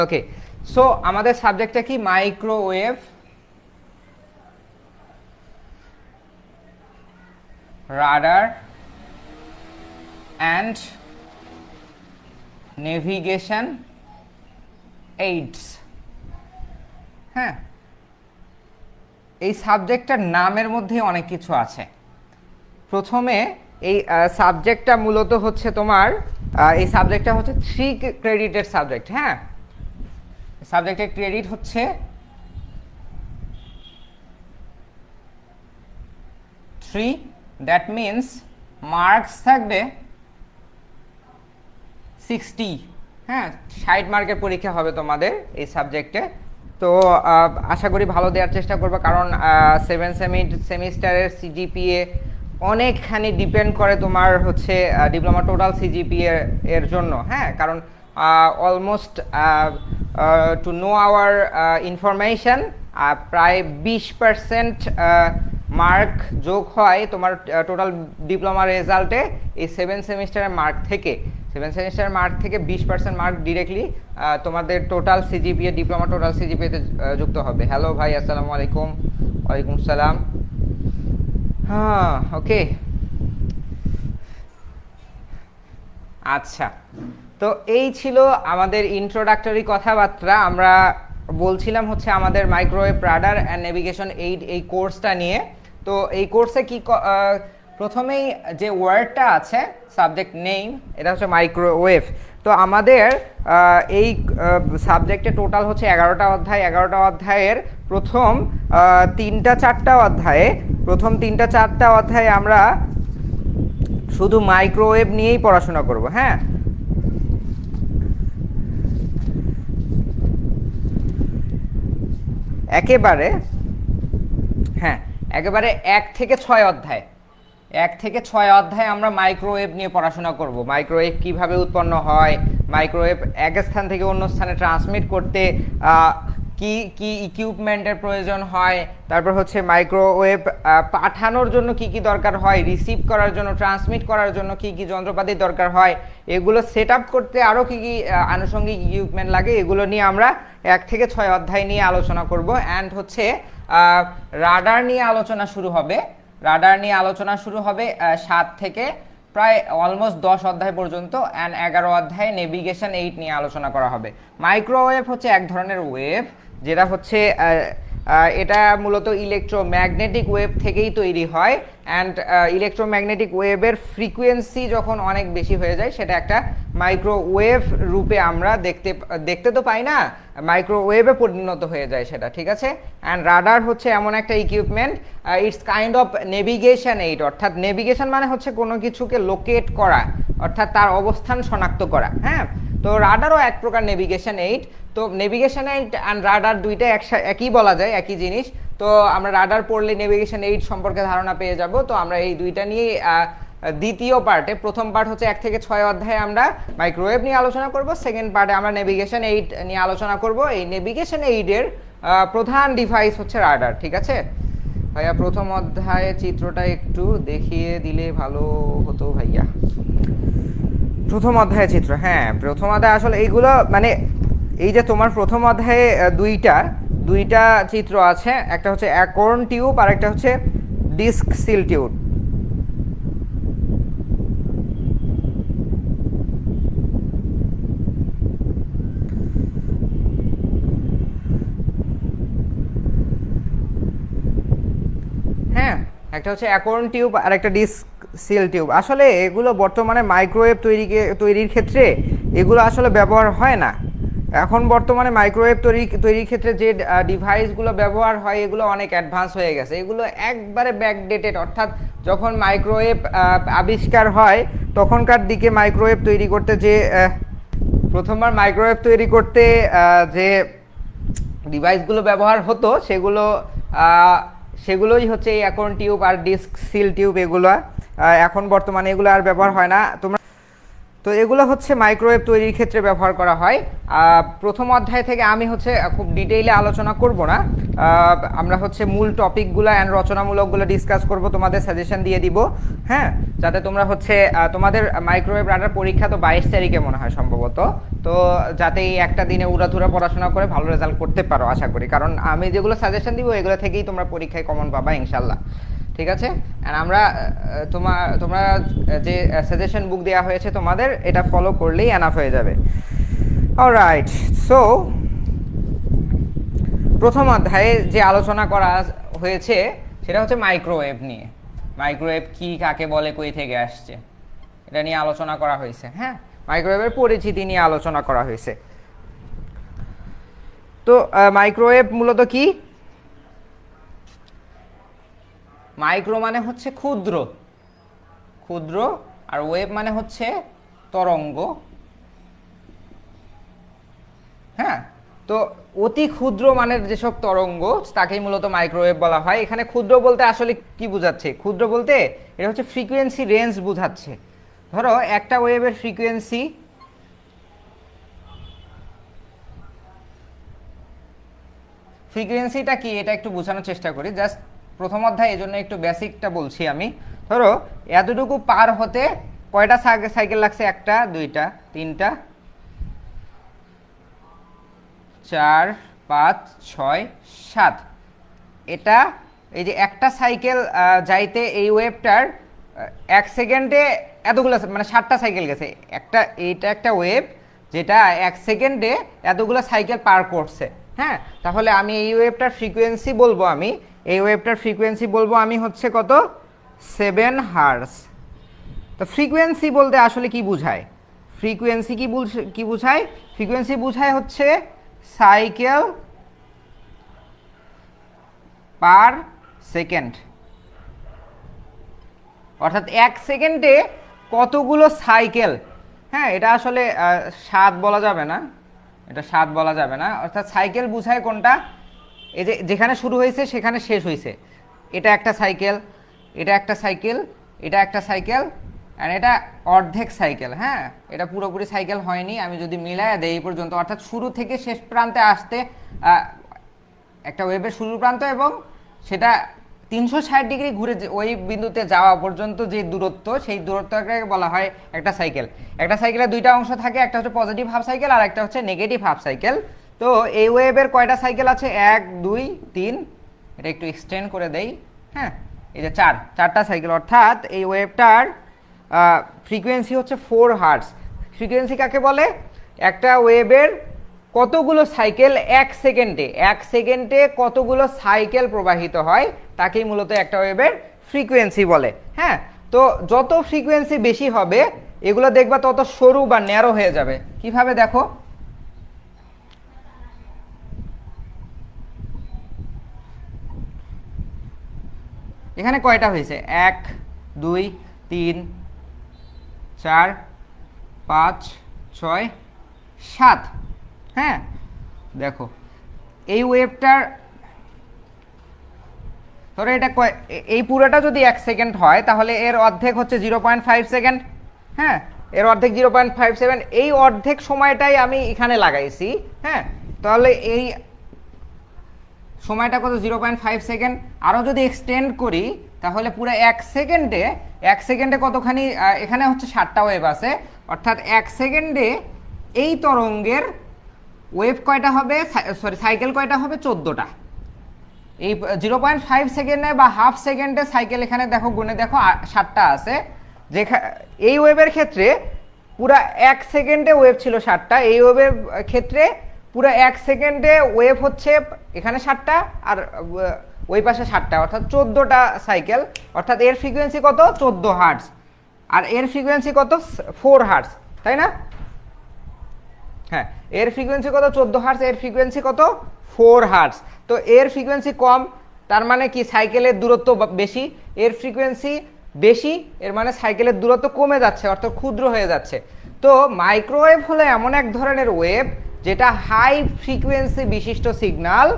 ওকে, so আমাদের সাবজেক্টটা কি? Microwave radar and navigation AIDS. হ্যাঁ, এই সাবজেক্টটার নামের মধ্যে অনেক কিছু আছে। প্রথমে এই সাবজেক্টটা মূলত হচ্ছে তোমার এই সাবজেক্টটা হচ্ছে 3 ক্রেডিটের সাবজেক্ট। হ্যাঁ, সাবজেক্টের ক্রেডিট হচ্ছে 3, দ্যাট মিনস মার্কস থাকবে 60। হ্যাঁ, 60 মার্কের পরীক্ষা হবে তোমাদের এই সাবজেক্টে। তো আশা করি ভালো দেওয়ার চেষ্টা করবো, কারণ 7 সেমিস্টারের সিজিপিএ অনেকখানি ডিপেন্ড করে তোমার হচ্ছে ডিপ্লোমা টোটাল সিজিপিএ এর জন্য। হ্যাঁ, কারণ almost to know our information প্রায় 20% মার্ক যোগ হয় তোমার টোটাল ডিপ্লোমা রেজাল্টে এই 7 সেমিস্টারের মার্ক থেকে। 7 সেমিস্টারের মার্ক থেকে 20% মার্ক ডিরেক্টলি তোমাদের টোটাল সিজিপিএ, ডিপ্লোমা টোটাল সিজিপিএতে যুক্ত হবে। হ্যালো ভাই, আসসালামু আলাইকুম। ওয়ালাইকুম সালাম। হ্যাঁ, ওকে, আচ্ছা। তো এই ছিল আমাদের ইন্ট্রোডাক্টরি কথাবার্তা। আমরা বলছিলাম হচ্ছে আমাদের microwave radar and navigation aid এই কোর্সটা নিয়ে। তো এই কোর্সে কি প্রথমেই যে ওয়ার্ডটা আছে সাবজেক্ট নেম, এটা হচ্ছে মাইক্রোওয়েভ। তো আমাদের এই সাবজেক্টে টোটাল হচ্ছে 11টা অধ্যায়। 11টা অধ্যায়ের প্রথম 3-4টা অধ্যায়ে, প্রথম 3-4টা অধ্যায়ে আমরা শুধু মাইক্রোওয়েভ নিয়েই পড়াশোনা করব। হ্যাঁ, একেবারে, হ্যাঁ, একেবারে 1 থেকে 6 অধ্যায়, 1 থেকে 6 অধ্যায় আমরা মাইক্রোওয়েভ নিয়ে পড়াশোনা করব। মাইক্রোওয়েভ কিভাবে উৎপন্ন হয়, মাইক্রোওয়েভ এক স্থান থেকে অন্য স্থানে ট্রান্সমিট করতে কি কি ইকুইপমেন্টের প্রয়োজন হয়, তারপর হচ্ছে মাইক্রোওয়েভ পাঠানোর জন্য কি কি দরকার হয়, রিসিভ করার জন্য, ট্রান্সমিট করার জন্য কি কি যন্ত্রপাতির দরকার হয়, এগুলো সেট আপ করতে আরও কি কি আনুষঙ্গিক ইকুইপমেন্ট লাগে, এগুলো নিয়ে আমরা 1 থেকে 6 অধ্যায় নিয়ে আলোচনা করব। অ্যান্ড হচ্ছে রাডার নিয়ে আলোচনা শুরু হবে। রাডার নিয়ে আলোচনা শুরু হবে 7 থেকে প্রায় অলমোস্ট 10 অধ্যায় পর্যন্ত। অ্যান্ড 11 অধ্যায়ে নেভিগেশন এইড নিয়ে আলোচনা করা হবে। মাইক্রোওয়েভ হচ্ছে এক ধরনের ওয়েভ, যেটা হচ্ছে এটা মূলত ইলেকট্রোম্যাগনেটিক ওয়েভ থেকেই তৈরি হয়। অ্যান্ড ইলেকট্রোম্যাগনেটিক ওয়েভের ফ্রিকোয়েন্সি যখন অনেক বেশি হয়ে যায়, সেটা একটা মাইক্রোওয়েভ রূপে আমরা দেখতে তো পাই না, মাইক্রোওয়েভে পরিণত হয়ে যায় সেটা, ঠিক আছে। অ্যান্ড রাডার হচ্ছে এমন একটা equipment, it's kind of navigation aid, অর্থাৎ নেভিগেশন মানে হচ্ছে কোনো কিছুকে লোকেট করা, অর্থাৎ তার অবস্থান শনাক্ত করা। হ্যাঁ, তো রাডারও এক প্রকার নেভিগেশন এইড। তো নেভিগেশন এইড অ্যান্ড রাডার দুইটা একই বলা যায়, একই জিনিস। তো আমরা রাডার পড়লে নেভিগেশন এইড সম্পর্কে ধারণা পেয়ে যাব। তো আমরা এই দুইটা নিয়ে দ্বিতীয় পার্টে, প্রথম পার্ট হচ্ছে 1 থেকে 6 অধ্যায়ে আমরা মাইক্রোওয়েভ নিয়ে আলোচনা করব, সেকেন্ড পার্টে আমরা নেভিগেশন এইড নিয়ে আলোচনা করব। এই নেভিগেশন এইডের প্রধান ডিভাইস হচ্ছে রাডার, ঠিক আছে ভাইয়া? প্রথম অধ্যায়ে চিত্রটা একটু দেখিয়ে দিলে ভালো হতো ভাইয়া। প্রথম অধ্যায়ে চিত্র, হ্যাঁ, প্রথম অধ্যায় আসলে এইগুলো মানে এই যে তোমার প্রথম অধ্যায়ে দুইটা চিত্র আছে, একটা হচ্ছে অ্যাকর্ন টিউব আর একটা হচ্ছে ডিস্ক সিল টিউব। হ্যাঁ, একটা হচ্ছে অ্যাকর্ন টিউব আর একটা ডিস্ক সিল টিউব। আসলে এগুলো বর্তমানে মাইক্রোওয়েভ তৈরির ক্ষেত্রে এগুলো আসলে ব্যবহার হয় না। এখন বর্তমানে মাইক্রোওয়েভ তৈরির ক্ষেত্রে যে ডিভাইসগুলো ব্যবহার হয়, এগুলো অনেক অ্যাডভান্স হয়ে গেছে, এগুলো একবারে ব্যাকডেটেড। অর্থাৎ যখন মাইক্রোওয়েভ আবিষ্কার হয় তখনকার দিকে মাইক্রোওয়েভ তৈরি করতে যে প্রথমবার মাইক্রোওয়েভ তৈরি করতে যে ডিভাইসগুলো ব্যবহার হতো, সেগুলোই হচ্ছে এই অ্যাকর্ন টিউব আর ডিস্ক সিল টিউব। এগুলো এখন বর্তমানে এগুলো আর ব্যবহার হয় না। তোমরা তো এগুলো হচ্ছে মাইক্রোওয়েভ তৈরির ক্ষেত্রে ব্যবহার করা হয়। প্রথম অধ্যায় থেকে আমি হচ্ছে খুব ডিটেইলে আলোচনা করব না, আমরা হচ্ছে মূল টপিকগুলো অ্যান্ড রচনামূলকগুলো ডিসকাস করব, তোমাদের সাজেশন দিয়ে দিব, হ্যাঁ, যাতে তোমরা হচ্ছে তোমাদের মাইক্রোওয়েভ রাডার পরীক্ষা তো 22 তারিখে মনে হয় সম্ভবত, তো যাতে এই একটা দিনে উড়াধুরা পড়াশোনা করে ভালো রেজাল্ট করতে পারো আশা করি, কারণ আমি যেগুলো সাজেশন দিব এগুলো থেকেই তোমরা পরীক্ষায় কমন পাবা ইনশাল্লাহ। ঠিক আছে, আর আমরা তোমরা যে সাজেশন বুক দেওয়া হয়েছে তোমাদের এটা ফলো করলেই এনাফ হয়ে যাবে। অলরাইট, সো প্রথম অধ্যায়ে যে আলোচনা করা হয়েছে সেটা হচ্ছে মাইক্রোওয়েভ নিয়ে। মাইক্রোওয়েভ কি, কাকে বলে, কই থেকে আসছে, এটা নিয়ে আলোচনা করা হয়েছে। হ্যাঁ, মাইক্রোওয়েভের পরিচিতি নিয়ে আলোচনা করা হয়েছে। তো মাইক্রোওয়েভ মূলত কি? মাইক্রো মানে হচ্ছে ক্ষুদ্র, ক্ষুদ্র, আর ওয়েভ মানে হচ্ছে তরঙ্গ। হ্যাঁ, তো অতি ক্ষুদ্র মানের যেসব তরঙ্গ তাকেই মূলত মাইক্রোওয়েভ বলা হয়। এখানে ক্ষুদ্র বলতে আসলে কি বোঝাচ্ছে? ক্ষুদ্র বলতে এটা হচ্ছে ফ্রিকোয়েন্সি রেঞ্জ বোঝাচ্ছে। ধরো একটা ওয়েভের ফ্রিকোয়েন্সি ফ্রিকোয়েন্সিটা কি এটা একটু বোঝানোর চেষ্টা করি, জাস্ট প্রথম অধ্যায়, এই জন্য একটু বেসিকটা বলছি আমি। ধরো এতটুকু পার হতে কয়টা সাইকেল লাগছে? 1টা 2টা 3টা 4 5 6 7। এটা এই যে একটা সাইকেল যাইতে এই ওয়েভটার 1 সেকেন্ডে এতগুলো, মানে 7টা সাইকেল গেছে। এইটা একটা ওয়েভ যেটা 1 সেকেন্ডে এতগুলো সাইকেল পার করছে। হ্যাঁ, তাহলে আমি এই ওয়েভটার ফ্রিকোয়েন্সি বলবো, হচ্ছে কত? 7 হার্টজ। তো ফ্রিকোয়েন্সি বলতে আসলে কি বোঝায়? ফ্রিকোয়েন্সি কি বোঝায়? ফ্রিকোয়েন্সি বোঝায় হচ্ছে সাইকেল পার সেকেন্ড, অর্থাৎ 1 সেকেন্ডে কতগুলো সাইকেল। হ্যাঁ, এটা আসলে 7 বলা যাবে না, অর্থাৎ সাইকেল বোঝায় কোনটা? এই যে যেখানে শুরু হয়েছে সেখানে শেষ হয়েছে। এটা একটা সাইকেল, এটা একটা সাইকেল, এটা একটা সাইকেল, আর এটা অর্ধেক সাইকেল। হ্যাঁ, এটা পুরোপুরি সাইকেল হয়নি, আমি যদি মিলায় দেই এই পর্যন্ত, অর্থাৎ শুরু থেকে শেষ প্রান্তে আসতে একটা ওয়েভের শুরু প্রান্ত এবং সেটা 360 ডিগ্রি ঘুরে ওই বিন্দুতে যাওয়া পর্যন্ত যে দূরত্ব, সেই দূরত্বকে বলা হয় একটা সাইকেল। একটা সাইকেলের 2টা অংশ থাকে, একটা হচ্ছে পজিটিভ হাফ সাইকেল আর একটা হচ্ছে নেগেটিভ হাফ সাইকেল। তো এই ওয়েভের কয়টা সাইকেল আছে? 1 2 3, এটা একটু এক্সটেন্ড করে দেই। হ্যাঁ, এই যে 4টা সাইকেল, অর্থাৎ এই ওয়েভটার ফ্রিকোয়েন্সি হচ্ছে 4 হার্টজ। ফ্রিকোয়েন্সি কাকে বলে? একটা ওয়েভের কতগুলো সাইকেল 1 সেকেন্ডে কতগুলো সাইকেল প্রবাহিত হয় তাকেই মূলত একটা ওয়েভের ফ্রিকোয়েন্সি বলে। হ্যাঁ, তো যত ফ্রিকোয়েন্সি বেশি হবে এগুলো দেখবা তত সরু বা ন্যারো হয়ে যাবে। কিভাবে দেখো? এখানে কয়টা হয়েছে? 1 2 3 4 5 6 7। হ্যাঁ, দেখো এই ওয়েভটার, ধরো এটা এই পুরোটা যদি 1 সেকেন্ড হয় তাহলে এর অর্ধেক হচ্ছে 0.5 সেকেন্ড। হ্যাঁ, এর অর্ধেক 0.57, এই অর্ধেক সময়টাই আমি এখানে লাগাইছি। হ্যাঁ, তাহলে এই সময়টা কত? 0.5 সেকেন্ড। আরও যদি এক্সটেন্ড করি তাহলে পুরো 1 সেকেন্ডে কতখানি? এখানে হচ্ছে 7টা ওয়েভ আছে, অর্থাৎ 1 সেকেন্ডে এই তরঙ্গের ওয়েভ কয়টা হবে? সাইকেল কয়টা হবে? 14টা। এই 0.5 সেকেন্ডে বা হাফ সেকেন্ডে সাইকেল এখানে দেখো, গুণে দেখো 7টা আছে। এই ওয়েভের ক্ষেত্রে পুরো 1 সেকেন্ডে ওয়েভ ছিল 7টা, এই ওয়েভের ক্ষেত্রে পুরো 1 সেকেন্ডে ওয়েভ হচ্ছে এখানে 7টা আর ওই পাশে 7টা, অর্থাৎ 14টা সাইকেল। অর্থাৎ এর ফ্রিকোয়েন্সি কত? 14 হার্টজ। আর এর ফ্রিকোয়েন্সি কত? 4 হার্টজ, তাই না? হ্যাঁ, এর ফ্রিকোয়েন্সি কত? 14 হার্টজ, এর ফ্রিকোয়েন্সি কত? 4 হার্টজ। তো এর ফ্রিকোয়েন্সি কম, তার মানে কি সাইকেলের দূরত্ব বেশি। এর ফ্রিকোয়েন্সি বেশি, এর মানে সাইকেলের দূরত্ব কমে যাচ্ছে, অর্থাৎ ক্ষুদ্র হয়ে যাচ্ছে। তো মাইক্রোওয়েভ হলো এমন এক ধরনের ওয়েভ যেটা হাই ফ্রিকোয়েন্সি বিশিষ্ট সিগন্যাল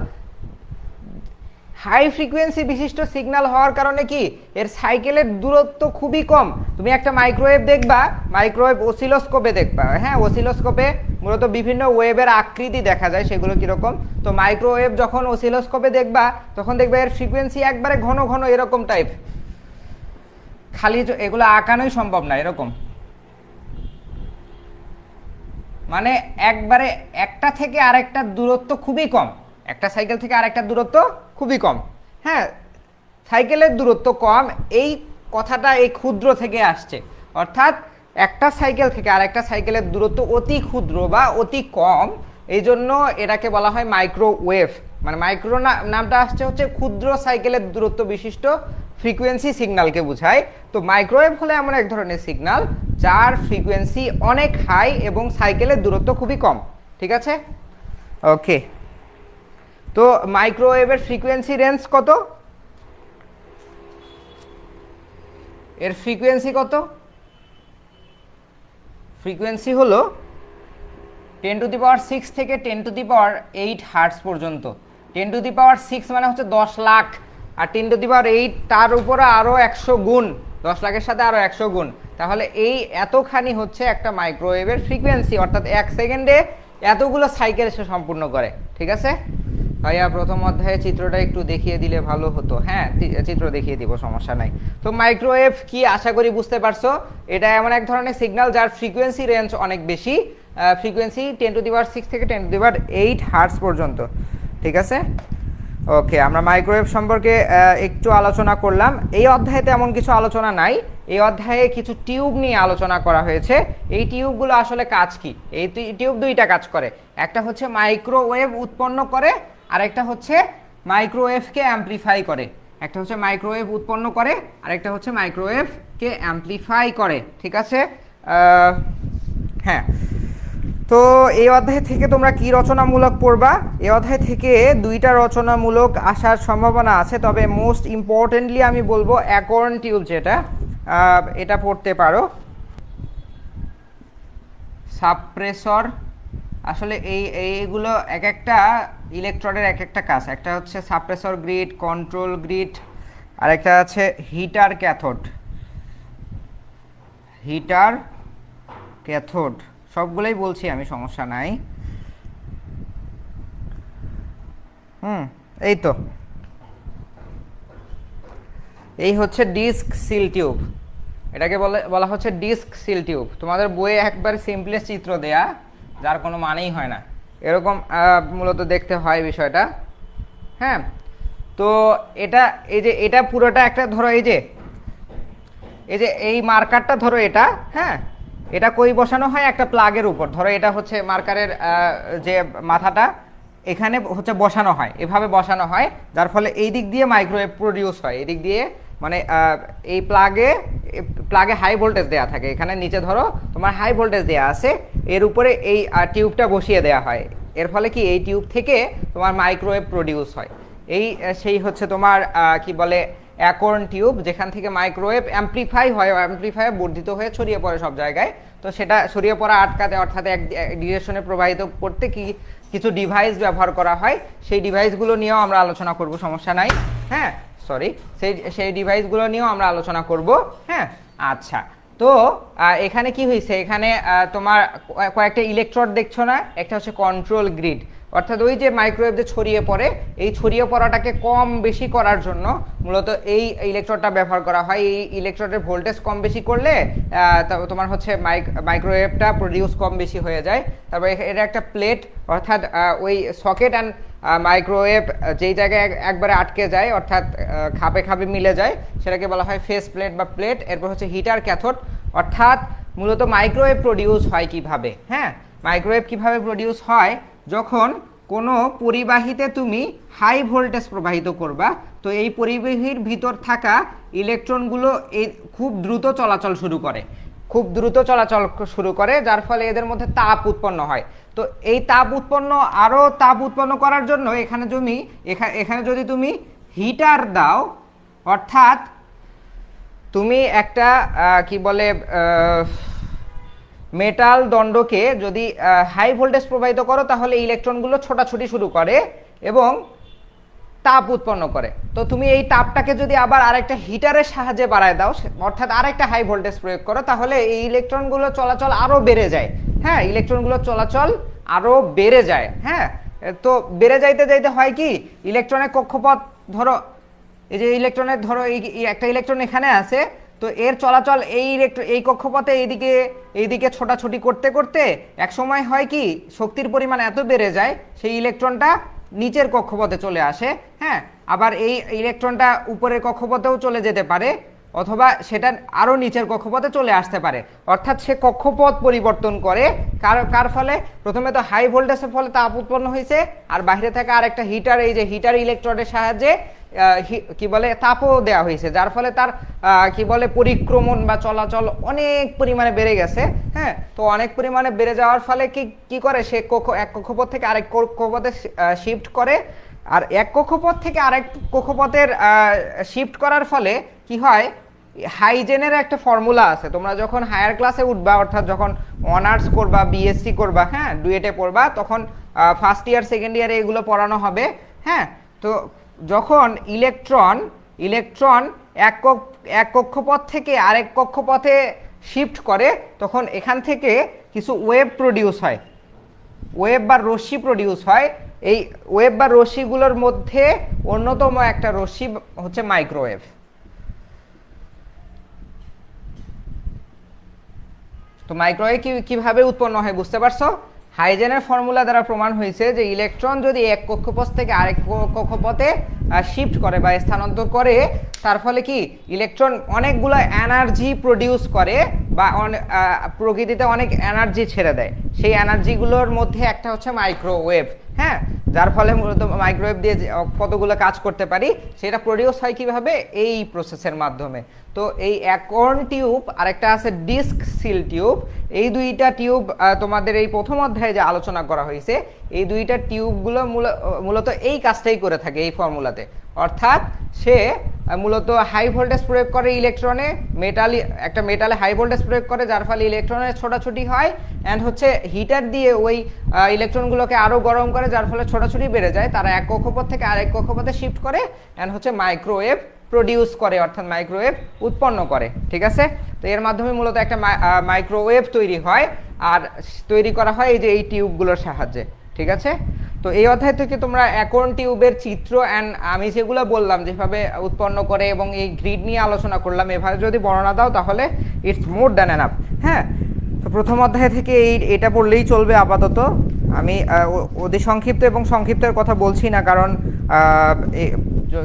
হাই ফ্রিকোয়েন্সি বিশিষ্ট সিগন্যাল হওয়ার কারণে কি এর সাইকেলের দূরত্ব খুবই কম। তুমি একটা মাইক্রোওয়েভ দেখবা, মাইক্রোওয়েভ অসিলোস্কোপে দেখবা, হ্যাঁ অসিলোস্কোপে মূলত বিভিন্ন ওয়েভের আকৃতি দেখা যায়, সেগুলো কীরকম। তো মাইক্রোওয়েভ যখন অসিলোস্কোপে দেখবা তখন দেখবে এর ফ্রিকোয়েন্সি একবারে ঘন ঘন এরকম টাইপ, খালি এগুলো আঁকানোই সম্ভব না এরকম, মানে একবারে একটা থেকে আরেকটা দূরত্ব খুবই কম, একটা সাইকেল থেকে আরেকটা দূরত্ব খুবই কম। হ্যাঁ, সাইকেলের দূরত্ব কম এই কথাটা এই ক্ষুদ্র থেকে আসছে, অর্থাৎ একটা সাইকেল থেকে আরেকটা সাইকেলের দূরত্ব অতি ক্ষুদ্র বা অতি কম, এই জন্য এটাকে বলা হয় মাইক্রোওয়েভ। মানে মাইক্রো নামটা আসছে হচ্ছে ক্ষুদ্র সাইকেলের দূরত্ব বিশিষ্ট ফ্রিকোয়েন্সি সিগন্যালকে বোঝায়। তো মাইক্রোওয়েভ হলে এমন এক ধরনের সিগন্যাল যার ফ্রিকোয়েন্সি অনেক হাই এবং সাইকেলের দূরত্ব খুবই কম। ঠিক আছে, ওকে। তো মাইক্রোওয়েভের ফ্রিকোয়েন্সি রেঞ্জ কত? এর ফ্রিকোয়েন্সি কত? ফ্রিকোয়েন্সি হলো 10⁻⁶ থেকে 10⁸ হার্টজ পর্যন্ত। 10⁻⁶ মানে হচ্ছে 10 লাখ, আর 10⁸ তার উপরে আরও 100 গুণ, 10 লাখের সাথে আরও 100 গুণ, তাহলে এই এতখানি হচ্ছে একটা মাইক্রোওয়েভের ফ্রিকোয়েন্সি, অর্থাৎ 1 সেকেন্ডে এতগুলো সাইকেল সে সম্পূর্ণ করে। ঠিক আছে ভাইয়া, প্রথম অধ্যায়ে চিত্রটা একটু দেখিয়ে দিলে ভালো হতো। হ্যাঁ, চিত্র দেখিয়ে দিব, সমস্যা নাই। তো মাইক্রোওয়েভ কি আশা করি বুঝতে পারছো, এটা এমন এক ধরনের সিগন্যাল যার ফ্রিকোয়েন্সি রেঞ্জ অনেক বেশি, ফ্রিকোয়েন্সি 10⁻⁶ থেকে 10⁸ হার্টজ পর্যন্ত। ঠিক আছে, ওকে। আমরা মাইক্রোওয়েভ সম্পর্কে একটু আলোচনা করলাম। এই অধ্যায়ে তেমন কিছু আলোচনা নাই, এই অধ্যায়ে কিছু টিউব নিয়ে আলোচনা করা হয়েছে। এই টিউবগুলো আসলে কাজ কি? এই টিউব দুইটা কাজ করে, একটা হচ্ছে মাইক্রোওয়েভ উৎপন্ন করে, আরেকটা হচ্ছে মাইক্রোওয়েভকে অ্যামপ্লিফাই করে। একটা হচ্ছে মাইক্রোওয়েভ উৎপন্ন করে, আরেকটা হচ্ছে মাইক্রোওয়েভকে অ্যামপ্লিফাই করে। ঠিক আছে, হ্যাঁ। তো এই অধ্যায় থেকে তোমরা কি রচনামূলক পড়বা? এই অধ্যায় থেকে দুইটা রচনামূলক আসার সম্ভাবনা আছে, তবে মোস্ট ইম্পর্টেন্টলি আমি বলবো অ্যাকর্ন টিউব, যেটা এটা পড়তে পারো। সাপ্রেসর, আসলে এইগুলো এক একটা ইলেকট্রনের এক একটা কাজ। একটা হচ্ছে সাপ্রেসর গ্রিড, কন্ট্রোল গ্রিড, আর একটা আছে হিটার ক্যাথোড। হিটার ক্যাথোড সবগুলোই বলছি আমি, সমস্যা নাই। এই তো, এই হচ্ছে ডিস্ক সিল টিউব, এটাকে বলা হচ্ছে ডিস্ক সিল টিউব। তোমাদের বইয়ে একবার সিম্পলেস্ট চিত্র দেয়া, যার কোনো মানেই হয় না, এরকম মূলত দেখতে হয় বিষয়টা। হ্যাঁ, তো এটা এই যে এটা পুরোটা একটা, ধরো এই যে এই মার্কারটা, ধরো এটা, হ্যাঁ, এটা কই বসানো হয়? একটা প্লাগের উপর। ধরো এটা হচ্ছে মার্কারের যে মাথাটা, এখানে হচ্ছে বসানো হয়, এভাবে বসানো হয়, যার ফলে এই দিক দিয়ে মাইক্রোওয়েভ প্রডিউস হয়। এই দিক দিয়ে মানে এই প্লাগে হাই ভোল্টেজ দেওয়া থাকে, এখানে নিচে ধরো তোমার হাই ভোল্টেজ দেওয়া আছে, এর উপরে এই টিউবটা বসিয়ে দেওয়া হয়। এর ফলে কি এই টিউব থেকে তোমার মাইক্রোওয়েভ প্রডিউস হয়। সেই হচ্ছে তোমার কি বলে অ্যাকর্ন টিউব, যেখান থেকে মাইক্রোওয়েভ অ্যামপ্লিফাই হয়, অ্যামপ্লিফাই বর্ধিত হয়ে ছড়িয়ে পড়ে সব জায়গায়। তো সেটা ছড়িয়ে পড়া আটকাতে, অর্থাৎ এক ডিরেকশনে প্রবাহিত করতে কিছু ডিভাইস ব্যবহার করা হয়। সেই ডিভাইসগুলো নিয়েও আমরা আলোচনা করব, সমস্যা নাই। হ্যাঁ, সরি, সেই ডিভাইসগুলো নিয়েও আমরা আলোচনা করব। হ্যাঁ, আচ্ছা। তো এখানে কি হয়েছে, এখানে তোমার কয়েকটা ইলেকট্রোড দেখছো না? একটা হচ্ছে কন্ট্রোল গ্রিড, অর্থাৎ ওই যে মাইক্রোওয়েভ যে ছড়িয়ে পড়ে, এই ছড়িয়ে পড়াটাকে কম বেশি করার জন্য মূলত এই ইলেকট্রোডটা ব্যবহার করা হয়। এই ইলেকট্রোডের ভোল্টেজ কম বেশি করলে তোমার হচ্ছে মাইক্রোওয়েভটা প্রডিউস কম বেশি হয়ে যায়। তারপরে এটা একটা প্লেট, অর্থাৎ ওই সকেট অ্যান্ড মাইক্রোওয়েভ যেই জায়গায় একবারে আটকে যায়, অর্থাৎ খাপে খাপে মিলে যায়, সেটাকে বলা হয় ফেস প্লেট বা প্লেট। এরপর হচ্ছে হিটার ক্যাথোড, অর্থাৎ মূলত মাইক্রোওয়েভ প্রডিউস হয় কিভাবে। হ্যাঁ, মাইক্রোওয়েভ কিভাবে প্রডিউস হয়, যখন কোনো পরিবাহীতে তুমি হাই ভোল্টেজ প্রবাহিত করবা, তো এই পরিবাহীর ভিতর থাকা ইলেকট্রনগুলো খুব দ্রুত চলাচল শুরু করে, যার ফলে এদের মধ্যে তাপ উৎপন্ন হয়। তো এই তাপ উৎপন্ন করার জন্য এখানে যদি তুমি হিটার দাও, অর্থাৎ তুমি একটা কি বলে মেটাল দণ্ডকে যদি হাই ভোল্টেজ প্রবাহিত করো, তাহলে ইলেকট্রনগুলো ছোটাছুটি শুরু করে এবং তাপ উৎপন্ন করে। তো তুমি এই তাপটাকে যদি আবার আরেকটা হিটারের সাহায্যে বাড়ায় দাও, অর্থাৎ আরেকটা হাই ভোল্টেজ প্রয়োগ করো, তাহলে এই ইলেকট্রনগুলো চলাচল আরো বেড়ে যায়। হ্যাঁ, ইলেকট্রনগুলো চলাচল আরো বেড়ে যায়। হ্যাঁ, তো বেড়ে যাইতে যাইতে হয় কি, ইলেকট্রনের কক্ষপথ ধরো, এই যে ইলেকট্রনের ধরো এই একটা ইলেকট্রন এখানে আছে, তো এর চলাচল এই কক্ষপথে এইদিকে ছোটাছুটি করতে করতে এক সময় হয় কি, শক্তির পরিমাণ এত বেড়ে যায় সেই ইলেকট্রনটা নিচের কক্ষপথে চলে আসে। হ্যাঁ, আবার এই ইলেকট্রনটা উপরের কক্ষপথেও চলে যেতে পারে, অথবা সেটা আরও নিচের কক্ষপথে চলে আসতে পারে। অর্থাৎ সে কক্ষপথ পরিবর্তন করে। কার ফলে? প্রথমে তো হাই ভোল্টেজের ফলে তাপ উৎপন্ন হয়েছে, আর বাইরে থেকে আরেকটা হিটার, এই যে হিটার ইলেকট্রনের সাহায্যে কি বলে তাপও দেওয়া হয়েছে, যার ফলে তার কি বলে পরিক্রমণ বা চলাচল অনেক পরিমাণে বেড়ে গেছে। হ্যাঁ, তো অনেক পরিমাণে বেড়ে যাওয়ার ফলে কি করে, সে এক কক্ষপথ থেকে আরেক কক্ষপথে শিফট করে। আর এক কক্ষপথ থেকে আরেক কক্ষপথের শিফট করার ফলে কি হয়, হাইজেনের একটা ফর্মুলা আছে, তোমরা যখন হায়ার ক্লাসে উঠবা, অর্থাৎ যখন অনার্স করবা, বিএসসি করবা, হ্যাঁ ডুয়েটে পড়বা, তখন ফার্স্ট ইয়ার সেকেন্ড ইয়ারে এগুলো পড়ানো হবে। হ্যাঁ, তো যখন ইলেকট্রন এক কক্ষপথ থেকে আরেক কক্ষপথে শিফট করে, তখন এখান থেকে কিছু ওয়েভ প্রডিউস হয়, ওয়েভ বা রশ্মি প্রডিউস হয়। এই ওয়েভ বা রশ্মিগুলোর মধ্যে অন্যতম একটা রশ্মি হচ্ছে মাইক্রোওয়েভ। তো মাইক্রোওয়েভ কিভাবে উৎপন্ন হয় বুঝতে পারছো? হাইজেনের ফর্মুলা দ্বারা প্রমাণ হয়েছে যে ইলেকট্রন যদি এক কক্ষপথ থেকে আরেক কক্ষপথে শিফট করে বা স্থানান্তর করে, তার ফলে কি ইলেকট্রন অনেকগুলো এনার্জি প্রডিউস করে বা প্রকৃতিতে অনেক এনার্জি ছেড়ে দেয়। সেই এনার্জিগুলোর মধ্যে একটা হচ্ছে মাইক্রোওয়েভ। হ্যাঁ, যার ফলে মূলত মাইক্রোওয়েভ দিয়ে কতগুলো কাজ করতে পারি, সেটা প্রডিউস হয় কিভাবে, এই প্রসেসের মাধ্যমে। তো এই অ্যাকর্ন টিউব আর একটা আছে ডিস্ক সিল টিউব, এই দুইটা টিউব তোমাদের এই প্রথম অধ্যায়ে যে আলোচনা করা হয়েছে, এই দুইটা টিউবগুলো মূলত এই কাজটাই করে থাকে এই ফর্মুলাতে। অর্থাৎ সে মূলত হাই ভোল্টেজ প্রয়োগ করে ইলেকট্রনে, একটা মেটালে হাই ভোল্টেজ প্রয়োগ করে, যার ফলে ইলেকট্রনের ছোটাছুটি হয়, অ্যান্ড হচ্ছে হিটার দিয়ে ওই ইলেকট্রনগুলোকে আরও গরম করে, যার ফলে ছোটাছুটি বেড়ে যায়, তারা এক কক্ষপথ থেকে আরেক কক্ষপথে শিফট করে, অ্যান্ড হচ্ছে মাইক্রোওয়েভ প্রডিউস করে, অর্থাৎ মাইক্রোওয়েভ উৎপন্ন করে। ঠিক আছে, তো এর মাধ্যমে মূলত একটা মাইক্রোওয়েভ তৈরি হয়, আর তৈরি করা হয় এই যে এই টিউবগুলোর সাহায্যে। ঠিক আছে, তো এই অধ্যায় থেকে তোমরা অ্যাকর্ন টিউবের চিত্র অ্যান্ড আমি যেগুলো বললাম যেভাবে উৎপন্ন করে এবং এই গ্রিড নিয়ে আলোচনা করলাম, এভাবে যদি বর্ণনা দাও তাহলে ইটস মোর দ্যান এনাফ। হ্যাঁ, তো প্রথম অধ্যায় থেকে এটা পড়লেই চলবে আপাতত। আমি অতি সংক্ষিপ্ত এবং সংক্ষিপ্তের কথা বলছি না, কারণ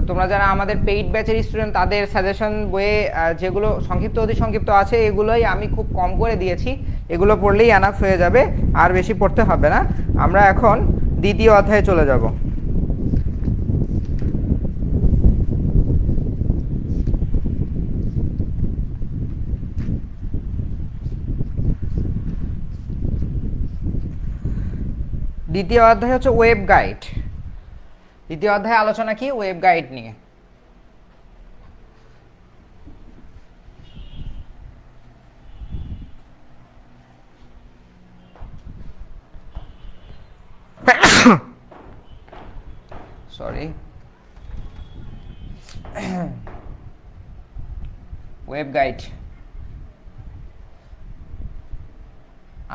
তোমরা যারা আমাদের পেইড ব্যাচের স্টুডেন্ট, তাদের সাজেশন বইয়ে যেগুলো সংক্ষিপ্ত অতি সংক্ষিপ্ত আছে, এগুলোই আমি খুব কম করে দিয়েছি, এগুলো পড়লেই এনাফ হয়ে যাবে, আর বেশি পড়তে হবে না। আমরা এখন দ্বিতীয় অধ্যায়ে চলে যাব। দ্বিতীয় অধ্যায় হচ্ছে ওয়েভ গাইড। দ্বিতীয় অধ্যায়ে আলোচনা কি, ওয়েভ গাইড নিয়ে। Sorry, wave guide.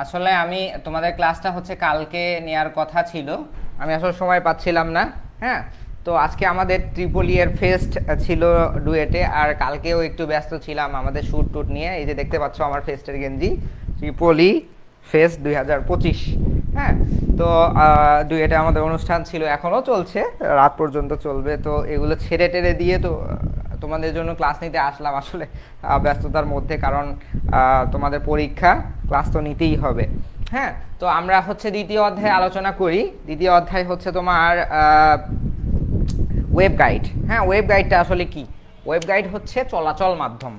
আসলে আমি তোমাদের ক্লাসটা হচ্ছে কালকে নেওয়ার কথা ছিল, আমি আসলে সময় পাচ্ছিলাম না। হ্যাঁ, তো আজকে আমাদের ত্রিপলির ফেস্ট ছিল ডুয়েটে, আর কালকেও একটু ব্যস্ত ছিলাম আমাদের শ্যুট টুট নিয়ে। এই যে দেখতে পাচ্ছ আমার ফেস্টের গেঞ্জি, ত্রিপলি ফেস্ট 2025। হ্যাঁ, তো ডুয়েটে আমাদের অনুষ্ঠান ছিল, এখনও চলছে, রাত পর্যন্ত চলবে। তো এগুলো ছেড়ে টেড়ে দিয়ে তো তোমাদের জন্য ক্লাস নিতে আসলাম, আসলে ব্যস্ততার মধ্যে, কারণ তোমাদের পরীক্ষা, ক্লাস তো নিতেই হবে। হ্যাঁ, তো আমরা হচ্ছে দ্বিতীয় অধ্যায়ে আলোচনা করি। দ্বিতীয় অধ্যায় হচ্ছে তোমার ওয়েভ গাইড। হ্যাঁ, ওয়েভ গাইডটা আসলে কি? ওয়েভ গাইড হচ্ছে চলাচল মাধ্যম।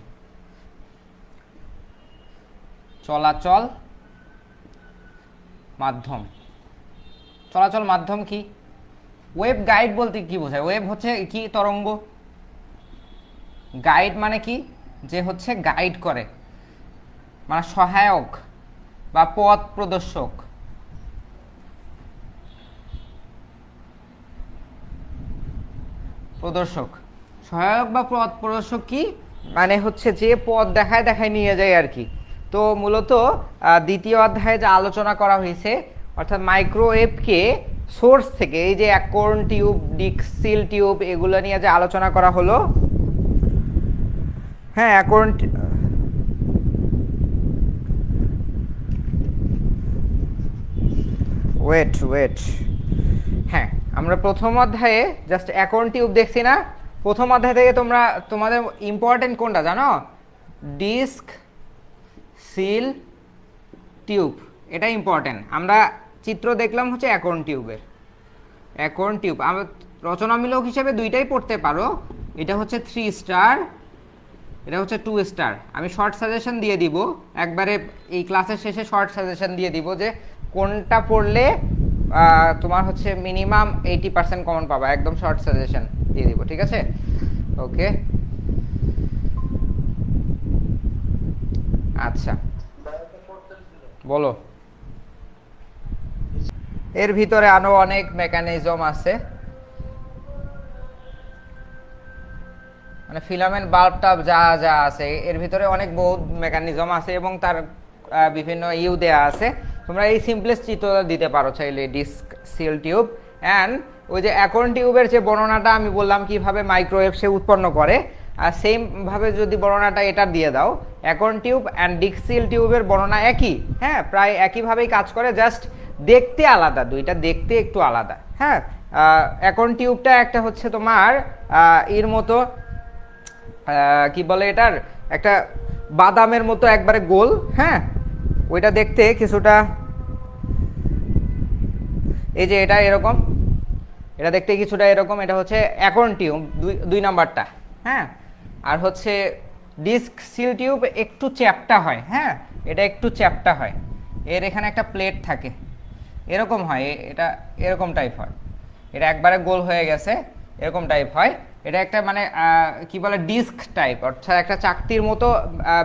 চলাচল মাধ্যম, চলাচল মাধ্যম কি? ওয়েভ গাইড বলতে কি বোঝায়? ওয়েভ হচ্ছে কি? তরঙ্গ। গাইড মানে কি? যে হচ্ছে গাইড করে, মানে সহায়ক বা পথ প্রদর্শক। প্রদর্শক। সহায়ক বা পথ প্রদর্শক কি মানে হচ্ছে যে পথ দেখায় দেখায় নিয়ে যায় আর কি। তো মূলত দ্বিতীয় অধ্যায়ে যা আলোচনা করা হয়েছে অর্থাৎ মাইক্রোওয়েভকে সোর্স থেকে এই যে অ্যাকর্ন টিউব, ডিকসিল টিউব এগুলো নিয়ে যে আলোচনা করা হলো, হ্যাঁ অ্যাকর্ন ওয়েট হ্যাঁ আমরা প্রথম অধ্যায়ে জাস্ট অ্যাকর্ন টিউব দেখছি না। প্রথম অধ্যায় থেকে তোমাদের ইম্পর্টেন্ট কোনটা জানো? ডিস্ক সিল টিউব, এটা ইম্পর্টেন্ট। আমরা চিত্র দেখলাম হচ্ছে অ্যাকর্ন টিউবের। অ্যাকর্ন টিউব আমরা রচনামূলক হিসেবে দুইটাই পড়তে পারো। এটা হচ্ছে 3 স্টার, এটা হচ্ছে 2 স্টার। আমি শর্ট সাজেশন দিয়ে দিব একবারে, এই ক্লাসের শেষে শর্ট সাজেশন দিয়ে দিব যে কোনটা পড়লে তোমার হচ্ছে মিনিমাম 80% কমন পাবা, একদম শর্ট সাজেশন দিয়ে দিব, ঠিক আছে? ওকে আচ্ছা বলো। এর ভিতরে আরো অনেক মেকানিজম আছে, মানে ফিলামেন্ট বাল্ব টাল্ব যা যা আছে এর ভিতরে অনেক বহুত মেকানিজম আছে এবং তার বিভিন্ন দেয়া আছে। তোমরা এই সিম্পলেস্ট চিত্রটা দিতে পারো চাইলে, ডিস্ক সিল টিউব অ্যান্ড ওই যে অ্যাকর্ন টিউবের যে বর্ণনাটা আমি বললাম কিভাবে মাইক্রোওয়েভ সে উৎপন্ন করে, আর সেম ভাবে যদি বর্ণনাটা এটা দিয়ে দাও, অ্যাকর্ন টিউব অ্যান্ড ডিকসিল টিউবের বর্ণনা একই, হ্যাঁ প্রায় একইভাবেই কাজ করে, জাস্ট দেখতে আলাদা, দুইটা দেখতে একটু আলাদা। হ্যাঁ অ্যাকর্ন টিউবটা একটা হচ্ছে তোমার এর মতো কি বলে এটার, একটা বাদামের মতো একবারে গোল, হ্যাঁ ওইটা দেখতে কিছুটা, এই যে এটা এরকম, এটা দেখতে কিছুটা এরকম, এটা হচ্ছে অ্যাকর্ন টিউব 2 নাম্বারটা। হ্যাঁ আর হচ্ছে ডিস্ক সিল টিউব একটু চ্যাপ্টা হয়, হ্যাঁ এটা একটু চ্যাপ্টা হয়, এর এখানে একটা প্লেট থাকে এরকম হয়, এটা এরকম টাইপ হয়, এটা একবারে গোল হয়ে গেছে এরকম টাইপ হয়। এটা একটা মানে কি বলে ডিস্ক টাইপ, অর্থাৎ একটা চাকতির মতো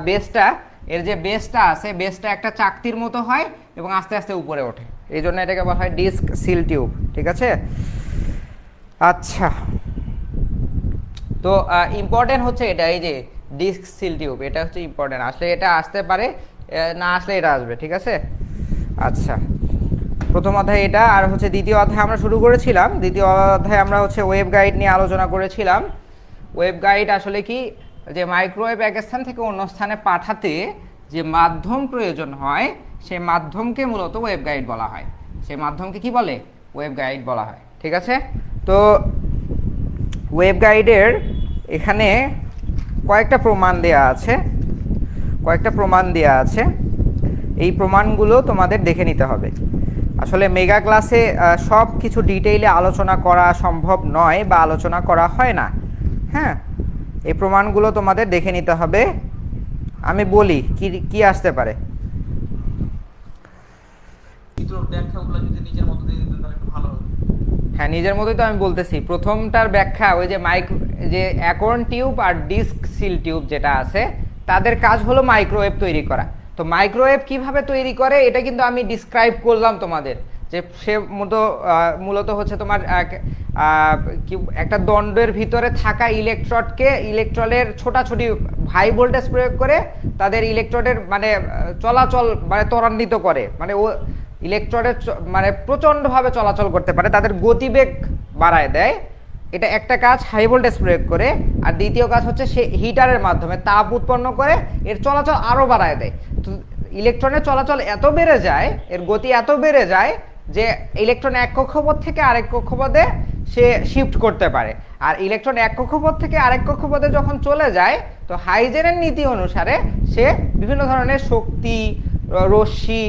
বেসটা, এর যে বেসটা আছে বেসটা একটা চাকতির মতো হয় এবং আস্তে আস্তে উপরে ওঠে, এই জন্য এটাকে বলা হয় ডিস্ক সিল টিউব, ঠিক আছে? আচ্ছা তো ইম্পর্টেন্ট হচ্ছে এটা, এই যে ডিস্ক সিল টিউব এটা হচ্ছে ইম্পর্টেন্ট, আসলে এটা আসতে পারে, না আসলে এটা আসবে, ঠিক আছে? আচ্ছা প্রথম অধ্যায় এটা, আর হচ্ছে দ্বিতীয় অধ্যায় আমরা শুরু করেছিলাম। দ্বিতীয় অধ্যায়ে আমরা হচ্ছে ওয়েভ গাইড নিয়ে আলোচনা করেছিলাম। ওয়েভ গাইড আসলে কি, যে মাইক্রোওয়েভ এক স্থান থেকে অন্য স্থানে পাঠাতে যে মাধ্যম প্রয়োজন হয় সেই মাধ্যমকে মূলত ওয়েভ গাইড বলা হয়। সেই মাধ্যমকে কি বলে? ওয়েভ গাইড বলা হয়, ঠিক আছে? তো ওয়েভ গাইডের এখানে কয়েকটা প্রমাণ দেয়া আছে, এই প্রমাণগুলো তোমাদের দেখে নিতে হবে। আসলে মেগা ক্লাসে সব কিছু ডিটেইলে আলোচনা করা সম্ভব নয় বা আলোচনা করা হয় না, হ্যাঁ এই প্রমাণগুলো তোমাদের দেখে নিতে হবে। আমি বলি কি কি আসতে পারে। হ্যাঁ নিজের মতোই তো আমি বলতেছি। প্রথমটার ব্যাখ্যা ওই যে যে অ্যাকর্ন টিউব আর ডিস্ক সিল টিউব যেটা আছে তাদের কাজ হলো মাইক্রোওয়েভ তৈরি করা। তো মাইক্রোওয়েভ কিভাবে তৈরি করে এটা কিন্তু আমি ডিসক্রাইব করলাম তোমাদের, যে সে মূলত হচ্ছে তোমার একটা দণ্ডের ভিতরে থাকা ইলেকট্রনের ছোটাছুটি হাই ভোল্টেজ প্রয়োগ করে তাদের ইলেকট্রনের মানে চলাচল মানে ত্বরান্বিত করে, মানে ও ইলেকট্রনের মানে প্রচণ্ডভাবে চলাচল করতে পারে, তাদের গতিবেগ বাড়ায় দেয়। এটা একটা কাজ হাই ভোল্টেজ প্রয়োগ করে। আর দ্বিতীয় কাজ হচ্ছে সে হিটারের মাধ্যমে তাপ উৎপন্ন করে এর চলাচল আরও বাড়ায় দেয়। তো ইলেকট্রনের চলাচল এত বেড়ে যায়, এর গতি এত বেড়ে যায় যে ইলেকট্রন এক কক্ষপথ থেকে আরেক কক্ষপথে সে শিফট করতে পারে। আর ইলেকট্রন এক কক্ষপথ থেকে আরেক কক্ষপথে যখন চলে যায় তো হাইজেনের নীতি অনুসারে সে বিভিন্ন ধরনের শক্তি, রশ্মি,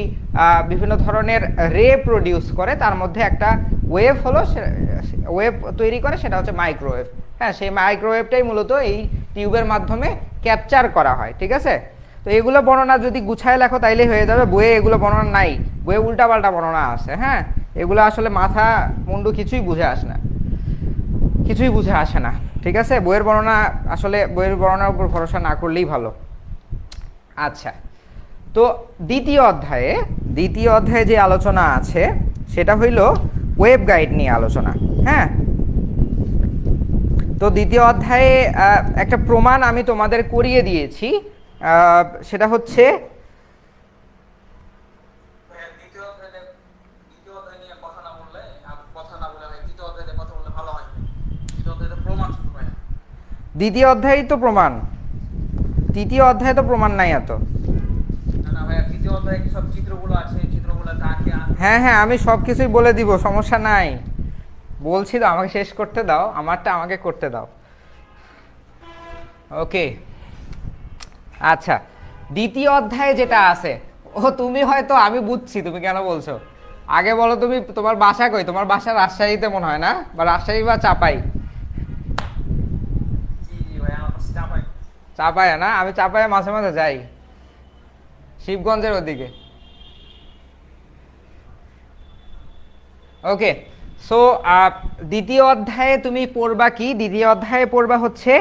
বিভিন্ন ধরনের রে প্রডিউস করে, তার মধ্যে একটা ওয়েভ হলো ওয়েভ তৈরি করে, সেটা হচ্ছে মাইক্রোওয়েভ। হ্যাঁ সেই মাইক্রোওয়েভটাই মূলত এই টিউবের মাধ্যমে ক্যাপচার করা হয়, ঠিক আছে? তো এগুলো বর্ণনা যদি গুছায় লেখো তাইলে হয়ে যাবে, বইয়ে এগুলো বর্ণনা নাই, বইয়ে উল্টাপাল্টা বর্ণনা আছে। হ্যাঁ এগুলো আসলে মাথা মুন্ডু কিছুই বুঝে আসে না, ঠিক আছে? বইয়ের বর্ণনার উপর ভরসা না করলেই ভালো। আচ্ছা তো দ্বিতীয় অধ্যায়ে যে আলোচনা আছে সেটা হইল ওয়েভ গাইড নিয়ে আলোচনা। হ্যাঁ তো দ্বিতীয় অধ্যায়ে একটা প্রমাণ আমি তোমাদের করিয়ে দিয়েছি, সেটা হচ্ছে দ্বিতীয় অধ্যায়ই তো প্রমাণ, তৃতীয় অধ্যায়ে তো প্রমাণ নাই এত। হ্যাঁ হ্যাঁ, আমি সব কিছুই বলে দিব, সমস্যা নাই, বলছি তো, আমাকে শেষ করতে দাও, আমারটা আমাকে করতে দাও। ওকে, আচ্ছা, দ্বিতীয় অধ্যায়ে যেটা আছে, ও তুমি হয়তো, আমি বুঝছি তুমি কেন বলছো। আগে বলো তুমি তোমার বাসা কই? তোমার বাসা রাজশাহীতে মনে হয় না, বা রাজশাহী বা চাপাই? চাপায় না? আমি চাপায় মাঝে মাঝে যাই, শিবগঞ্জের ওদিকে। ওকে, সো দ্বিতীয় অধ্যায়ে তুমি পড়বা কি? দ্বিতীয় অধ্যায়ে পড়বা হচ্ছে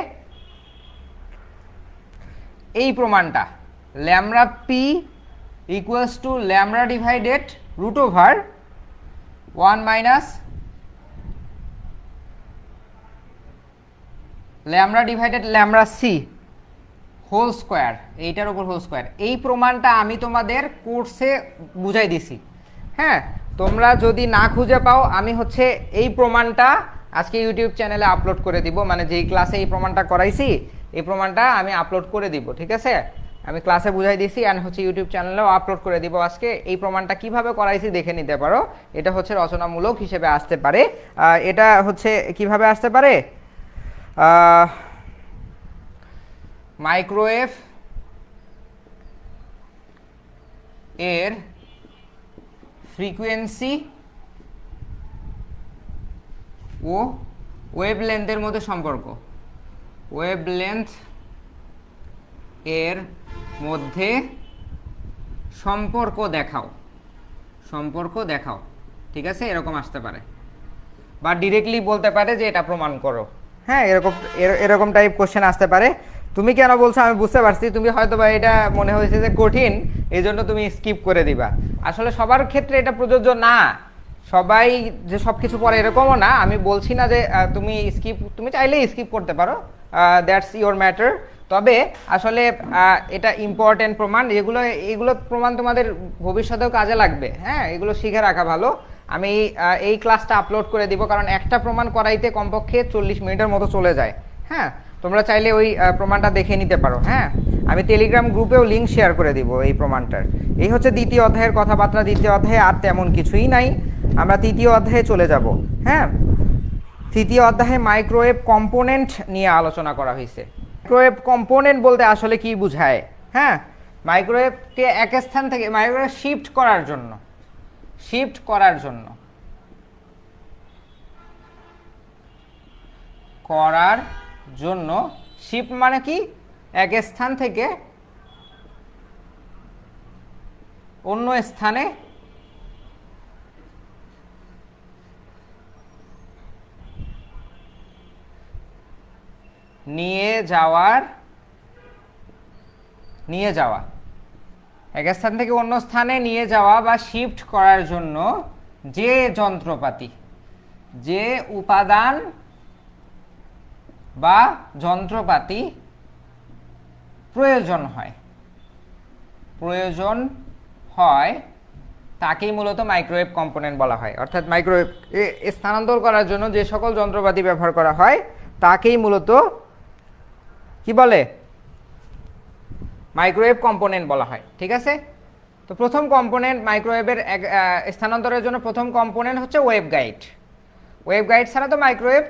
এই প্রমাণটা, lambda p equals to lambda divided root over 1 minus lambda divided lambda c whole square, এইটার উপর হোল স্কোয়ার। এই প্রমাণটা আমি তোমাদের কোর্সে বুঝাই দিছি। হ্যাঁ, তোমরা যদি না খুঁজে পাও, আমি হচ্ছে এই প্রমাণটা আজকে ইউটিউব চ্যানেলে আপলোড করে দিব, মানে যেই ক্লাসে এই প্রমাণটা করাইছি এই প্রমাণটা আমি আপলোড করে দিব, ঠিক আছে? আমি ক্লাসে বুঝাই দিছি অ্যান্ড হচ্ছে ইউটিউব চ্যানেলেও আপলোড করে দিব আজকে। এই প্রমাণটা কিভাবে করাইছি দেখে নিতে পারো। এটা হচ্ছে রচনামূলক হিসেবে আসতে পারে। এটা হচ্ছে কিভাবে আসতে পারে, মাইক্রোওয়েভ এর ফ্রিকোয়েন্সি ও ওয়েভলেন্থের মধ্যে সম্পর্ক, ওয়েভলেন্থ এর মধ্যে সম্পর্ক দেখাও, সম্পর্ক দেখাও, ঠিক আছে? এরকম আসতে পারে, বা ডিরেক্টলি বলতে পারে যে এটা প্রমাণ করো। হ্যাঁ, এরকম টাইপ কোশ্চেন আসতে পারে। তুমি কেন বলছো আমি বুঝতে পারছি, তুমি হয়তো বা এটা মনে হয়েছে যে কঠিন, এই জন্য তুমি স্কিপ করে দিবা। আসলে সবার ক্ষেত্রে এটা প্রযোজ্য না, সবাই যে সব কিছু পড়ে এরকমও না। আমি বলছি না যে তুমি চাইলেই স্কিপ করতে পারো, দ্যাটস ইওর ম্যাটার। তবে আসলে এটা ইম্পর্টেন্ট প্রমাণ, এগুলো প্রমাণ তোমাদের ভবিষ্যতেও কাজে লাগবে। হ্যাঁ, এগুলো শিখে রাখা ভালো। আমি এই ক্লাসটা আপলোড করে দিব, কারণ একটা প্রমাণ করাইতে কমপক্ষে 40 মিনিটের মতো চলে যায়। হ্যাঁ, তোমরা চাইলে ওই প্রমাণটা দেখে নিতে পারো। হ্যাঁ, আমি টেলিগ্রাম গ্রুপেও লিঙ্ক শেয়ার করে দিব এই প্রমাণটার। এই হচ্ছে দ্বিতীয় অধ্যায়ের কথাবার্তা। দ্বিতীয় অধ্যায়ে আর তেমন কিছুই নাই, আমরা তৃতীয় অধ্যায়ে চলে যাব। হ্যাঁ, তৃতীয় অধ্যায়ে মাইক্রোওয়েভ কম্পোনেন্ট নিয়ে আলোচনা করা হয়েছে। মাইক্রোওয়েভ কম্পোনেন্ট বলতে আসলে কি বোঝায়? হ্যাঁ, মাইক্রোওয়েভকে এক স্থান থেকে মাইক্রোওয়েভ শিফট করার জন্য, শিফট মানে কি? এক স্থান থেকে অন্য স্থানে নিয়ে যাওয়া, এক স্থান থেকে অন্য স্থানে নিয়ে যাওয়া বা শিফট করার জন্য যে যন্ত্রপাতি, যে উপাদান বা যন্ত্রপাতি প্রয়োজন হয় তাকেই মূলত মাইক্রোওয়েভ কম্পোনেন্ট বলা হয়। অর্থাৎ মাইক্রোওয়েভ স্থানান্তর করার জন্য যে সকল যন্ত্রপাতি ব্যবহার করা হয় তাকেই মূলত কি বলে? মাইক্রোওয়েভ কম্পোনেন্ট বলা হয়, ঠিক আছে? তো প্রথম কম্পোনেন্ট মাইক্রোওয়েভের স্থানান্তরের জন্য প্রথম কম্পোনেন্ট হচ্ছে ওয়েভ গাইড। ওয়েভ গাইড ছাড়া তো মাইক্রোওয়েভ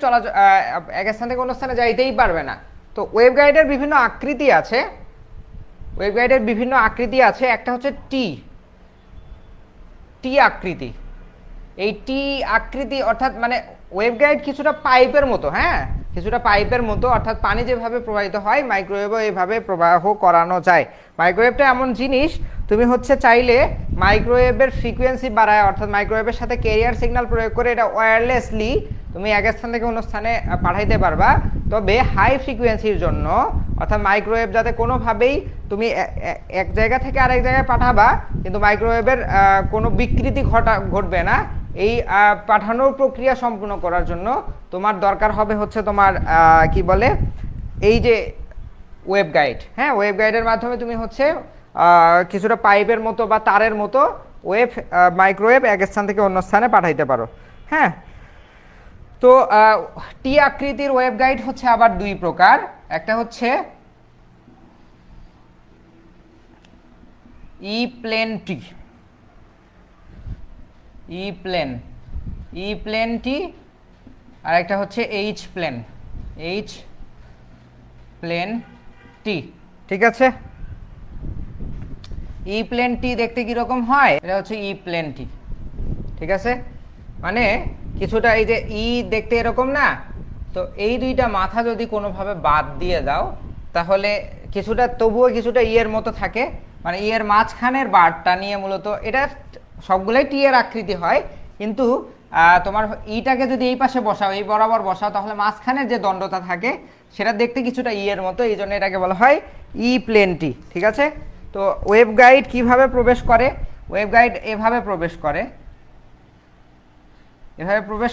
এক স্থান থেকে অন্য স্থানে যাইতেই পারবে না। তো ওয়েভ গাইডের বিভিন্ন আকৃতি আছে। একটা হচ্ছে টি আকৃতি। এই টি আকৃতি অর্থাৎ মানে ওয়েভ গাইড কিছুটা পাইপের মতো, হ্যাঁ, কিছুটা পাইপের মতো, অর্থাৎ পানি যেভাবে প্রবাহিত হয় মাইক্রোওয়েভও এইভাবে প্রবাহ করানো যায়। মাইক্রোওয়েভটা এমন জিনিস, তুমি হচ্ছে চাইলে মাইক্রোওয়েভের ফ্রিকোয়েন্সি বাড়ায়, অর্থাৎ মাইক্রোওয়েভের সাথে ক্যারিয়ার সিগন্যাল প্রয়োগ করে এটা ওয়্যারলেসলি তুমি এক স্থান থেকে অন্য স্থানে পাঠাইতে পারবা। তবে হাই ফ্রিকোয়েন্সির জন্য, অর্থাৎ মাইক্রোওয়েভ যাতে কোনোভাবেই তুমি এক জায়গা থেকে আরেক জায়গায় পাঠাবা কিন্তু মাইক্রোওয়েভের কোনো বিকৃতি ঘটবে না, এই পাঠানোর প্রক্রিয়া সম্পূর্ণ করার জন্য তোমার দরকার হবে হচ্ছে তোমার কি বলে এই যে ওয়েব গাইড। হ্যাঁ, ওয়েব গাইডের মাধ্যমে তুমি হচ্ছে কিছুটা পাইপের মতো বা তারের মতো মাইক্রোওয়েভ এক স্থান থেকে অন্য স্থানে পাঠাইতে পারো। হ্যাঁ, তো টি আকৃতির ওয়েব গাইড হচ্ছে আবার দুই প্রকার। একটা হচ্ছে ই প্লেন টি, ই প্লেন টি, আর একটা হচ্ছে এইচ প্লেন টি। ঠিক আছে, ই প্লেন টি দেখতে কিরকম হয়, এটা হচ্ছে ই প্লেন টি। ঠিক আছে, মানে কিছুটা এই যে ই দেখতে এরকম না, তো এই দুইটা মাথা যদি কোনোভাবে বাদ দিয়ে দাও তাহলে কিছুটা তবুও কিছুটা ই এর মতো থাকে, মানে ই এর মাঝখানের বারটা নিয়ে মূলত এটা সবগুলোই টি এর আকৃতি হয়, কিন্তু তোমার ইটাকে যদি এই পাশে বসাও, এই বরাবর বসাও, তাহলে মাঝখানের যে দণ্ডটা থাকে সেটা দেখতে কিছুটা ই এর মতো, এই জন্য এটাকে বলা হয় ই প্লেন টি। ঠিক আছে, তো ওয়েব গাইড কিভাবে প্রবেশ করে? ওয়েব গাইড এভাবে প্রবেশ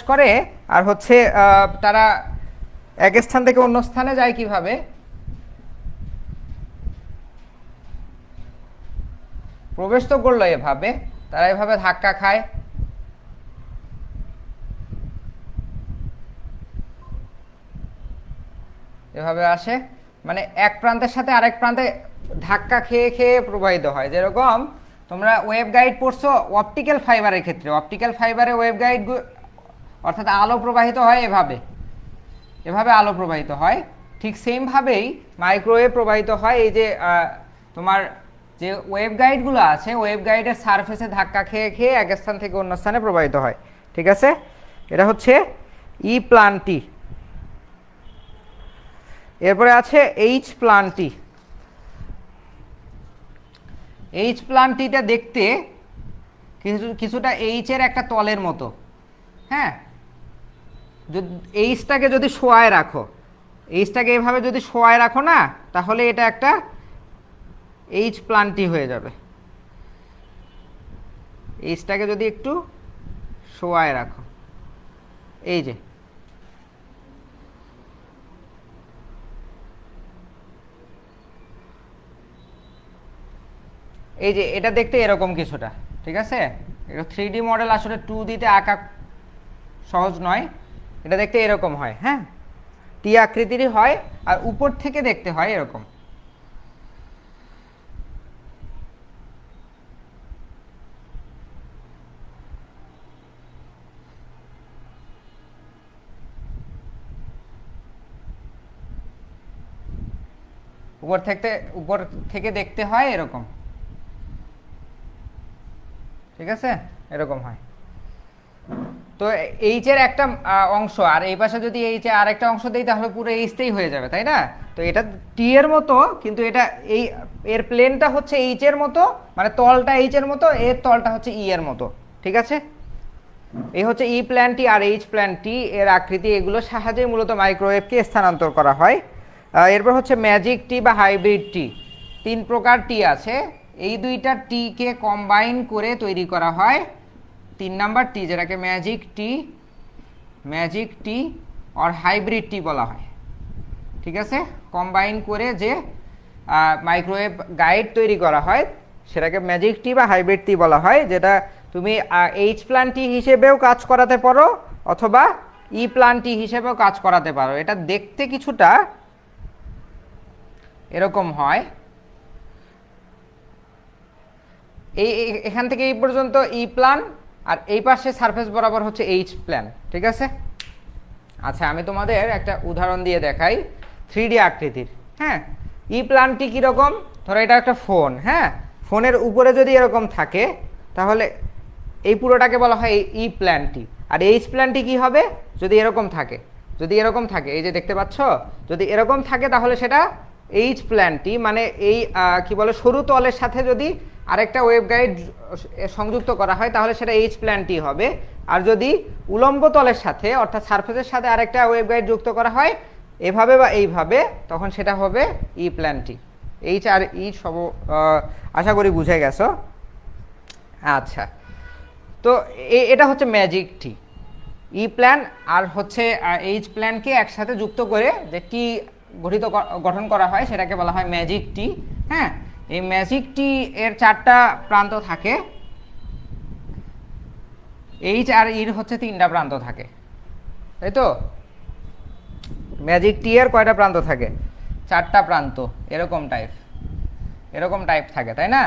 করে, আর হচ্ছে তারা এক স্থান থেকে অন্য স্থানে যায় কিভাবে? প্রবেশ তো করলো এভাবে, তারা এভাবে ধাক্কা খায়, এভাবে আসে, মানে এক প্রান্তের সাথে আরেক প্রান্তে ধাক্কা খেয়ে খেয়ে প্রবাহিত হয়। যেরকম তোমরা ওয়েব গাইড পড়ছো অপটিক্যাল ফাইবারের ক্ষেত্রে, অপটিক্যাল ফাইবারে ওয়েব গাইড অর্থাৎ আলো প্রবাহিত হয় এভাবে আলো প্রবাহিত হয়, ঠিক সেমভাবেই মাইক্রোওয়েভ প্রবাহিত হয়। এই যে তোমার যে ওয়েব গাইডগুলো আছে, ওয়েব গাইডের সারফেসে ধাক্কা খেয়ে খেয়ে এক স্থান থেকে অন্য স্থানে প্রবাহিত হয়। ঠিক আছে, এটা হচ্ছে ই প্লান টি। এরপরে আছে এইচ প্লান টি। এইচ প্লান টিটা দেখতে কিছুটা এইচ এর একটা তলের মতো। হ্যাঁ, এইচটাকে যদি শোয়ায় রাখো, এইচটাকে এভাবে যদি শোয়ায় রাখো না, তাহলে এটা একটা এইচ প্লান টি হয়ে যাবে। এইচটাকে যদি একটু শোয়ায় রাখো, এই যে এটা দেখতে এরকম কিছুটা। ঠিক আছে, এটা 3D মডেল, আসলে 2Dতে আঁকা সহজ নয়। এটা দেখতে এরকম হয়। হ্যাঁ, টি আকৃতিরই হয়, আর উপর থেকে দেখতে হয় এরকম। উপর থেকে দেখতে হয় এরকম। ঠিক আছে, এরকম হয়। তো এইচ এর একটা অংশ, আর এই পাশে যদি এইচ এর আরেকটা অংশ দেই তাহলে পুরো এইচটাই হয়ে যাবে, তাই না? তো এটা টি এর মতো, কিন্তু এটা এর প্লেনটা হচ্ছে এইচ এর মতো, মানে তলটা এইচ এর মতো, এর তলটা হচ্ছে ই এর মতো। ঠিক আছে, এই হচ্ছে ই প্ল্যান টি আর এইচ প্ল্যান টি এর আকৃতি। এগুলোর সাহায্যে মূলত মাইক্রোওয়েভকে স্থানান্তর করা হয়। এরপর হচ্ছে ম্যাজিক টি বা হাইব্রিড টি। 3 প্রকার টি আছে, এই দুইটা টিকে কম্বাইন করে তৈরি করা হয় 3 নাম্বার টি, যেটাকে ম্যাজিক টি আর হাইব্রিড টি বলা হয়। ঠিক আছে, কম্বাইন করে যে মাইক্রোওয়েভ গাইড তৈরি করা হয় সেটাকে ম্যাজিক টি বা হাইব্রিড টি বলা হয়, যেটা তুমি এইচ প্ল্যান টি হিসেবেও কাজ করাতে পারো অথবা ই প্ল্যান টি হিসেবেও কাজ করাতে পারো। এটা দেখতে কিছুটা এরকম হয়। এখান থেকে এই পর্যন্ত ই প্ল্যান, আর এই পাশে সারফেস বরাবর হচ্ছে এইচ প্ল্যান। ঠিক আছে, আচ্ছা আমি তোমাদের একটা উদাহরণ দিয়ে দেখাই 3D আকৃতির। হ্যাঁ, ই প্ল্যানটি কীরকম? ধরো এটা একটা ফোন। হ্যাঁ, ফোনের উপরে যদি এরকম থাকে তাহলে এই পুরোটাকে বলা হয় ই প্ল্যানটি। আর এইচ প্ল্যানটি কি হবে? যদি এরকম থাকে, এই যে দেখতে পাচ্ছ, যদি এরকম থাকে তাহলে সেটা এইচ প্ল্যানটি, মানে এই কি বলে সরু তলের সাথে যদি আরেকটা ওয়েব গাইড সংযুক্ত করা হয় তাহলে সেটা এইচ প্ল্যানটি হবে। আর যদি উলম্ব তলের সাথে অর্থাৎ সারফেসের সাথে আরেকটা ওয়েব গাইড যুক্ত করা হয় এভাবে বা এইভাবে, তখন সেটা হবে ই প্ল্যানটি। এইচ আর ই সব আশা করি বুঝে গেছো। আচ্ছা, তো এটা হচ্ছে ম্যাজিক টি। ই প্ল্যান আর হচ্ছে এইচ প্ল্যানকে একসাথে যুক্ত করে যে টি গঠন করা হয় সেটাকে বলা হয় ম্যাজিক টি। হ্যাঁ, এই ম্যাজিক টি এর 4টা প্রান্ত থাকে, এইচ আর ইর হচ্ছে 3টা প্রান্ত থাকে, তাই তো? ম্যাজিক টি এর কয়টা প্রান্ত থাকে? 4টা প্রান্ত, এরকম টাইপ থাকে, তাই না?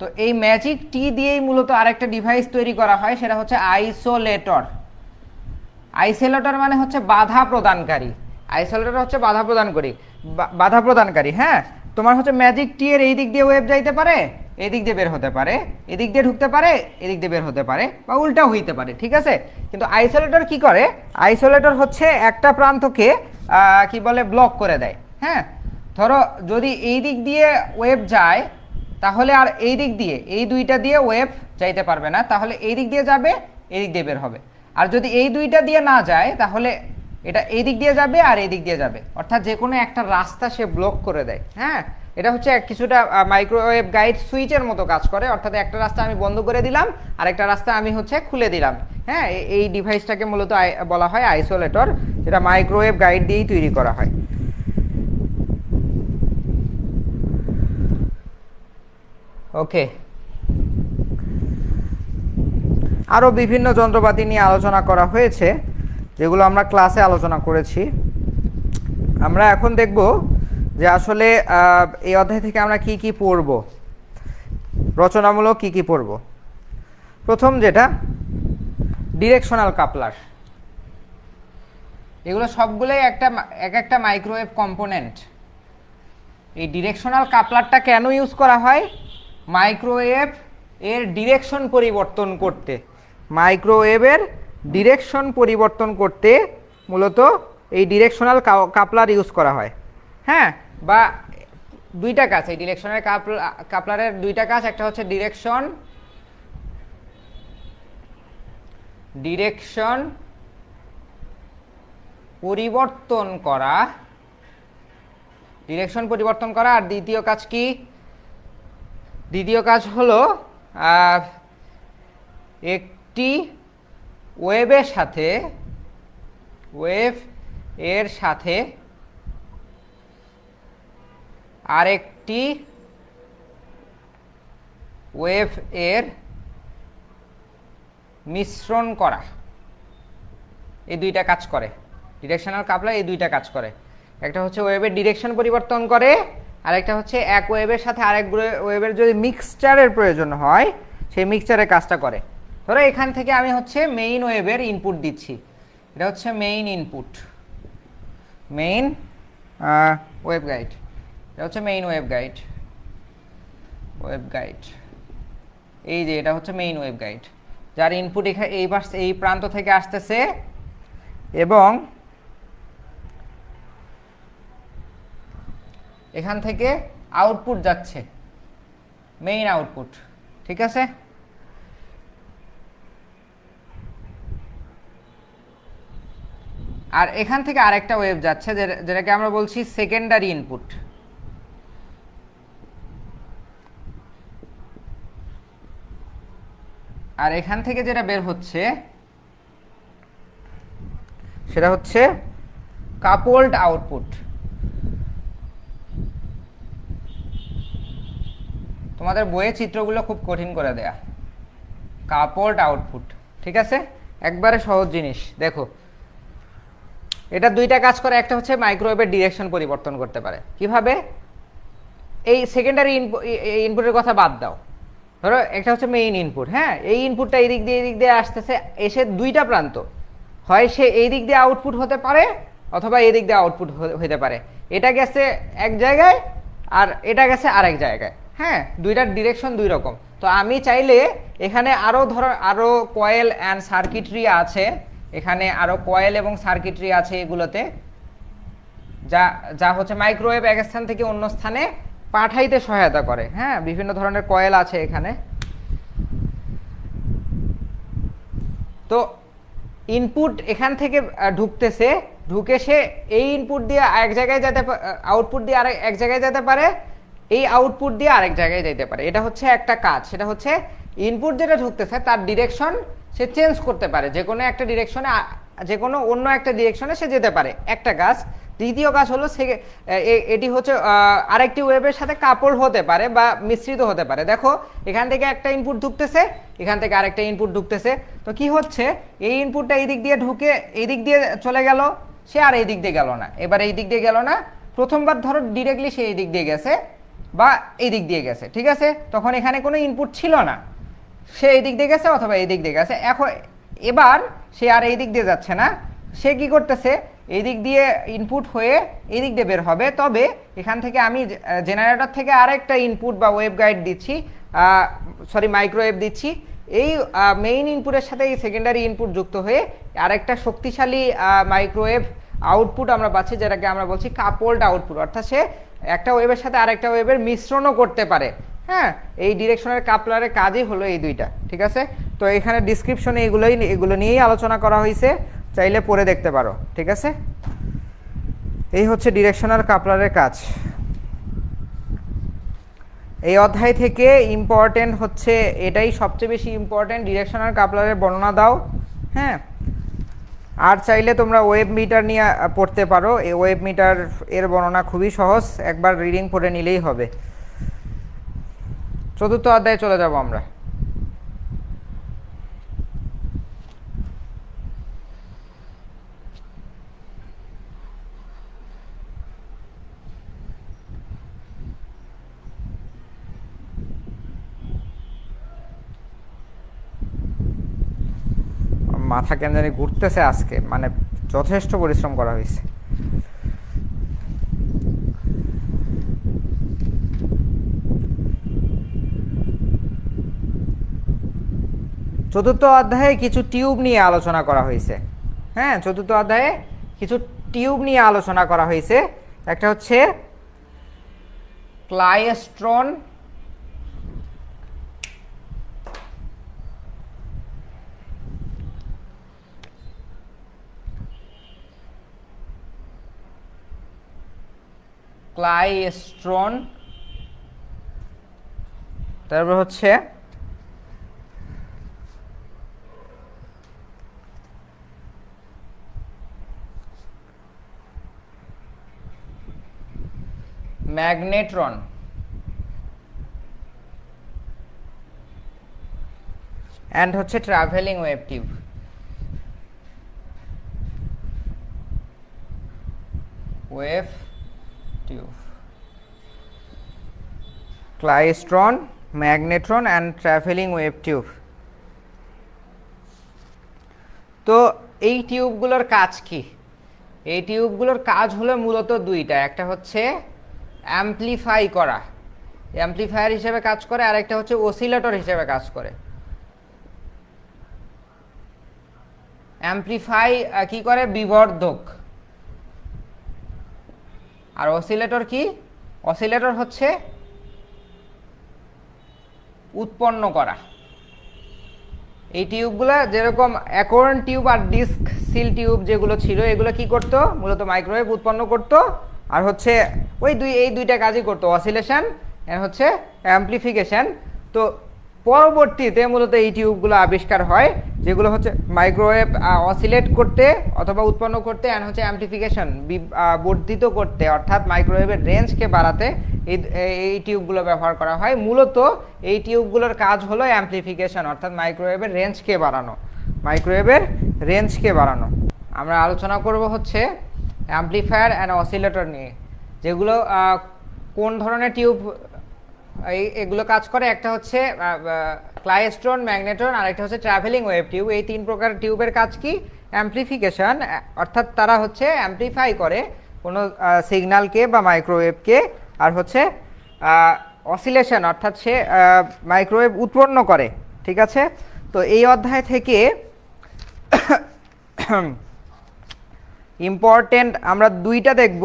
তো এই ম্যাজিক টি দিয়েই মূলত আরেকটা ডিভাইস তৈরি করা হয়, সেটা হচ্ছে আইসোলেটর। আইসোলেটর মানে হচ্ছে বাধা প্রদানকারী। আইসোলেটর হচ্ছে বাধা প্রদানকারী। হ্যাঁ, তোমার হচ্ছে ম্যাজিক টি এর এই দিক দিয়ে ওয়েভ যাইতে পারে, এই দিক দিয়ে বের হতে পারে, এদিক দিয়ে ঢুকতে পারে, এদিক দিয়ে বের হতে পারে, বা উল্টাও হইতে পারে, ঠিক আছে? কিন্তু আইসোলেটর কি করে? আইসোলেটর হচ্ছে একটা প্রান্তকে কি বলে, ব্লক করে দেয়। হ্যাঁ, ধরো যদি এই দিক দিয়ে ওয়েভ যায়, তাহলে আর এই দিক দিয়ে, এই দুইটা দিয়ে ওয়েভ যাইতে পারবে না, তাহলে এই দিক দিয়ে যাবে, এই দিক দিয়ে বের হবে। আর যদি এই দুইটা দিয়ে না যায়, তাহলে এটা এই দিক দিয়ে যাবে আর এই দিক দিয়ে যাবে, অর্থাৎ যে কোনো একটা রাস্তা সে ব্লক করে দেয়। হ্যাঁ, এটা হচ্ছে কিছুটা মাইক্রোওয়েভ গাইড সুইচের মতো কাজ করে, অর্থাৎ একটা রাস্তা আমি বন্ধ করে দিলাম, আরেকটা রাস্তা আমি হচ্ছে খুলে দিলাম। হ্যাঁ, এই ডিভাইসটাকে মূলত বলা হয় আইসোলেটর, যেটা মাইক্রোওয়েভ গাইড দিয়েই তৈরি করা হয়। ওকে, আরও বিভিন্ন যন্ত্রপাতি নিয়ে আলোচনা করা হয়েছে, যেগুলো আমরা ক্লাসে আলোচনা করেছি। আমরা এখন দেখব যে আসলে এই অধ্যায় থেকে আমরা কি কি পড়ব, রচনামূলক কি কি পড়ব। প্রথম যেটা, ডিরেকশনাল কাপলার। এগুলো সবগুলোই এক একটা মাইক্রোওয়েভ কম্পোনেন্ট। এই ডিরেকশনাল কাপলারটা কেন ইউজ করা হয়? মাইক্রোওয়েভ এর ডিরেকশন পরিবর্তন করতে। মাইক্রোওয়েভের ডিরেকশন পরিবর্তন করতে মূলত এই ডিরেকশনাল কাপলার ইউজ করা হয়। হ্যাঁ, বা দুইটা কাজ, এই ডিরেকশনের কাপলারের দুইটা কাজ। একটা হচ্ছে ডিরেকশন পরিবর্তন করা, আর দ্বিতীয় কাজ কি? দ্বিতীয় কাজ হলো একটি ওয়েভ এর সাথে আরেকটি ওয়েভ এর মিশ্রণ করা। এই দুইটা কাজ করে ডিরেকশনাল কাপলার, এই দুইটা কাজ করে। একটা হচ্ছে ওয়েভের ডিরেকশন পরিবর্তন করে, আর একটা হচ্ছে এক ওয়েভের সাথে আরেক ওয়েভের যদি মিক্সচারের প্রয়োজন হয়, সেই মিক্সচারের কাজটা করে। ধরো এখান থেকে আমি হচ্ছে মেইন ওয়েভের ইনপুট দিচ্ছি, এটা হচ্ছে main input, main wave guide, এটা হচ্ছে মেইন ওয়েভ গাইড। এই যে এটা হচ্ছে মেইন ওয়েভ গাইড, যার ইনপুট এখানে এই প্রান্ত থেকে আসতেছে এবং এখান থেকে আউটপুট যাচ্ছে, মেইন আউটপুট, ঠিক আছে? আর এখান থেকে আরেকটা ওয়েভ যাচ্ছে, যেটাকে আমরা বলছি সেকেন্ডারি ইনপুট। আর এখান থেকে যেটা বের হচ্ছে সেটা হচ্ছে কাপলড আউটপুট। তোমাদের বইয়ে চিত্রগুলো খুব কঠিন করে দেয়া, কাপলড আউটপুট, ঠিক আছে? একবারে সহজ জিনিস। দেখো, এটা দুইটা কাজ করে। একটা হচ্ছে মাইক্রোওয়েভের ডিরেকশন পরিবর্তন করতে পারে। কিভাবে? এই সেকেন্ডারি ইনপুটের কথা বাদ দাও, ধরো একটা হচ্ছে মেইন ইনপুট। হ্যাঁ, এই ইনপুটটা এই দিক দিয়ে আসতেছে, এসে দুইটা প্রান্ত, হয় সে এই দিক দিয়ে আউটপুট হতে পারে অথবা এই দিক দিয়ে আউটপুট হতে পারে। এটা গেছে এক জায়গায় আর এটা গেছে আরেক জায়গায়। হ্যাঁ, দুইটার ডিরেকশন দুই রকম। তো আমি চাইলে এখানে আরো কয়েল অ্যান্ড সার্কিটরি আছে, এখানে আরো কয়েল এবং সার্কিটরি আছে এগুলোতে, যা হচ্ছে মাইক্রোওয়েভ এক স্থান থেকে অন্য স্থানে পাঠাইতে সহায়তা করে। হ্যাঁ, বিভিন্ন ধরনের কয়েল আছে এখানে। তো ইনপুট এখান থেকে ঢুকতেছে, ঢুকে সে এই ইনপুট দিয়ে এক জায়গায় যেতে, আউটপুট দিয়ে এক জায়গায় যেতে পারে, এই আউটপুট দিয়ে আরেক জায়গায় যেতে পারে। এটা হচ্ছে একটা কাজ, সেটা হচ্ছে ইনপুট যেটা ঢুকতেছে তার ডিরেকশন সে চেঞ্জ করতে পারে, যে কোনো একটা ডিরেকশনে, যে কোনো অন্য একটা ডিরেকশনে সে যেতে পারে, একটা কাজ। দ্বিতীয় কাজ হলো সে এটি হচ্ছে আরেকটি ওয়েবের সাথে কাপড় হতে পারে বা মিশ্রিত হতে পারে। দেখো এখান থেকে একটা ইনপুট ঢুকতেছে, এখান থেকে আরেকটা ইনপুট ঢুকতেছে, তো কি হচ্ছে এই ইনপুটটা এই দিক দিয়ে ঢুকে এই দিক দিয়ে চলে গেল, সে আর এই দিক দিয়ে গেল না, এবার এই দিক দিয়ে গেল না, প্রথমবার ধরো ডিরেক্টলি সে এই দিক দিয়ে গেছে বা এই দিক দিয়ে গেছে, ঠিক আছে, তখন এখানে কোনো ইনপুট ছিল না, সে এই দিক দিয়ে গেছে অথবা এই দিক দিয়ে গেছে। এখন এবার সে আর এই দিক দিয়ে যাচ্ছে না, সে কি করতেছে এই দিক দিয়ে ইনপুট হয়ে এই দিক দিয়ে বের হবে, তবে এখান থেকে আমি জেনারেটর থেকে আরেকটা ইনপুট বা ওয়েভ গাইড দিচ্ছি, সরি মাইক্রোওয়েভ দিচ্ছি, এই মেইন ইনপুটের সাথে এই সেকেন্ডারি ইনপুট যুক্ত হয়ে আরেকটা শক্তিশালী মাইক্রোওয়েভ আউটপুট আমরা পাচ্ছি, যেটাকে আমরা বলছি কাপলড আউটপুট, অর্থাৎ সে একটা ওয়েভের সাথে আরেকটা ওয়েভের মিশ্রণও করতে পারে। হ্যাঁ, এই ডিরেকশনের কাপলারের কাজই হলো এই দুইটা, ঠিক আছে। তো এখানে ডিসক্রিপশনে এগুলো নিয়েই আলোচনা করা হয়েছে, চাইলে পড়ে দেখতে পারো, ঠিক আছে। এই হচ্ছে ডিরেকশনাল কাপলারের কাজ। এই অধ্যায় থেকে ইম্পর্টেন্ট হচ্ছে এটাই সবচেয়ে বেশি ইম্পর্টেন্ট, ডিরেকশনাল কাপলারের বর্ণনা দাও। হ্যাঁ, আর চাইলে তোমরা ওয়েভ মিটার নিয়ে পড়তে পারো, এই ওয়েভ মিটার এর বর্ণনা খুবই সহজ, একবার রিডিং পড়ে নিলেই হবে। চতুর্থ অধ্যায়ে চলে যাব আমরা। মাথা কেন জানি ঘুরতেছে আজকে, মানে যথেষ্ট পরিশ্রম করা হয়েছে। চতুর্থ অধ্যায়ে কিছু টিউব নিয়ে আলোচনা করা হয়েছে। হ্যাঁ, চতুর্থ অধ্যায়ে কিছু টিউব নিয়ে আলোচনা করা হয়েছে। একটা হচ্ছে ক্লাইস্ট্রন, তারপর হচ্ছে ম্যাগনেট্রন, অ্যান্ড হচ্ছে travelling wave tube. Klystron, magnetron and travelling wave tube. তো এই টিউবগুলোর কাজ কি? এই টিউবগুলোর কাজ হলো মূলত দুইটা, একটা হচ্ছে অ্যামপ্লিফাই করা, অ্যামপ্লিফায়ার হিসেবে কাজ করে, আর একটা হচ্ছে অসিলেটর হিসেবে কাজ করে। অ্যামপ্লিফাই কি করে? বিবর্ধক। আর অসিলেটর কি? অসিলেটর হচ্ছে উৎপন্ন করা। এই টিউবগুলো যেরকম অ্যাকর্ন টিউব আর ডিস্ক সিল টিউব যেগুলো ছিল, এগুলো কি করতো? মূলত মাইক্রোওয়েভ উৎপন্ন করতো, আর হচ্ছে এই দুইটা কাজই করতো, অসিলেশন আর হচ্ছে অ্যামপ্লিফিকেশন। তো পরবর্তীতে মূলত এই টিউবগুলো আবিষ্কার হয়, যেগুলো হচ্ছে মাইক্রোওয়েভ অসিলেট করতে অথবা উৎপন্ন করতে, আর হচ্ছে অ্যামপ্লিফিকেশন বর্ধিত করতে, অর্থাৎ মাইক্রোওয়েভের রেঞ্জকে বাড়াতে এই টিউবগুলো ব্যবহার করা হয়। মূলত এই টিউবগুলোর কাজ হলো অ্যামপ্লিফিকেশন, অর্থাৎ মাইক্রোওয়েভের রেঞ্জকে বাড়ানো। আমরা আলোচনা করব হচ্ছে অ্যামপ্লিফায়ার অ্যান্ড অসিলেটর নিয়ে, যেগুলো কোন ধরনের টিউব এগুলো কাজ করে। একটা হচ্ছে ক্লাইস্ট্রন, ম্যাগনেট্রন, আর একটা হচ্ছে ট্রাভেলিং ওয়েভ টিউব। এই তিন প্রকার টিউবের কাজ কি? অ্যামপ্লিফিকেশন, অর্থাৎ তারা হচ্ছে অ্যামপ্লিফাই করে কোনো সিগন্যালকে বা মাইক্রোওয়েভকে, আর হচ্ছে অসিলেশন, অর্থাৎ সে মাইক্রোওয়েভ উৎপন্ন করে, ঠিক আছে। তো এই অধ্যায় থেকে ইম্পর্টেন্ট আমরা দুইটা দেখব,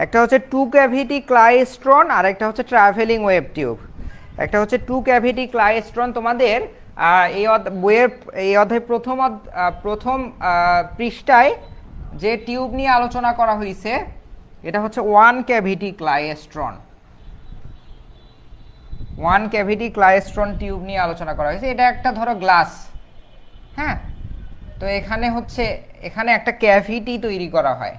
একটা হচ্ছে টু ক্যাভিটি ক্লাইস্ট্রন আর একটা হচ্ছে ট্রাভেলিং ওয়েভ টিউব। একটা হচ্ছে টু ক্যাভিটি ক্লাইস্ট্রন, তোমাদের বইয়ের এই অধ্যায় প্রথম পৃষ্ঠায় যে টিউব নিয়ে আলোচনা করা হয়েছে এটা হচ্ছে one cavity klystron. One cavity klystron tube নিয়ে আলোচনা করা হয়েছে। এটা একটা ধরো গ্লাস, হ্যাঁ, তো এখানে হচ্ছে এখানে একটা ক্যাভিটি তৈরি করা হয়।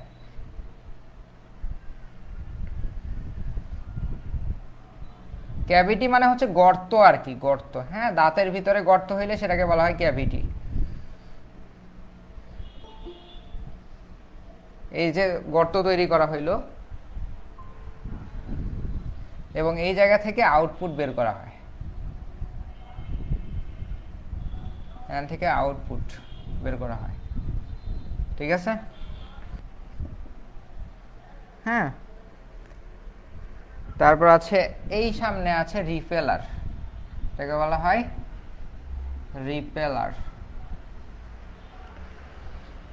ক্যাভিটি মানে হচ্ছে গর্ত আর কি, গর্ত, হ্যাঁ, দাঁতের ভিতরে গর্ত হইলে সেটাকে বলা হয় ক্যাভিটি। এই যে গর্ত তৈরি করা হইলো এবং এই জায়গা থেকে আউটপুট বের করা হয়, এখান থেকে আউটপুট বের করা হয়, ঠিক আছে, হ্যাঁ। তারপর আছে এই সামনে আছে রিপেলার, এটাকে বলা হয় রিপেলার।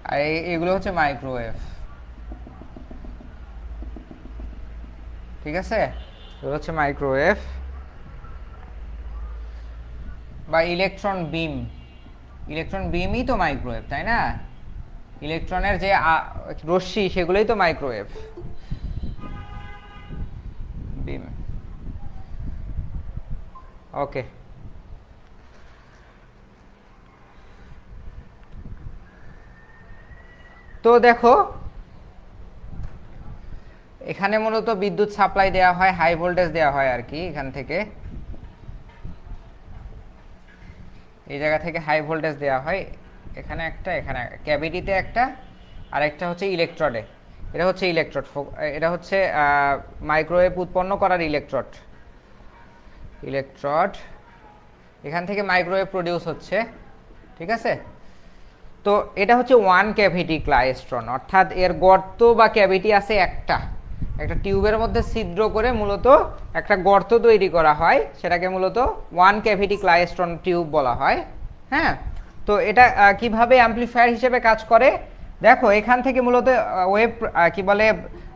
আর এগুলো হচ্ছে মাইক্রোওয়েভ, ঠিক আছে, এগুলো হচ্ছে মাইক্রোওয়েভ বা ইলেকট্রন বিম। ইলেকট্রন বিমই তো মাইক্রোওয়েভ, তাই না? ইলেকট্রনের যে রশ্মি সেগুলোই তো মাইক্রোওয়েভ বিম। ওকে, তো দেখো এখানে মূলত বিদ্যুৎ সাপ্লাই দেওয়া হয়, হাই ভোল্টেজ দেওয়া হয় আর কি, এখান থেকে এই জায়গা থেকে হাই ভোল্টেজ দেওয়া হয়, এখানে একটা, এখানে ক্যাভিটিতে একটা, আর একটা হচ্ছে ইলেকট্রডে। এটা হচ্ছে ইলেকট্রড, এটা হচ্ছে মাইক্রোওয়েভ উৎপন্ন করার ইলেকট্রড। ইলেকট্রড এখান থেকে মাইক্রোওয়েভ প্রডিউস হচ্ছে, ঠিক আছে। তো এটা হচ্ছে ওয়ান ক্যাভিটি ক্লাইস্ট্রন, অর্থাৎ এর গর্ত বা ক্যাভিটি আছে একটা, একটা টিউবের মধ্যে ছিদ্র করে মূলত একটা গর্ত তৈরি করা হয়, সেটাকে মূলত ওয়ান ক্যাভিটি ক্লাইস্ট্রন টিউব বলা হয়, হ্যাঁ। তো এটা কিভাবে অ্যাম্পলিফায়ার হিসেবে কাজ করে দেখো, এখান থেকে মূলত ওয়েভ কি বলে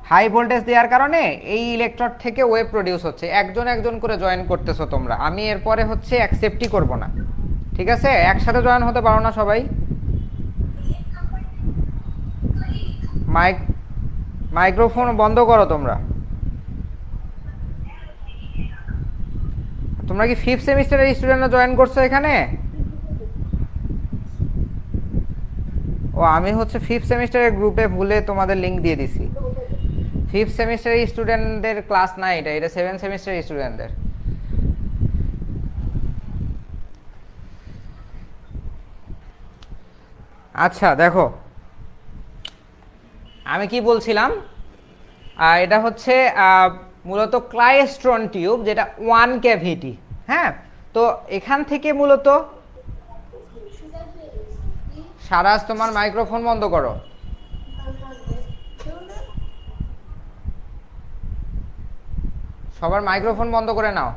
হাই ভোল্টেজ দেওয়ার কারণে এই ইলেকট্রড থেকে ওয়েভ প্রডিউস হচ্ছে, একজন একজন করে জয়েন করতেছো তোমরা, আমি এরপরে হচ্ছে অ্যাকসেপ্টই করব না, ঠিক আছে, একসাথে জয়েন হতে পারো না সবাই। মাইক্রোফোন বন্ধ করো তোমরা। তোমরা কি 5th সেমিস্টারের স্টুডেন্টরা জয়েন করছো এখানে? ও, আমি হচ্ছে 5th সেমিস্টারের গ্রুপে ভুলে তোমাদের লিংক দিয়ে দিছি। 5th সেমিস্টারের স্টুডেন্টদের ক্লাস না, এটা 7th সেমিস্টারের স্টুডেন্টদের। আচ্ছা দেখো আমি কি বলছিলাম, এটা হচ্ছে মূলত ক্লাইস্ট্রন টিউব, যেটা ওয়ান ক্যাভিটি, হ্যাঁ। তো এখান থেকে মূলত সারাজ তোমার মাইক্রোফোন বন্ধ করো। সবার মাইক্রোফোন বন্ধ করে নাও,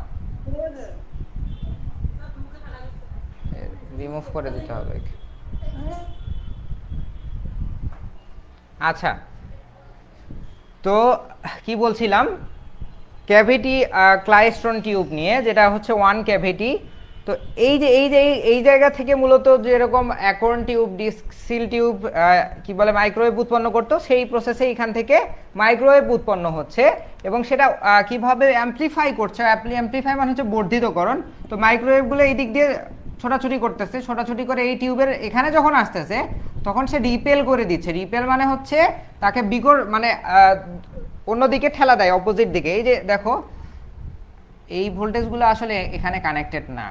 রিমুভ করে দিতে হবে। আচ্ছা, তো কি বলছিলাম, ক্যাভিটি ক্লাইস্ট্রন টিউব নিয়ে, যেটা হচ্ছে ওয়ান ক্যাভিটি। তো এই জায়গা থেকে মূলত যেরকম acorn tube, disk seal tube কি বলে মাইক্রোওয়েভ উৎপন্ন করতো, সেই প্রসেসে এখান থেকে মাইক্রোওয়েভ উৎপন্ন হচ্ছে এবং সেটা কিভাবে অ্যাম্পলিফাই করছে, অ্যাম্পলিফাই মানে হচ্ছে বর্ধিতকরণ। তো মাইক্রোওয়েভগুলো এই দিক দিয়ে ছোটাছুটি করতেছে, ছোটাছুটি করে এই টিউবের এখানে যখন আসতেছে তখন সে রিপেল করে দিচ্ছে। রিপেল মানে হচ্ছে তাকে মানে অন্যদিকে ঠেলা দেয়, অপোজিট দিকে। এই যে দেখো এই ভোল্টেজগুলো আসলে এখানে কানেক্টেড না,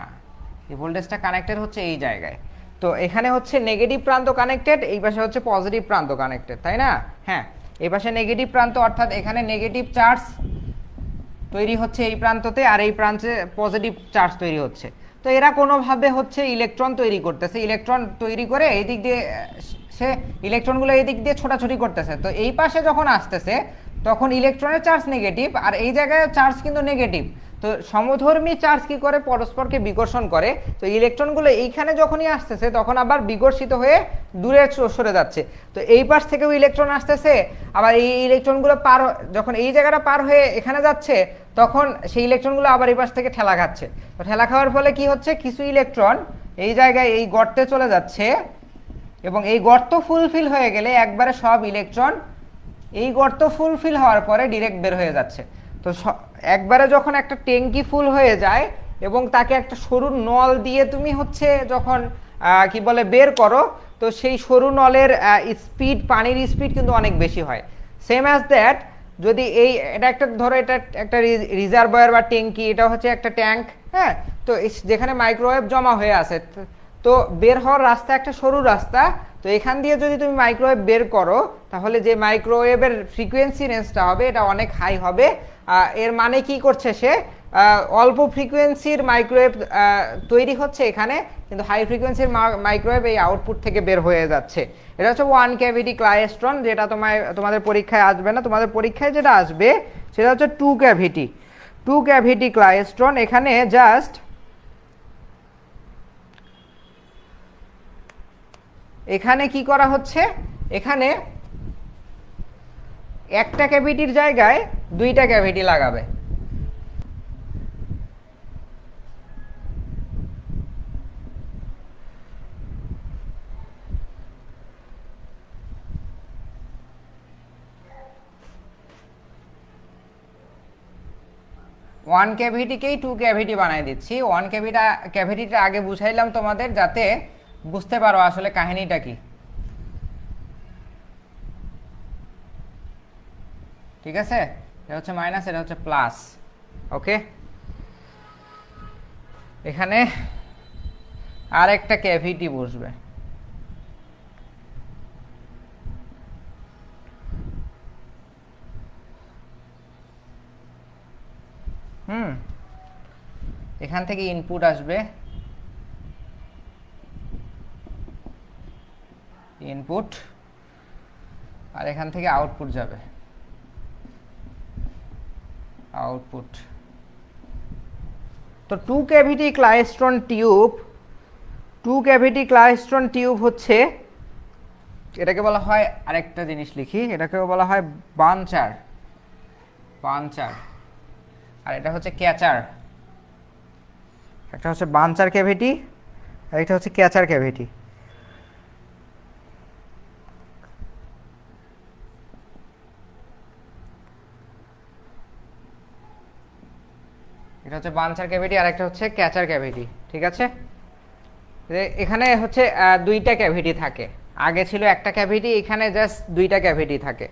এই ভোল্টেজটা কানেক্টেড হচ্ছে এই জায়গায়। তো এখানে হচ্ছে নেগেটিভ প্রান্ত কানেক্টেড, এই পাশে হচ্ছে পজিটিভ প্রান্ত কানেক্টেড, তাই না? হ্যাঁ, এই পাশে নেগেটিভ প্রান্ত, অর্থাৎ এখানে নেগেটিভ চার্জ তৈরি হচ্ছে এই প্রান্ততে, আর এই প্রান্তে পজিটিভ চার্জ তৈরি হচ্ছে। তো এরা কোনোভাবে হচ্ছে ইলেকট্রন তৈরি করতেছে, ইলেকট্রন তৈরি করে এই দিক দিয়ে সে ইলেকট্রনগুলো এই দিক দিয়ে ছোটাছুটি করতেছে। তো এই পাশে যখন আসতেছে তখন ইলেকট্রনের চার্জ নেগেটিভ, আর এই জায়গায় চার্জ কিন্তু নেগেটিভ। তো সমধর্মী চার্জ কি করে, পরস্পরকে বিকর্ষণ করে। তো ইলেকট্রনগুলো এইখানে যখনই আসতেছে তখন আবার বিকর্ষিত হয়ে দূরে সরে যাচ্ছে। তো এই পাশ থেকেও ইলেকট্রন আসতেছে, আবার এই ইলেকট্রনগুলো যখন এই জায়গাটা পার হয়ে এখানে যাচ্ছে তখন সেই ইলেকট্রনগুলো আবার এই পাশ থেকে ঠেলা খাচ্ছে। তো ঠেলা খাওয়ার ফলে কি হচ্ছে, কিছু ইলেকট্রন এই জায়গায় এই গর্তে চলে যাচ্ছে এবং এই গর্ত ফুলফিল হয়ে গেলে একবারে সব ইলেকট্রন এই গর্ত ফুলফিল হওয়ার পরে ডিরেক্ট বের হয়ে যাচ্ছে। তো একবারে যখন একটা ট্যাঙ্কি ফুল হয়ে যায় এবং তাকে একটা সরু নল দিয়ে তুমি হচ্ছে যখন কি বলে বের করো, তো সেই সরু নলের স্পিড, পানির স্পিড কিন্তু অনেক বেশি হয়। সেম অ্যাজ দ্যাট, যদি এটা একটা ধরো, এটা একটা রিজার্ভয়ার বা ট্যাঙ্কি, এটা হচ্ছে একটা ট্যাঙ্ক, হ্যাঁ। তো যেখানে মাইক্রোওয়েভ জমা হয়ে আছে, তো বের হওয়ার রাস্তা একটা সরু রাস্তা, তো এখান দিয়ে যদি তুমি মাইক্রোওয়েভ বের করো, তাহলে যে মাইক্রোওয়েভের ফ্রিকোয়েন্সি রেঞ্জটা হবে এটা অনেক হাই হবে। এর মানে কি করছে সে, অল্প ফ্রিকোয়েন্সির মাইক্রোওয়েভ তৈরি হচ্ছে এখানে, কিন্তু হাই ফ্রিকোয়েন্সির মাইক্রোওয়েভ এই আউটপুট থেকে বের হয়ে যাচ্ছে। এটা হচ্ছে ওয়ান ক্যাভিটি ক্লাইস্ট্রন, যেটা তোমাদের পরীক্ষায় আসবে না। তোমাদের পরীক্ষায় যেটা আসবে সেটা হচ্ছে টু ক্যাভিটি ক্লাইস্ট্রন। এখানে জাস্ট এখানে কি করা হচ্ছে, এখানে একটা ক্যাভিটির জায়গায় দুইটা ক্যাভিটি লাগাবে। ওয়ান ক্যাভিটিকেই টু ক্যাভিটি বানাই দিচ্ছি। ওয়ান ক্যাভিটিটা আগে বুঝাইলাম তোমাদের, যাতে বুঝতে পারো আসলে কাহিনীটা কি। ঠিক আছে, এটা হচ্ছে মাইনাস, এটা হচ্ছে প্লাস। ওকে, এখানে আর একটা ক্যাভিটি বসবে। এখান থেকে ইনপুট আসবে, ইনপুট, আর এখান থেকে আউটপুট যাবে, আউটপুট। তো টু ক্যাভিটি ক্লাইস্ট্রন টিউব হচ্ছে, এটাকে বলা হয়, আরেকটা জিনিস লিখি, এটাকে বলা হয় বাঞ্চার, আর এটা হচ্ছে ক্যাচার। একটা হচ্ছে বাঞ্চার ক্যাভিটি আর একটা হচ্ছে ক্যাচার ক্যাভিটি। এটা হচ্ছে বাঞ্চার ক্যাভিটি আর একটা হচ্ছে ক্যাচার ক্যাভিটি। ঠিক আছে, এখানে হচ্ছে দুইটা ক্যাভিটি থাকে, আগে ছিল একটা ক্যাভিটি, এখানে জাস্ট দুইটা ক্যাভিটি থাকে।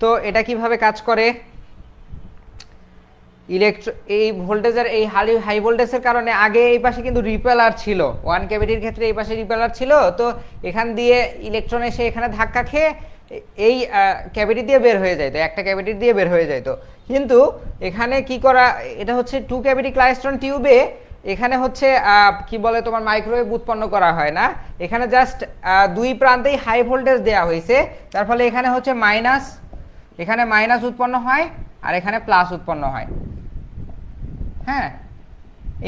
তো এটা কিভাবে কাজ করে, এই ভোল্টেজের, এই হাই ভোল্টেজের কারণে আগে এই পাশে কিন্তু রিপেলার ছিল, ওয়ান ক্যাভিটির ক্ষেত্রে এই পাশে রিপেলার ছিল। তো এখান দিয়ে ইলেকট্রন এসে এখানে ধাক্কা খেয়ে এই ক্যাভিটি দিয়ে বের হয়ে যায়, তো একটা ক্যাভিটি দিয়ে বের হয়ে যায়। তো কিন্তু এখানে কি করা, এটা হচ্ছে টু ক্যাভিটি ক্লাইস্ট্রন টিউবে, এখানে হচ্ছে কি বলে তোমার মাইক্রোওয়েভ উৎপন্ন করা হয় না, এখানে জাস্ট দুই প্রান্তেই হাই ভোল্টেজ দেওয়া হয়েছে, তার ফলে এখানে হচ্ছে এখানে মাইনাস উৎপন্ন হয় আর এখানে প্লাস উৎপন্ন হয়। হ্যাঁ,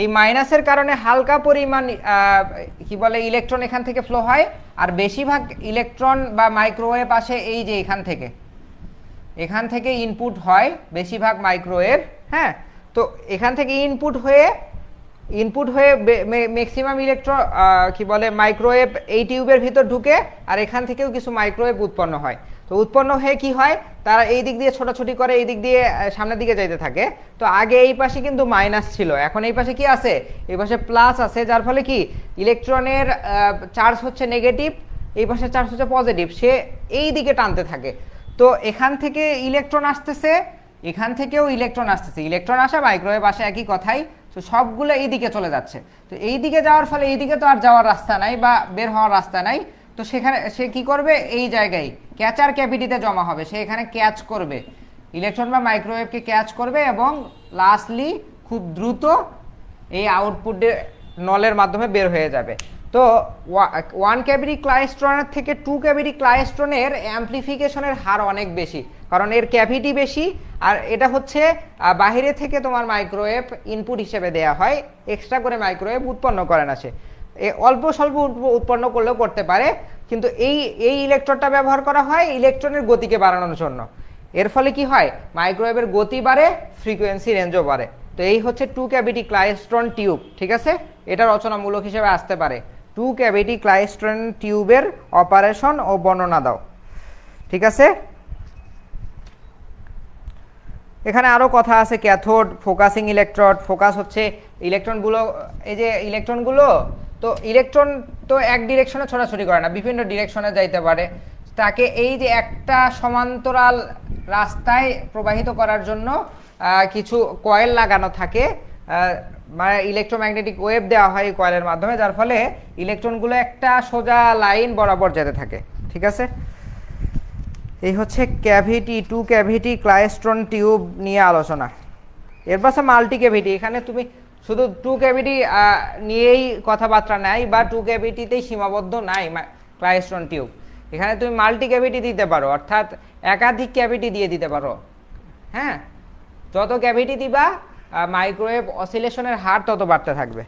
এই মাইনাসের কারণে হালকা পরিমাণ কি বলে ইলেকট্রন এখান থেকে ফ্লো হয়, আর বেশিরভাগ ইলেকট্রন বা মাইক্রোওয়েভ আসে এই যে এখান থেকে ইনপুট হয় বেশিরভাগ মাইক্রোওয়েভ। হ্যাঁ, তো এখান থেকে ইনপুট হয়ে ম্যাক্সিমাম ইলেকট্রন কি বলে মাইক্রোওয়েভ এই টিউবের ভিতর ঢুকে, আর এখান থেকেও কিছু মাইক্রোওয়েভ উৎপন্ন হয়। তো উৎপন্ন হয়ে কি হয়, তারা এই দিক দিয়ে ছোটাছুটি করে, এই দিক দিয়ে সামনের দিকে যাইতে থাকে। তো আগে এই পাশে কিন্তু মাইনাস ছিল, এখন এই পাশে কি আছে, এই পাশে প্লাস আছে, যার ফলে কি ইলেকট্রনের চার্জ হচ্ছে নেগেটিভ, এই পাশে চার্জ হচ্ছে পজিটিভ, সে এই দিকে টানতে থাকে। তো এখান থেকে ইলেকট্রন আসতেছে, এখান থেকেও ইলেকট্রন আসতেছে, ইলেকট্রন আসা মাইক্রোওয়েভ আসা একই কথাই। তো সবগুলো এই দিকে চলে যাচ্ছে। তো এই দিকে যাওয়ার ফলে এই দিকে তো আর যাওয়ার রাস্তা নাই বা বের হওয়ার রাস্তা নাই। তো সেখানে সে কি করবে, এই জায়গায় ক্যাচার ক্যাভিটিতে জমা হবে, সে এখানে ক্যাচ করবে, ইলেকট্রন বা মাইক্রোওয়েভকে ক্যাচ করবে, এবং লাস্টলি খুব দ্রুত এই আউটপুটে নলের মাধ্যমে বের হয়ে যাবে। তো ওয়ান ক্যাভিটি ক্লাইস্ট্রনের থেকে টু ক্যাভিটি ক্লাইস্ট্রনের অ্যাম্প্লিফিকেশনের হার অনেক বেশি, কারণ এর ক্যাভিটি বেশি, আর এটা হচ্ছে বাইরে থেকে তোমার মাইক্রোওয়েভ ইনপুট হিসেবে দেয়া হয়, এক্সট্রা করে মাইক্রোওয়েভ উৎপন্ন করে না সে, অল্প স্বল্প উৎপন্ন করলেও করতে পারে, কিন্তু এই ইলেকট্রনটা ব্যবহার করা হয় ইলেকট্রনের গতিকে বাড়ানোর জন্য। এর ফলে কি হয়, মাইক্রোওয়েভের গতি বাড়ে, ফ্রিকোয়েন্সি রেঞ্জও বাড়ে। তো এই হচ্ছে টু ক্যাভিটি ক্লাইস্ট্রন টিউব। ঠিক আছে, এটা রচনামূলক হিসেবে আসতে পারে, টু ক্যাভিটি ক্লাইস্ট্রন টিউবের অপারেশন ও বর্ণনা দাও। ঠিক আছে, এখানে আরও কথা আছে, ক্যাথোড, ফোকাসিং ইলেকট্রোড। ফোকাস হচ্ছে ইলেকট্রনগুলো, এই যে ইলেকট্রনগুলো, তো ইলেকট্রন তো এক ডিরেকশনে ছোটাছুটি করে না, বিভিন্ন ডিরেকশনে যাইতে পারে। তাকে এই যে একটা সমান্তরাল রাস্তায় প্রবাহিত করার জন্য কিছু কয়েল লাগানো থাকে, মানে ইলেকট্রোম্যাগনেটিক ওয়েভ দেওয়া হয় এই কয়েলের মাধ্যমে, যার ফলে ইলেকট্রনগুলো একটা সোজা লাইন বরাবর যেতে থাকে। ঠিক আছে, এই হচ্ছে cavity, two cavity klystron tube নিয়ে আলোচনা। এর পাশে মাল্টি ক্যাভিটি, এখানে তুমি শুধু টু ক্যাভিটি নিয়েই কথাবার্তা নাই, বা টু ক্যাভিটিতেই সীমাবদ্ধ নাই ক্লাইস্ট্রন টিউব। এখানে তুমি মাল্টি ক্যাভিটি দিতে পারো, অর্থাৎ একাধিক ক্যাভিটি দিয়ে দিতে পারো। হ্যাঁ, যত ক্যাভিটি দিবা মাইক্রোওয়েভ অসিলেশনের হার তত বাড়তে থাকবে।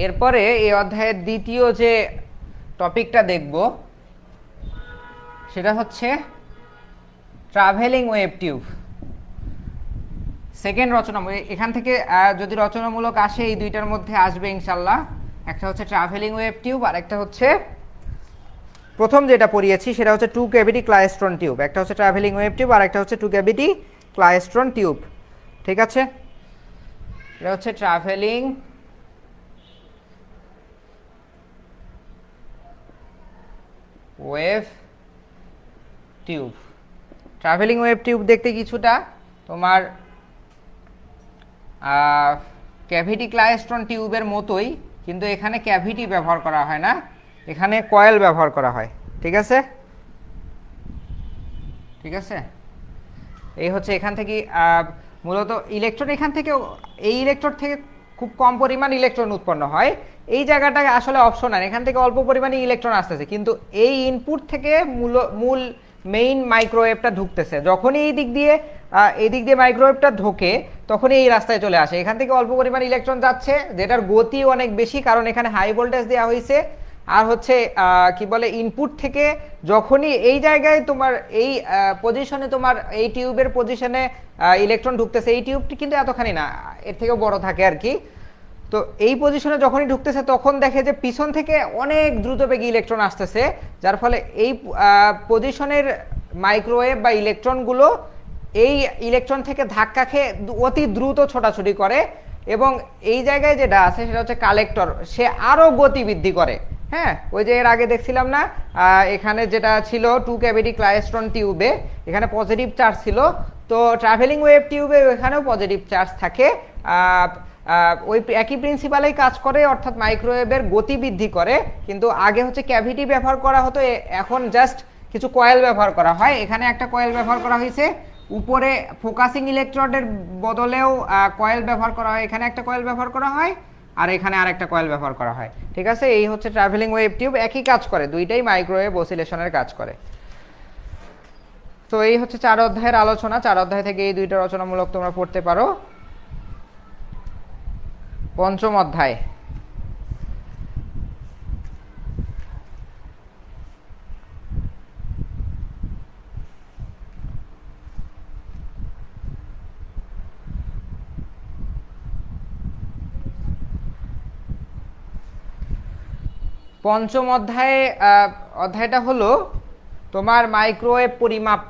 এরপরে এই অধ্যায়ের দ্বিতীয় যে টপিকটা দেখব সেটা হচ্ছে ট্রাভেলিং ওয়েভ টিউব। সেকেন্ড রচনা, এখান থেকে যদি রচনামূলক আসে এই দুইটার মধ্যে আসবে ইনশাল্লাহ। একটা হচ্ছে ট্রাভেলিং ওয়েভ টিউব, আর একটা হচ্ছে প্রথম যেটা পড়িয়েছি সেটা হচ্ছে টু ক্যাভিটি ক্লাইস্ট্রন টিউব। একটা হচ্ছে ট্রাভেলিং ওয়েভ টিউব, আর একটা হচ্ছে টু ক্যাভিটি ক্লাইস্ট্রন টিউব। ঠিক আছে, এটা হচ্ছে travelling wave tube. Travelling wave tube দেখতে কিছুটা তোমার ক্যাভিটি ক্লাইস্ট্রন টিউবের মতোই, কিন্তু এখানে ক্যাভিটি ব্যবহার করা হয় না, এখানে কয়েল ব্যবহার করা হয়। ঠিক আছে, ঠিক আছে, এই হচ্ছে এখান থেকে মূলত ইলেকট্রন, এখান থেকে এই ইলেকট্রন থেকে খুব কম পরিমাণ ইলেকট্রন উৎপন্ন হয়। এই জায়গাটা আসলে অপশনাল, এখান থেকে অল্প পরিমাণে ইলেকট্রন আসতেছে, কিন্তু এই ইনপুট থেকে মূল মেইন মাইক্রোওয়েভটা ঢুকতেছে। যখনই এই দিক দিয়ে মাইক্রোওয়েভটা ঢোকে, তখনই এই রাস্তায় চলে আসে। এখান থেকে অল্প পরিমাণ ইলেকট্রন যাচ্ছে, যেটার গতি অনেক বেশি, কারণ এখানে হাই ভোল্টেজ দেওয়া হয়েছে। আর হচ্ছে কি বলে, ইনপুট থেকে যখনই এই জায়গায় তোমার এই পজিশনে, তোমার এই টিউবের পজিশনে ইলেকট্রন ঢুকতেছে, এই টিউবটি কিন্তু এতখানি না, এর থেকেও বড় থাকে আর কি। তো এই পজিশনে যখনই ঢুকতেছে তখন দেখে যে পিছন থেকে অনেক দ্রুত বেগে ইলেকট্রন আসতেছে, যার ফলে এই পজিশনের মাইক্রোওয়েভ বা ইলেকট্রনগুলো এই ইলেকট্রন থেকে ধাক্কা খেয়ে অতি দ্রুত ছোটাছুটি করে, এবং এই জায়গায় যেটা আছে সেটা হচ্ছে কালেক্টর, সে আরও গতি বৃদ্ধি করে। হ্যাঁ, ওই যে এর আগে দেখছিলাম না, এখানে যেটা ছিল টু ক্যাভিটি ক্লাইস্ট্রন টিউবে, এখানে পজিটিভ চার্জ ছিল, তো ট্রাভেলিং ওয়েভ টিউবে এখানেও পজিটিভ চার্জ থাকে। ওই একই প্রিন্সিপালেই কাজ করে, অর্থাৎ মাইক্রোওয়েভের গতি বৃদ্ধি করে। কিন্তু আগে হচ্ছে ক্যাভিটি ব্যবহার করা হতো, এখন জাস্ট কিছু কয়েল ব্যবহার করা হয়। এখানে একটা কয়েল ব্যবহার করা হয়েছে, উপরে ফোকাসিং ইলেকট্রোডের বদলেও কয়েল ব্যবহার করা হয়, এখানে একটা কয়েল ব্যবহার করা হয়, আর এখানে আরেকটা কয়েল ব্যবহার করা হয়। ঠিক আছে, এই হচ্ছে ট্রাভেলিং ওয়েভ টিউব, একই কাজ করে, দুইটাই মাইক্রোওয়েভ অসিলেশনের কাজ করে। তো এই হচ্ছে 4 অধ্যায়ের আলোচনা। 4 অধ্যায় থেকে এই দুইটা রচনামূলক তোমরা পড়তে পারো। পঞ্চম অধ্যায়, পঞ্চম অধ্যায়ে অধ্যায়টা হলো তোমার মাইক্রোওয়েভ পরিমাপ।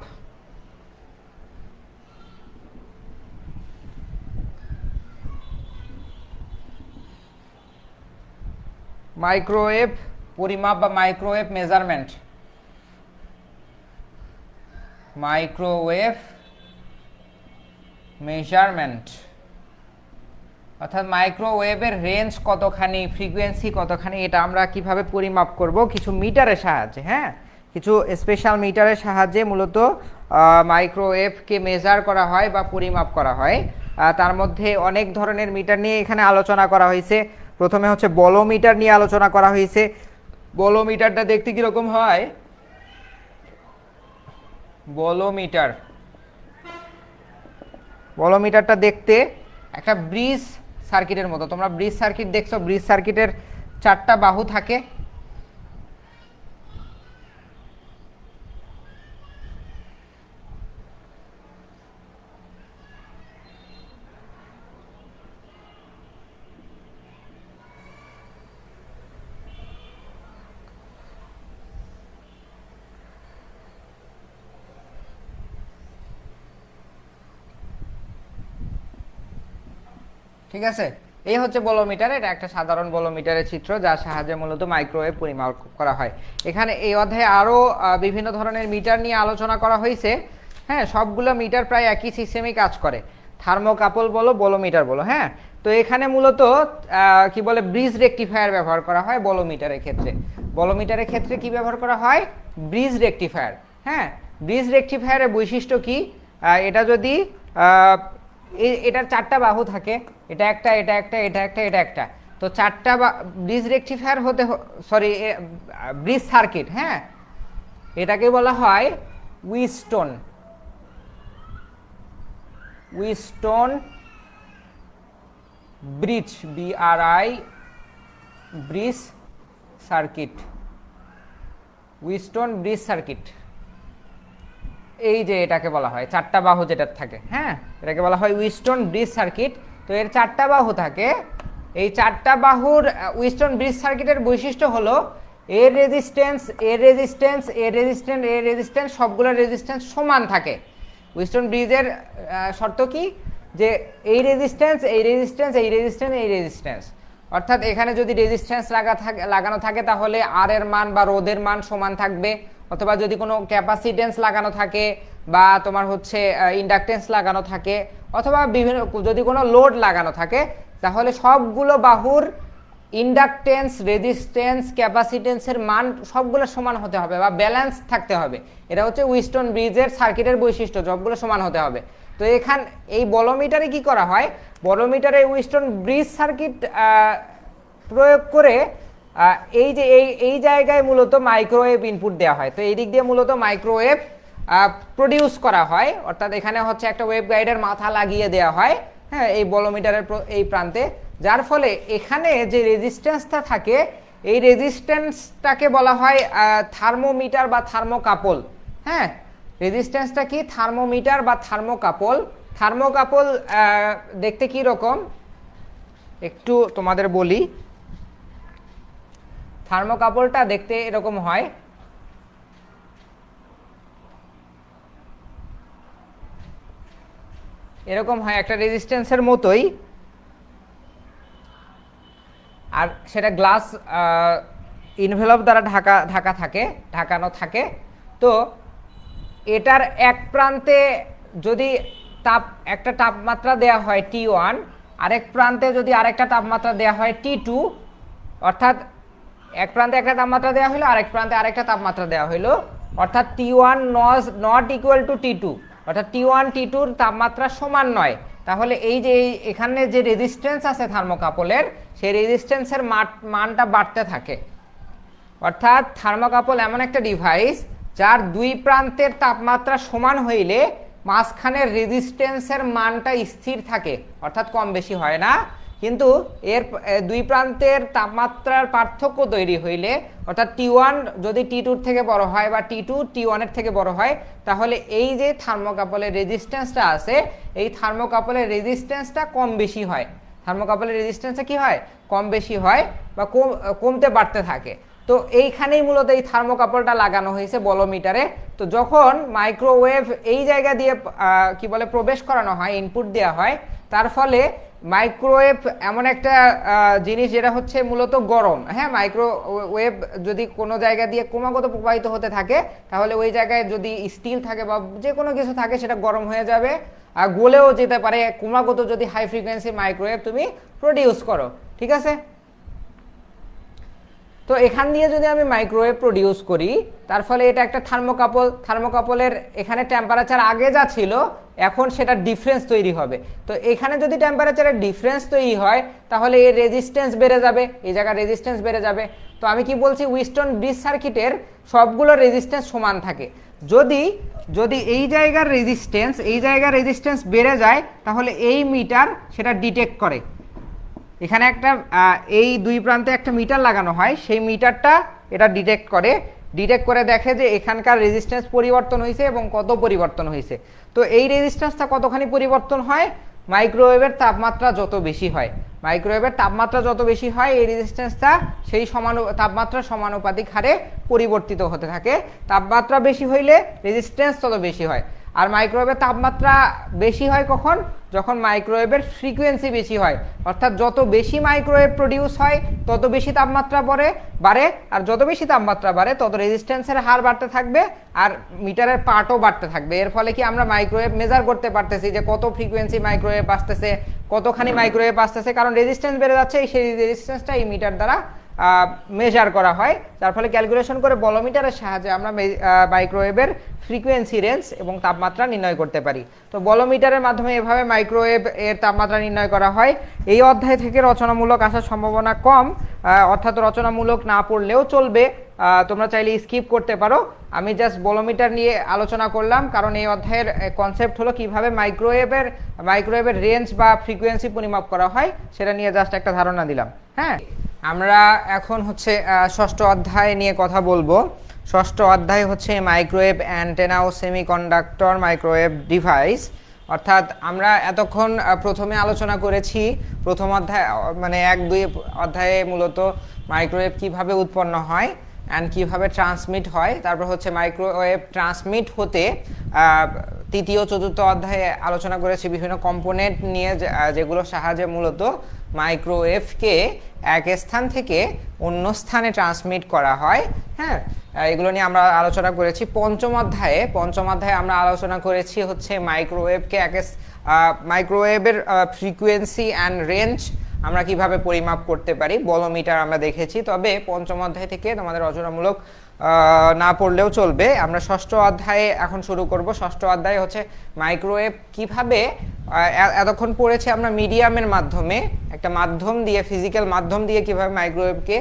মাইক্রোওয়েভ পরিমাপ বা মাইক্রোওয়েভ মেজারমেন্ট। মাইক্রোওয়েভ মেজারমেন্ট অর্থাৎ মাইক্রোওয়েভের রেঞ্জ কতখানি, ফ্রিকোয়েন্সি কতখানি, এটা আমরা কিভাবে পরিমাপ করব কিছু মিটারের সাহায্যে। হ্যাঁ, কিছু স্পেশাল মিটারের সাহায্যে মূলত মাইক্রোওয়েভকে মেজার করা হয় বা পরিমাপ করা হয়। তার মধ্যে অনেক ধরনের মিটার নিয়ে এখানে আলোচনা করা হয়েছে। প্রথমে হচ্ছে বলোমিটার নিয়ে আলোচনা করা হয়েছে। বলোমিটারটা দেখতে কীরকম হয়? বলোমিটারটা দেখতে একটা ব্রিজ সার্কিটের মতো। তোমরা ব্রিজ সার্কিট দেখছো, ব্রিজ সার্কিটের 4টা বাহু থাকে। ঠিক আছে, এই হচ্ছে বলোমিটার। এটা একটা সাধারণ বলোমিটারের চিত্র যার সাহায্যে মূলত মাইক্রোওয়েভ পরিমাপ করা হয়। এখানে এই অধ্যায়ে আরও বিভিন্ন ধরনের মিটার নিয়ে আলোচনা করা হয়েছে। হ্যাঁ, সবগুলো মিটার প্রায় একই সিস্টেমেই কাজ করে, থার্মোকাপল বলো বলোমিটার বলো। হ্যাঁ, তো এখানে মূলত কি বলে ব্রিজ রেকটিফায়ার ব্যবহার করা হয় বলোমিটারের ক্ষেত্রে। বলোমিটারের ক্ষেত্রে কি ব্যবহার করা হয়? Bridge rectifier. হ্যাঁ, ব্রিজ রেকটিফায়ারের বৈশিষ্ট্য কি? এটা যদি এটার 4টা বাহু থাকে, এটা একটা, এটা একটা, এটা একটা, এটা একটা, তো 4টা ব্রিজ রেকটিফায়ার হতে, সরি ব্রিজ সার্কিট। হ্যাঁ, এটাকে বলা হয় Wheatstone bridge, BRI bridge circuit, Wheatstone bridge circuit. এই যে এটাকে বলা হয় 4টা বাহু যেটা থাকে। হ্যাঁ, এটাকে বলা হয় উইস্টোন ব্রিজ সার্কিট। তো এর 4টা বাহু থাকে। এই 4টা বাহুর উইস্টোন ব্রিজ সার্কিটের বৈশিষ্ট্য হলো এর রেজিস্ট্যান্স সবগুলো রেজিস্ট্যান্স সমান থাকে। উইস্টোন ব্রিজের শর্ত কি? যে এই রেজিস্ট্যান্স, অর্থাৎ এখানে যদি রেজিস্ট্যান্স লাগানো থাকে তাহলে আর এর মান বা রোধের মান সমান থাকবে, অথবা যদি কোনো ক্যাপাসিটেন্স লাগানো থাকে বা তোমার হচ্ছে ইন্ডাকটেন্স লাগানো থাকে, অথবা বিভিন্ন যদি কোনো লোড লাগানো থাকে, তাহলে সবগুলো বাহুর ইন্ডাকটেন্স, রেজিস্ট্যান্স, ক্যাপাসিটেন্সের মান সবগুলো সমান হতে হবে বা ব্যালেন্স থাকতে হবে। এটা হচ্ছে উইস্টোন ব্রিজের সার্কিটের বৈশিষ্ট্য, সবগুলো সমান হতে হবে। তো এই বলোমিটারে কি করা হয়? বলোমিটারে উইস্টোন ব্রিজ সার্কিট প্রয়োগ করে এই যে এই জায়গায় মূলত মাইক্রোওয়েভ ইনপুট দেওয়া হয়। তো এই দিক দিয়ে মূলত মাইক্রোওয়েভ প্রডিউস করা হয়, অর্থাৎ এখানে হচ্ছে একটা ওয়েভ গাইডের মাথা লাগিয়ে দেওয়া হয়। হ্যাঁ, এই বলোমিটারের এই প্রান্তে, যার ফলে এখানে যে রেজিস্ট্যান্সটা থাকে এই রেজিস্ট্যান্সটাকে বলা হয় থার্মোমিটার বা থার্মোকাপল। হ্যাঁ, রেজিস্ট্যান্সটা কি? থার্মোমিটার বা থার্মোকাপল। থার্মোকাপল দেখতে কি রকম একটু তোমাদের বলি। থার্মোকাপলটা দেখতে এরকম হয়। এরকম হয়, একটা রেজিস্ট্যান্সের মতোই, আর সেটা গ্লাস ইনভেলপ দ্বারা ঢাকানো থাকে। তো এটার এক প্রান্তে যদি একটা তাপমাত্রা দেয়া হয় T1, আরেক প্রান্তে যদি আরেকটা তাপমাত্রা দেয়া হয় T2, অর্থাৎ এক প্রান্তে একটা তাপমাত্রা দেওয়া হলো, আরেক প্রান্তে আরেকটা তাপমাত্রা দেওয়া হলো, অর্থাৎ T1 not equal to T2, অর্থাৎ T1 T2-র তাপমাত্রা সমান নয়, তাহলে এই যে এখানে যে রেজিস্ট্যান্স আছে থার্মোকাপলের, সেই রেজিস্ট্যান্সের মানটা বাড়তে থাকে। অর্থাৎ থার্মোকাপল এমন একটা ডিভাইস যার দুই প্রান্তের তাপমাত্রা সমান হইলে মাঝখানের রেজিস্ট্যান্সের মানটা স্থির থাকে, অর্থাৎ কম বেশি হয় না। কিন্তু এর দুই প্রান্তের তাপমাত্রার পার্থক্য তৈরি হইলে, অর্থাৎ T1 যদি T2-র থেকে বড় হয় বা T2 T1-এর থেকে বড় হয়, তাহলে এই যে থার্মোকাপলের রেজিস্ট্যান্সটা আছে, এই থার্মোকাপলের রেজিস্ট্যান্সটা কম বেশি হয়। থার্মোকাপলের রেজিস্ট্যান্সটা কি হয়? কম বেশি হয় বা কমতে বাড়তে থাকে। তো এইখানেই মূলত এই থার্মোকাপলটা লাগানো হয়েছে বলোমিটারে। তো যখন মাইক্রোওয়েভ এই জায়গা দিয়ে কি বলে প্রবেশ করানো হয়, ইনপুট দেওয়া হয়, তার ফলে মাইক্রোওয়েভ এমন একটা জিনিস যেটা হচ্ছে মূলত গরম। হ্যাঁ, মাইক্রোওয়েভ যদি কোনো জায়গা দিয়ে ক্রমাগত প্রবাহিত হতে থাকে, তাহলে ওই জায়গায় যদি স্টিল থাকে বা যে কোনো কিছু থাকে, সেটা গরম হয়ে যাবে আর গলেও যেতে পারে ক্রমাগত যদি হাই ফ্রিকোয়েন্সি মাইক্রোওয়েভ তুমি প্রডিউস করো। ঠিক আছে, তো এখান দিয়ে যদি আমি মাইক্রোওয়েভ প্রডিউস করি, তার ফলে এটা একটা থার্মোকাপলের এখানে টেম্পারেচার আগে যা ছিল এখন সেটা ডিফারেন্স তৈরি হবে। তো এখানে যদি টেম্পারেচারের ডিফারেন্স তৈরি হয়, তাহলে এর রেজিস্ট্যান্স বেড়ে যাবে, এই জায়গার রেজিস্ট্যান্স বেড়ে যাবে। তো আমি কি বলছি, উইস্টোন ব্রিজ সার্কিটের সবগুলো রেজিস্ট্যান্স সমান থাকে। যদি এই জায়গার রেজিস্ট্যান্স বেড়ে যায়, তাহলে এই মিটার সেটা ডিটেক্ট করে। এখানে একটা এই দুই প্রান্তে একটা মিটার লাগানো হয়, সেই মিটারটা এটা ডিটেক্ট করে দেখে যে এখানকার রেজিস্ট্যান্স পরিবর্তন হয়েছে এবং কত পরিবর্তন হয়েছে। তো এই রেজিস্ট্যান্সটা কতখানি পরিবর্তন হয়? মাইক্রোওয়েভের তাপমাত্রা যত বেশি হয় এই রেজিস্ট্যান্সটা সেই তাপমাত্রার সমানুপাতিক হারে পরিবর্তিত হতে থাকে। তাপমাত্রা বেশি হইলে রেজিস্ট্যান্স তত বেশি হয়। আর মাইক্রোওয়েভের তাপমাত্রা বেশি হয় কখন, যখন মাইক্রোওয়েভের ফ্রিকোয়েন্সি বেশি হয়, অর্থাৎ যত বেশি মাইক্রোওয়েভ প্রডিউস হয় তত বেশি তাপমাত্রা বাড়ে, আর যত বেশি তাপমাত্রা বাড়ে তত রেজিস্ট্যান্সের হার বাড়তে থাকবে আর মিটারের পার্টও বাড়তে থাকবে। এর ফলে কি আমরা মাইক্রোওয়েভ মেজার করতে পারতেছি যে কত ফ্রিকোয়েন্সি মাইক্রোওয়েভ আসতেছে, কতখানি মাইক্রোওয়েভ আসতেছে, কারণ রেজিস্ট্যান্স বেড়ে যাচ্ছে, সেই রেজিস্ট্যান্সটা এই মিটার দ্বারা মেজার করা হয়। তার ফলে ক্যালকুলেশন করে বলোমিটারের সাহায্যে আমরা মাইক্রোওয়েভের ফ্রিকোয়েন্সি রেঞ্জ এবং তাপমাত্রা নির্ণয় করতে পারি। তো বলোমিটারের মাধ্যমে এভাবে মাইক্রোওয়েভ এর তাপমাত্রা নির্ণয় করা হয়। এই অধ্যায় থেকে রচনামূলক আসার সম্ভাবনা কম, অর্থাৎ রচনামূলক না পড়লেও চলবে, তোমরা চাইলে স্কিপ করতে পারো। আমি জাস্ট বলোমিটার নিয়ে আলোচনা করলাম, কারণ এই অধ্যায়ের কনসেপ্ট হলো কিভাবে মাইক্রোওয়েভের রেঞ্জ বা ফ্রিকোয়েন্সি পরিমাপ করা হয়, সেটা নিয়ে জাস্ট একটা ধারণা দিলাম। হ্যাঁ, আমরা এখন হচ্ছে ষষ্ঠ অধ্যায় নিয়ে কথা বলবো। ষষ্ঠ অধ্যায় হচ্ছে মাইক্রোওয়েভ অ্যান্টেনা ও সেমিকন্ডাক্টর মাইক্রোওয়েভ ডিভাইস। অর্থাৎ আমরা এতক্ষণ প্রথমে আলোচনা করেছি, প্রথম অধ্যায় মানে 1-2 অধ্যায়ে মূলত মাইক্রোওয়েভ কিভাবে উৎপন্ন হয় অ্যান্ড কিভাবে ট্রান্সমিট হয়। তারপর হচ্ছে মাইক্রোওয়েভ ট্রান্সমিট হতে তৃতীয় চতুর্থ অধ্যায়ে আলোচনা করেছি বিভিন্ন কম্পোনেন্ট নিয়ে, যেগুলোর সাহায্যে মূলত মাইক্রোওয়েভকে এক স্থান থেকে অন্য স্থানে ট্রান্সমিট করা হয়। হ্যাঁ, এগুলো নিয়ে আমরা আলোচনা করেছি। পঞ্চম অধ্যায়ে আমরা আলোচনা করেছি হচ্ছে মাইক্রোওয়েভের ফ্রিকোয়েন্সি অ্যান্ড রেঞ্জ আমরা কিভাবে পরিমাপ করতে পারি, বলোমিটার আমরা দেখেছি। তবে পঞ্চম অধ্যায় থেকে তোমাদের রচনামূলক না পড়লেও চলবে। আমরা ষষ্ঠ অধ্যায়ে এখন শুরু করব। ষষ্ঠ অধ্যায়ে হচ্ছে মাইক্রোওয়েভ কিভাবে, এতক্ষণ পড়েছি আমরা মিডিয়ামের মাধ্যমে, একটা মাধ্যম দিয়ে, ফিজিক্যাল মাধ্যম দিয়ে কিভাবে মাইক্রোওয়েভকে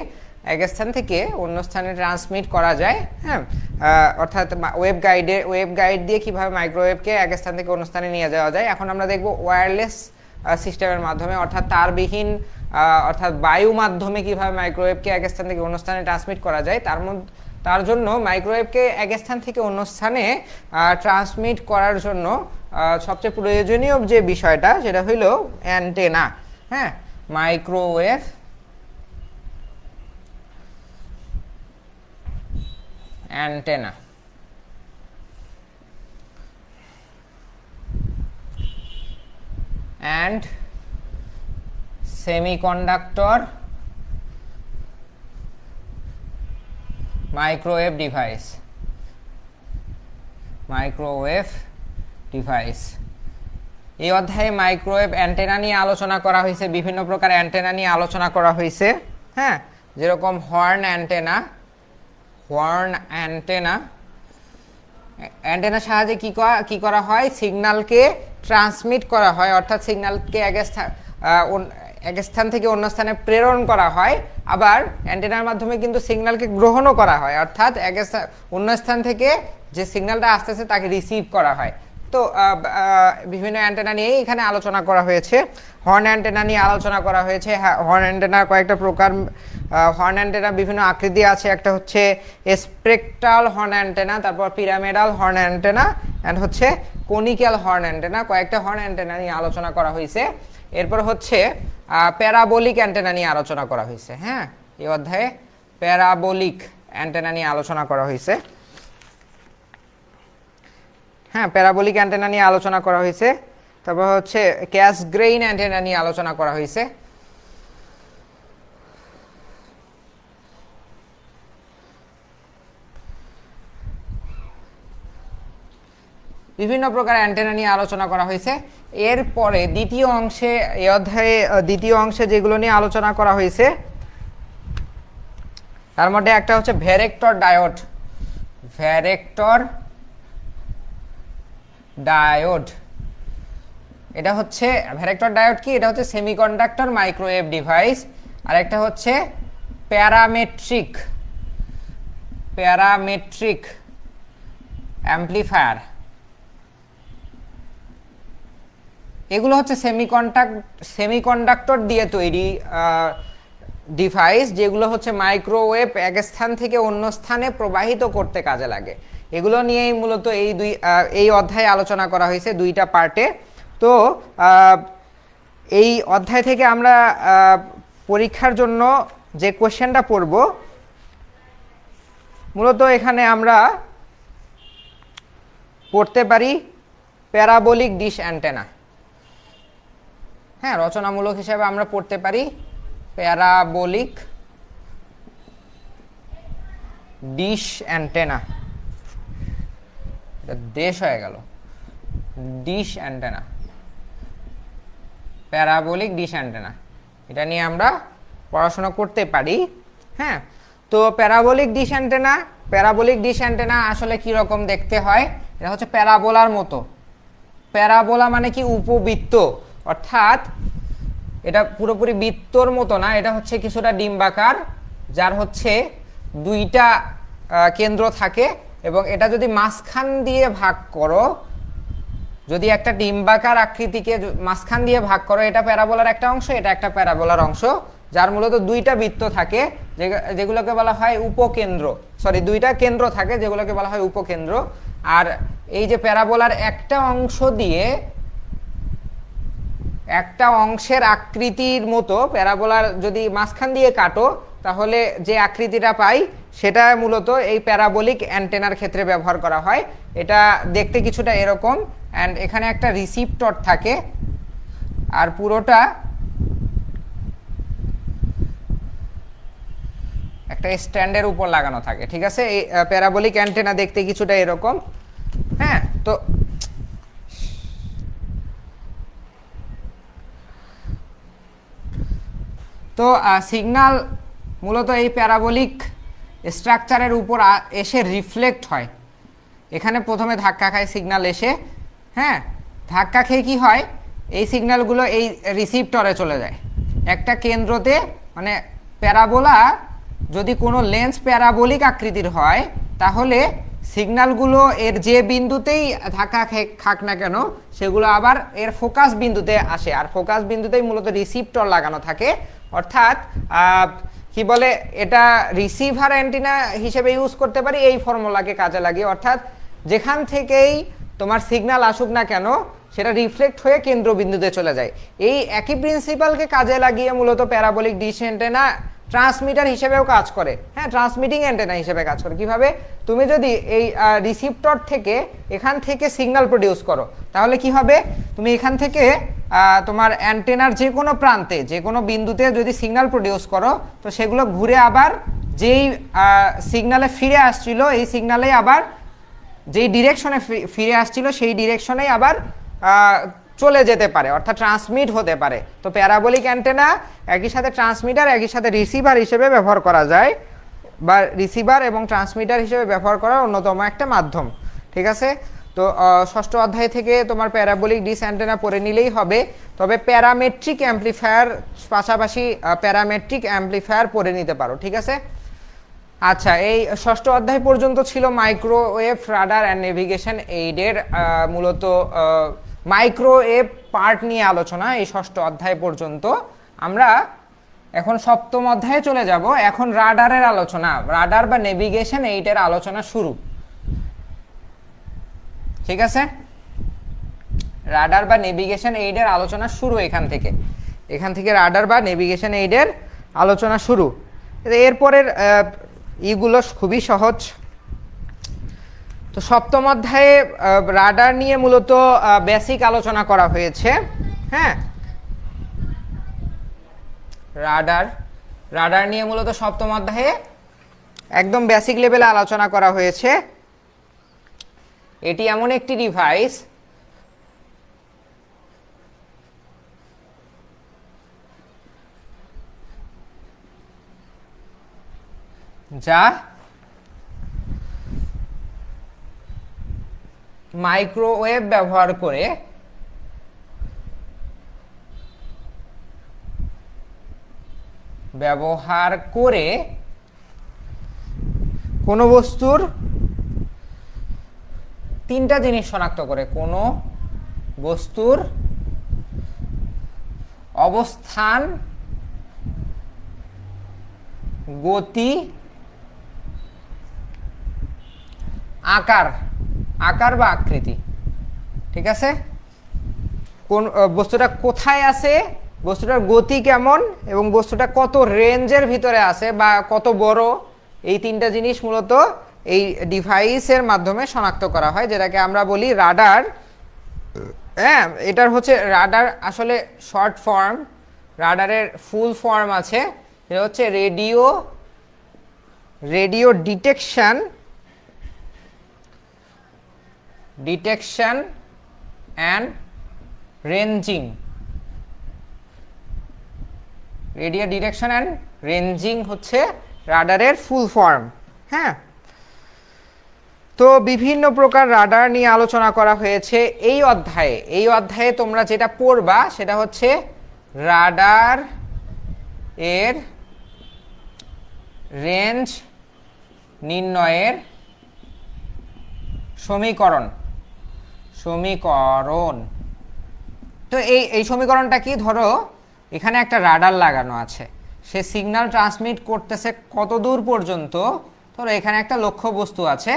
এক স্থান থেকে অন্য স্থানে ট্রান্সমিট করা যায়। হ্যাঁ, অর্থাৎ ওয়েভ গাইড দিয়ে কিভাবে মাইক্রোওয়েভকে এক স্থান থেকে অন্য স্থানে নিয়ে যাওয়া যায়। এখন আমরা দেখব ওয়্যারলেস সিস্টেমের মাধ্যমে, অর্থাৎ তারবিহীন, অর্থাৎ বায়ু মাধ্যমে কিভাবে মাইক্রোওয়েভকে এক স্থান থেকে অন্য স্থানে ট্রান্সমিট করা যায়। তার জন্য মাইক্রোওয়েভকে এক স্থান থেকে অন্য স্থানে ট্রান্সমিট করার জন্য সবচেয়ে প্রয়োজনীয় যে বিষয়টা, সেটা হইল অ্যান্টেনা। হ্যাঁ, microwave antenna. and semiconductor microwave device এই অধ্যায়ে মাইক্রোওয়েভ অ্যান্টেনা নিয়ে আলোচনা করা হয়েছে, বিভিন্ন প্রকার অ্যান্টেনা নিয়ে আলোচনা করা হয়েছে। হ্যাঁ, যেরকম হর্ন অ্যান্টেনার সাহায্যে কি করা হয়, সিগন্যালকে ট্রান্সমিট করা হয়, অর্থাৎ সিগন্যালকে এক স্থান থেকে অন্য স্থানে প্রেরণ করা হয়। আবার অ্যান্টেনার মাধ্যমে কিন্তু সিগন্যালকে গ্রহণও করা হয়, অর্থাৎ অন্য স্থান থেকে যে সিগন্যালটা আসতেছে তাকে রিসিভ করা হয়। তো বিভিন্ন অ্যান্টেনা নিয়েই এখানে আলোচনা করা হয়েছে। হর্ন অ্যান্টেনা নিয়ে আলোচনা করা হয়েছে। হর্ন অ্যান্টেনা কয়েকটা প্রকার, হর্ন অ্যান্টেনা বিভিন্ন আকৃতি আছে। একটা হচ্ছে স্পেকট্রাল হর্ন অ্যান্টেনা, তারপর পিরামিডাল হর্ন অ্যান্টেনা অ্যান্ড হচ্ছে কনিক্যাল হর্ন অ্যান্টেনা। কয়েকটা হর্ন অ্যান্টেনা নিয়ে আলোচনা করা হয়েছে। এরপর হচ্ছে প্যারাবোলিক অ্যান্টেনা নিয়ে আলোচনা করা হয়েছে। হ্যাঁ, এই অধ্যায়ে প্যারাবোলিক অ্যান্টেনা নিয়ে আলোচনা করা হয়েছে। হ্যাঁ, প্যারাবোলিক অ্যান্টেনা নিয়ে আলোচনা করা হয়েছে। তারপর হচ্ছে ক্যাসগ্রেইন অ্যান্টেনা নিয়ে আলোচনা করা হয়েছে। বিভিন্ন প্রকার অ্যান্টেনা নিয়ে আলোচনা করা হয়েছে। এরপরে দ্বিতীয় অংশে যেগুলো নিয়ে আলোচনা করা হয়েছে তার মধ্যে একটা হচ্ছে ভ্যারেক্টর ডায়োড। এটা হচ্ছে ভ্যারেক্টর ডায়োড কি, এটা হচ্ছে সেমিকন্ডাক্টর মাইক্রোওয়েভ ডিভাইস। আর একটা হচ্ছে প্যারামেট্রিক অ্যাম্প্লিফায়ার। এগুলো হচ্ছে সেমিকন্ডাক্টর দিয়ে তৈরি ডিভাইস, যেগুলো হচ্ছে মাইক্রোওয়েভ এক স্থান থেকে অন্য স্থানে প্রবাহিত করতে কাজে লাগে। এগুলো নিয়েই মূলত এই অধ্যায়ে আলোচনা করা হয়েছে দুইটা পার্টে। তো এই অধ্যায় থেকে আমরা পরীক্ষার জন্য যে কোশ্চেনটা পড়ব, মূলত এখানে আমরা পড়তে পারি প্যারাবোলিক ডিশ অ্যান্টেনা। হ্যাঁ, রচনামূলক হিসাবে আমরা পড়তে পারি প্যারাবোলিক ডিশ অ্যান্টেনা। এটা দেশ হয়ে গেল, dish antenna, parabolic dish antenna, এটা নিয়ে আমরা পড়াশোনা করতে পারি। হ্যাঁ, তো প্যারাবোলিক ডিশ অ্যান্টেনা আসলে কি রকম দেখতে হয়? এটা হচ্ছে প্যারাবোলার মতো। প্যারাবোলা মানে কি? উপবৃত্ত, অর্থাৎ এটা পুরোপুরি বৃত্তর মতো না, এটা হচ্ছে কিছুটা ডিম্বাকার, যার হচ্ছে দুইটা কেন্দ্র থাকে, এবং এটা যদি মাঝখান দিয়ে ভাগ করো, যদি একটা ডিম্বাকার আকৃতিকে মাঝখান দিয়ে ভাগ করো, এটা প্যারাবোলার একটা অংশ, এটা একটা প্যারাবোলার অংশ, যার মূলত দুইটা বৃত্ত থাকে যেগুলোকে বলা হয় উপকেন্দ্র, দুইটা কেন্দ্র থাকে যেগুলোকে বলা হয় উপকেন্দ্র। আর এই যে প্যারাবোলার একটা অংশ দিয়ে, একটা অংশের আকৃতির মতো প্যারাবোলার যদি মাঝখান দিয়ে কাটো, তাহলে যে আকৃতিটা পাই সেটা মূলত এই প্যারাবোলিক অ্যান্টেনার ক্ষেত্রে ব্যবহার করা হয়। এটা দেখতে কিছুটা এরকম, অ্যান্ড এখানে একটা রিসিপ্টর থাকে, আর পুরোটা একটা স্ট্যান্ডের উপর লাগানো থাকে। ঠিক আছে, এই প্যারাবোলিক অ্যান্টেনা দেখতে কিছুটা এরকম। হ্যাঁ, তো সিগন্যাল মূলত এই প্যারাবোলিক স্ট্রাকচারের উপর এসে রিফ্লেক্ট হয়। এখানে প্রথমে ধাক্কা খায় সিগন্যাল এসে, হ্যাঁ, ধাক্কা খেয়ে কি হয়, এই সিগন্যালগুলো এই রিসিপ্টরে চলে যায় একটা কেন্দ্রতে। মানে প্যারাবোলা যদি কোনো লেন্স প্যারাবোলিক আকৃতির হয়, তাহলে সিগন্যালগুলো এর যে বিন্দুতেই ধাক্কা খাক না কেন, সেগুলো আবার এর ফোকাস বিন্দুতে আসে, আর ফোকাস বিন্দুতেই মূলত রিসিপ্টর লাগানো থাকে। অর্থাৎ কি বলে, এটা রিসিভার অ্যান্টেনা হিসেবে ইউজ করতে পারি এই ফর্মুলাকে কাজে লাগিয়ে। অর্থাৎ যেখান থেকেই তোমার সিগন্যাল আসুক না কেন, সেটা রিফ্লেক্ট হয়ে কেন্দ্রবিন্দুতে চলে যায়। এই একই প্রিন্সিপালকে কাজে লাগিয়ে মূলত প্যারাবোলিক ডিশ অ্যান্টেনা ট্রান্সমিটার হিসেবেও কাজ করে। হ্যাঁ, ট্রান্সমিটিং অ্যান্টেনা হিসেবে কাজ করে। কিভাবে? তুমি যদি এই রিসিপ্টর থেকে এখান থেকে সিগন্যাল প্রডিউস করো, তাহলে কি হবে, তুমি এখান থেকে তোমার অ্যান্টেনার যে কোনো প্রান্তে, যে কোনো বিন্দুতে যদি সিগন্যাল প্রডিউস করো, তো সেগুলো ঘুরে আবার যেই সিগন্যালে ফিরে আসছিল, এই সিগন্যালে আবার যেই ডিরেকশনে ফিরে আসছিল সেই ডিরেকশনেই আবার চলে যেতে পারে, অর্থাৎ ট্রান্সমিট হতে পারে। তো প্যারাবোলিক অ্যান্টেনা একই সাথে ট্রান্সমিটার, একই সাথে রিসিভার হিসেবে ব্যবহার করা যায়, বা রিসিভার এবং ট্রান্সমিটার হিসেবে ব্যবহার করার অন্যতম একটা মাধ্যম। ঠিক আছে, তো ষষ্ঠ অধ্যায় থেকে তোমার প্যারাবোলিক ডিশ অ্যান্টেনা পড়ে নিলেই হবে। তবে প্যারামেট্রিক অ্যাম্প্লিফায়ার পাশাপাশি প্যারামেট্রিক অ্যাম্প্লিফায়ার পড়ে নিতে পারো। ঠিক আছে, আচ্ছা, এই ষষ্ঠ অধ্যায় পর্যন্ত ছিল মাইক্রোওয়েভ রাডার অ্যান্ড নেভিগেশন এইডের মূলত মাইক্রোওয়েভ পার্ট নিয়ে আলোচনা। এই ষষ্ঠ অধ্যায় পর্যন্ত আমরা এখন সপ্তম অধ্যায়ে চলে যাব। এখন রাডারের আলোচনা, রাডার বা নেভিগেশন এইডের আলোচনা শুরু। ঠিক আছে, রাডার বা নেভিগেশন এইডের আলোচনা শুরু এখান থেকে রাডার বা নেভিগেশন এইডের আলোচনা শুরু। এরপরের ইগুলো খুবই সহজ। তো সপ্তম অধ্যায়ে রাডার নিয়ে মূলত বেসিক আলোচনা করা হয়েছে। হ্যাঁ, রাডার নিয়ে মূলত সপ্তম অধ্যায়ে একদম বেসিক লেভেলে আলোচনা করা হয়েছে। এটি এমন একটি ডিভাইস যা মাইক্রোওয়েভ ব্যবহার করে কোনো বস্তুর তিনটা জিনিস শনাক্ত করে: কোনো বস্তুর অবস্থান, গতি, আকার বা আকৃতি। ঠিক আছে, কোন বস্তুটা কোথায় আছে, বস্তুটার গতি কেমন, এবং বস্তুটা কত রেঞ্জের ভিতরে আছে বা কত বড়, এই তিনটা জিনিস মূলত এই ডিভাইসের মাধ্যমে শনাক্ত করা হয়, যেটাকে আমরা বলি রাডার হ্যাঁ, এটার হচ্ছে রাডার আসলে শর্ট ফর্ম, রাডারের ফুল ফর্ম আছে, এটা হচ্ছে radio detection and ranging. Radio detection and ranging হচ্ছে রাডারের ফুল ফর্ম। হ্যাঁ, তো বিভিন্ন প্রকার রাডার নিয়ে আলোচনা করা হয়েছে এই অধ্যায়ে তোমরা যেটা পড়বা সেটা হচ্ছে রাডার এর রেঞ্জ নির্ণয়ের সমীকরণ। তো এই সমীকরণটা কি, ধরো এখানে একটা রাডার লাগানো আছে, সে সিগন্যাল ট্রান্সমিট করতেছে কত দূর পর্যন্ত, ধরো এখানে একটা লক্ষ্যবস্তু আছে,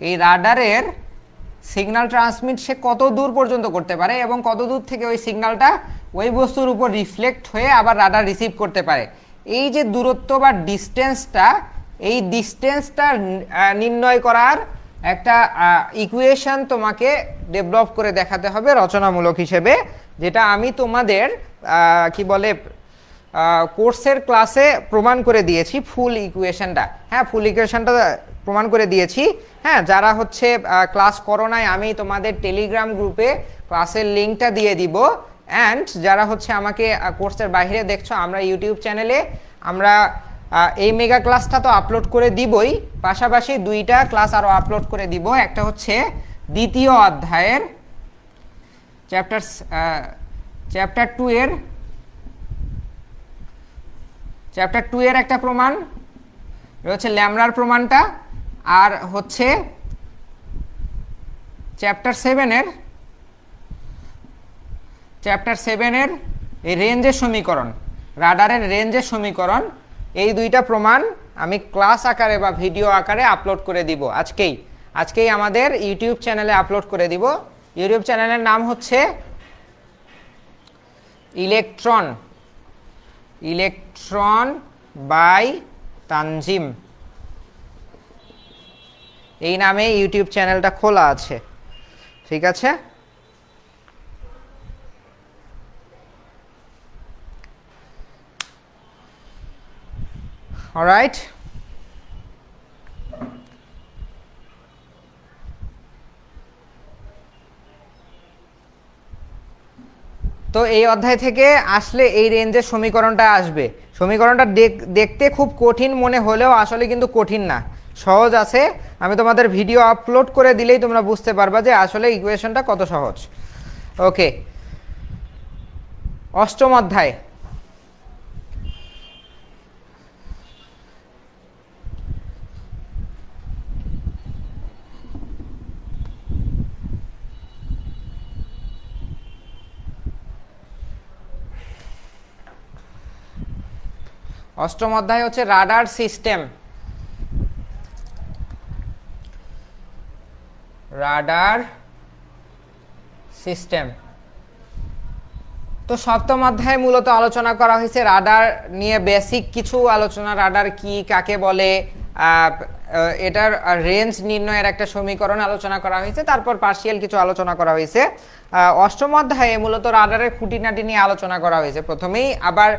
এই রাডারের সিগন্যাল ট্রান্সমিট সে কত দূর পর্যন্ত করতে পারে এবং কত দূর থেকে ওই সিগন্যালটা ওই বস্তুর উপর রিফ্লেক্ট হয়ে আবার রাডার রিসিভ করতে পারে। এই যে দূরত্ব বা ডিস্টেন্সটা, এই ডিস্টেন্সটা নির্ণয় করার একটা ইকুয়েশন তোমাকে ডেভেলপ করে দেখাতে হবে রচনামূলক হিসেবে, যেটা আমি তোমাদের কি বলে কোর্সের ক্লাসে প্রমাণ করে দিয়েছি ফুল ইকুয়েশনটা। হ্যাঁ, ফুল ইকুয়েশনটা প্রমাণ করে দিয়েছি। হ্যাঁ, যারা হচ্ছে ক্লাস করো নাই, আমি তোমাদের টেলিগ্রাম গ্রুপে ক্লাসের লিঙ্কটা দিয়ে দিব। অ্যান্ড যারা হচ্ছে আমাকে কোর্সের বাইরে দেখছো, আমরা ইউটিউব চ্যানেলে আমরা এই মেগা ক্লাসটা তো আপলোড করে দিবই, পাশাপাশি দুইটা ক্লাস আরও আপলোড করে দিব। একটা হচ্ছে দ্বিতীয় অধ্যায়ের চ্যাপ্টার 2 এর একটা প্রমাণ, এটা হচ্ছে ল্যামডার প্রমাণটা, আর হচ্ছে চ্যাপ্টার 7 এর এই রেঞ্জের সমীকরণ, রাডারের রেঞ্জের সমীকরণ, এই দুইটা প্রমাণ আমি ক্লাস আকারে বা ভিডিও আকারে আপলোড করে দিব আজকেই আমাদের ইউটিউব চ্যানেলে আপলোড করে দিব। ইউটিউব চ্যানেলের নাম হচ্ছে ইলেকট্রন বাই তানজিম, এই নামে ইউটিউব চ্যানেলটা খোলা আছে। ঠিক আছে, অলরাইট। তো এই অধ্যায় থেকে আসলে এই রেঞ্জের সমীকরণটা আসবে। সমীকরণটা দেখতে খুব কঠিন মনে হলেও আসলে কিন্তু কঠিন না, সহজ আছে। আমি তোমাদের ভিডিও আপলোড করে দিলেই তোমরা বুঝতে পারবা যে আসলে ইকুয়েশনটা কত সহজ। ওকে, অষ্টম অধ্যায়। অষ্টম অধ্যায় হচ্ছে রাডার সিস্টেম। তো সপ্তম অধ্যায়ে মূলত আলোচনা করা হয়েছে রাডার নিয়ে বেসিক কিছু আলোচনা, রাডার কি, কাকে বলে, এটার রেঞ্জ নির্ণয়ের একটা সমীকরণ আলোচনা করা হয়েছে, তারপর পার্শিয়াল কিছু আলোচনা করা হয়েছে। অষ্টম অধ্যায়ে মূলত রাডারের খুঁটিনাটি নিয়ে আলোচনা করা হয়েছে প্রথমেই, আবার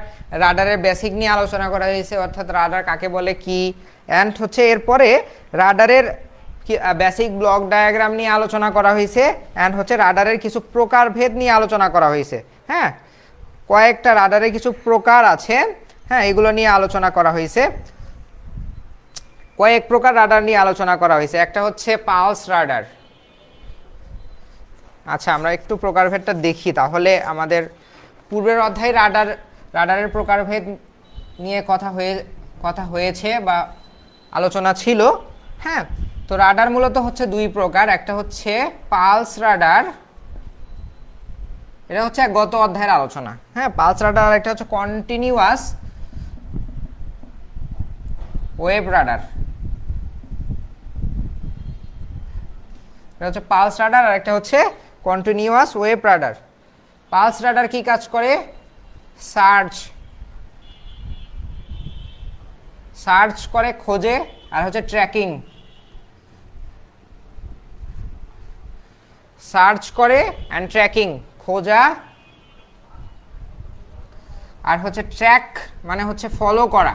রাডারের বেসিক নিয়ে আলোচনা করা হয়েছে, অর্থাৎ রাডার কাকে বলে কি, অ্যান্ড হচ্ছে এরপরে রাডারের বেসিক ব্লক ডায়াগ্রাম নিয়ে আলোচনা করা হয়েছে, অ্যান্ড হচ্ছে রাডারের কিছু প্রকারভেদ নিয়ে আলোচনা করা হয়েছে। হ্যাঁ, কয়েকটা রাডারের কিছু প্রকার আছে, হ্যাঁ, এগুলো নিয়ে আলোচনা করা হয়েছে। কয়েক প্রকার রাডার নিয়ে আলোচনা করা হয়েছে। একটা হচ্ছে পালস রাডার। আচ্ছা, আমরা একটু প্রকারভেদটা দেখি তাহলে। আমাদের পূর্বের অধ্যায়ে রাডারের প্রকারভেদ নিয়ে কথা হয়েছে বা আলোচনা ছিল। হ্যাঁ, তো রাডার মূলত হচ্ছে দুই প্রকার, একটা হচ্ছে পালস রাডার, এটা হচ্ছে গত অধ্যায়ের আলোচনা। হ্যাঁ, পালস রাডার, আর একটা হচ্ছে কন্টিনিউয়াস ওয়েভ রাডার। এটা হচ্ছে পালস রাডার, আর একটা হচ্ছে continuous wave radar. Pulse radar কি কাজ করে? সার্চ করে, খোঁজে, আর হচ্ছে ট্র্যাকিং। সার্চ করে অ্যান্ড ট্র্যাকিং, খোঁজা, আর হচ্ছে ট্র্যাক মানে হচ্ছে ফলো করা।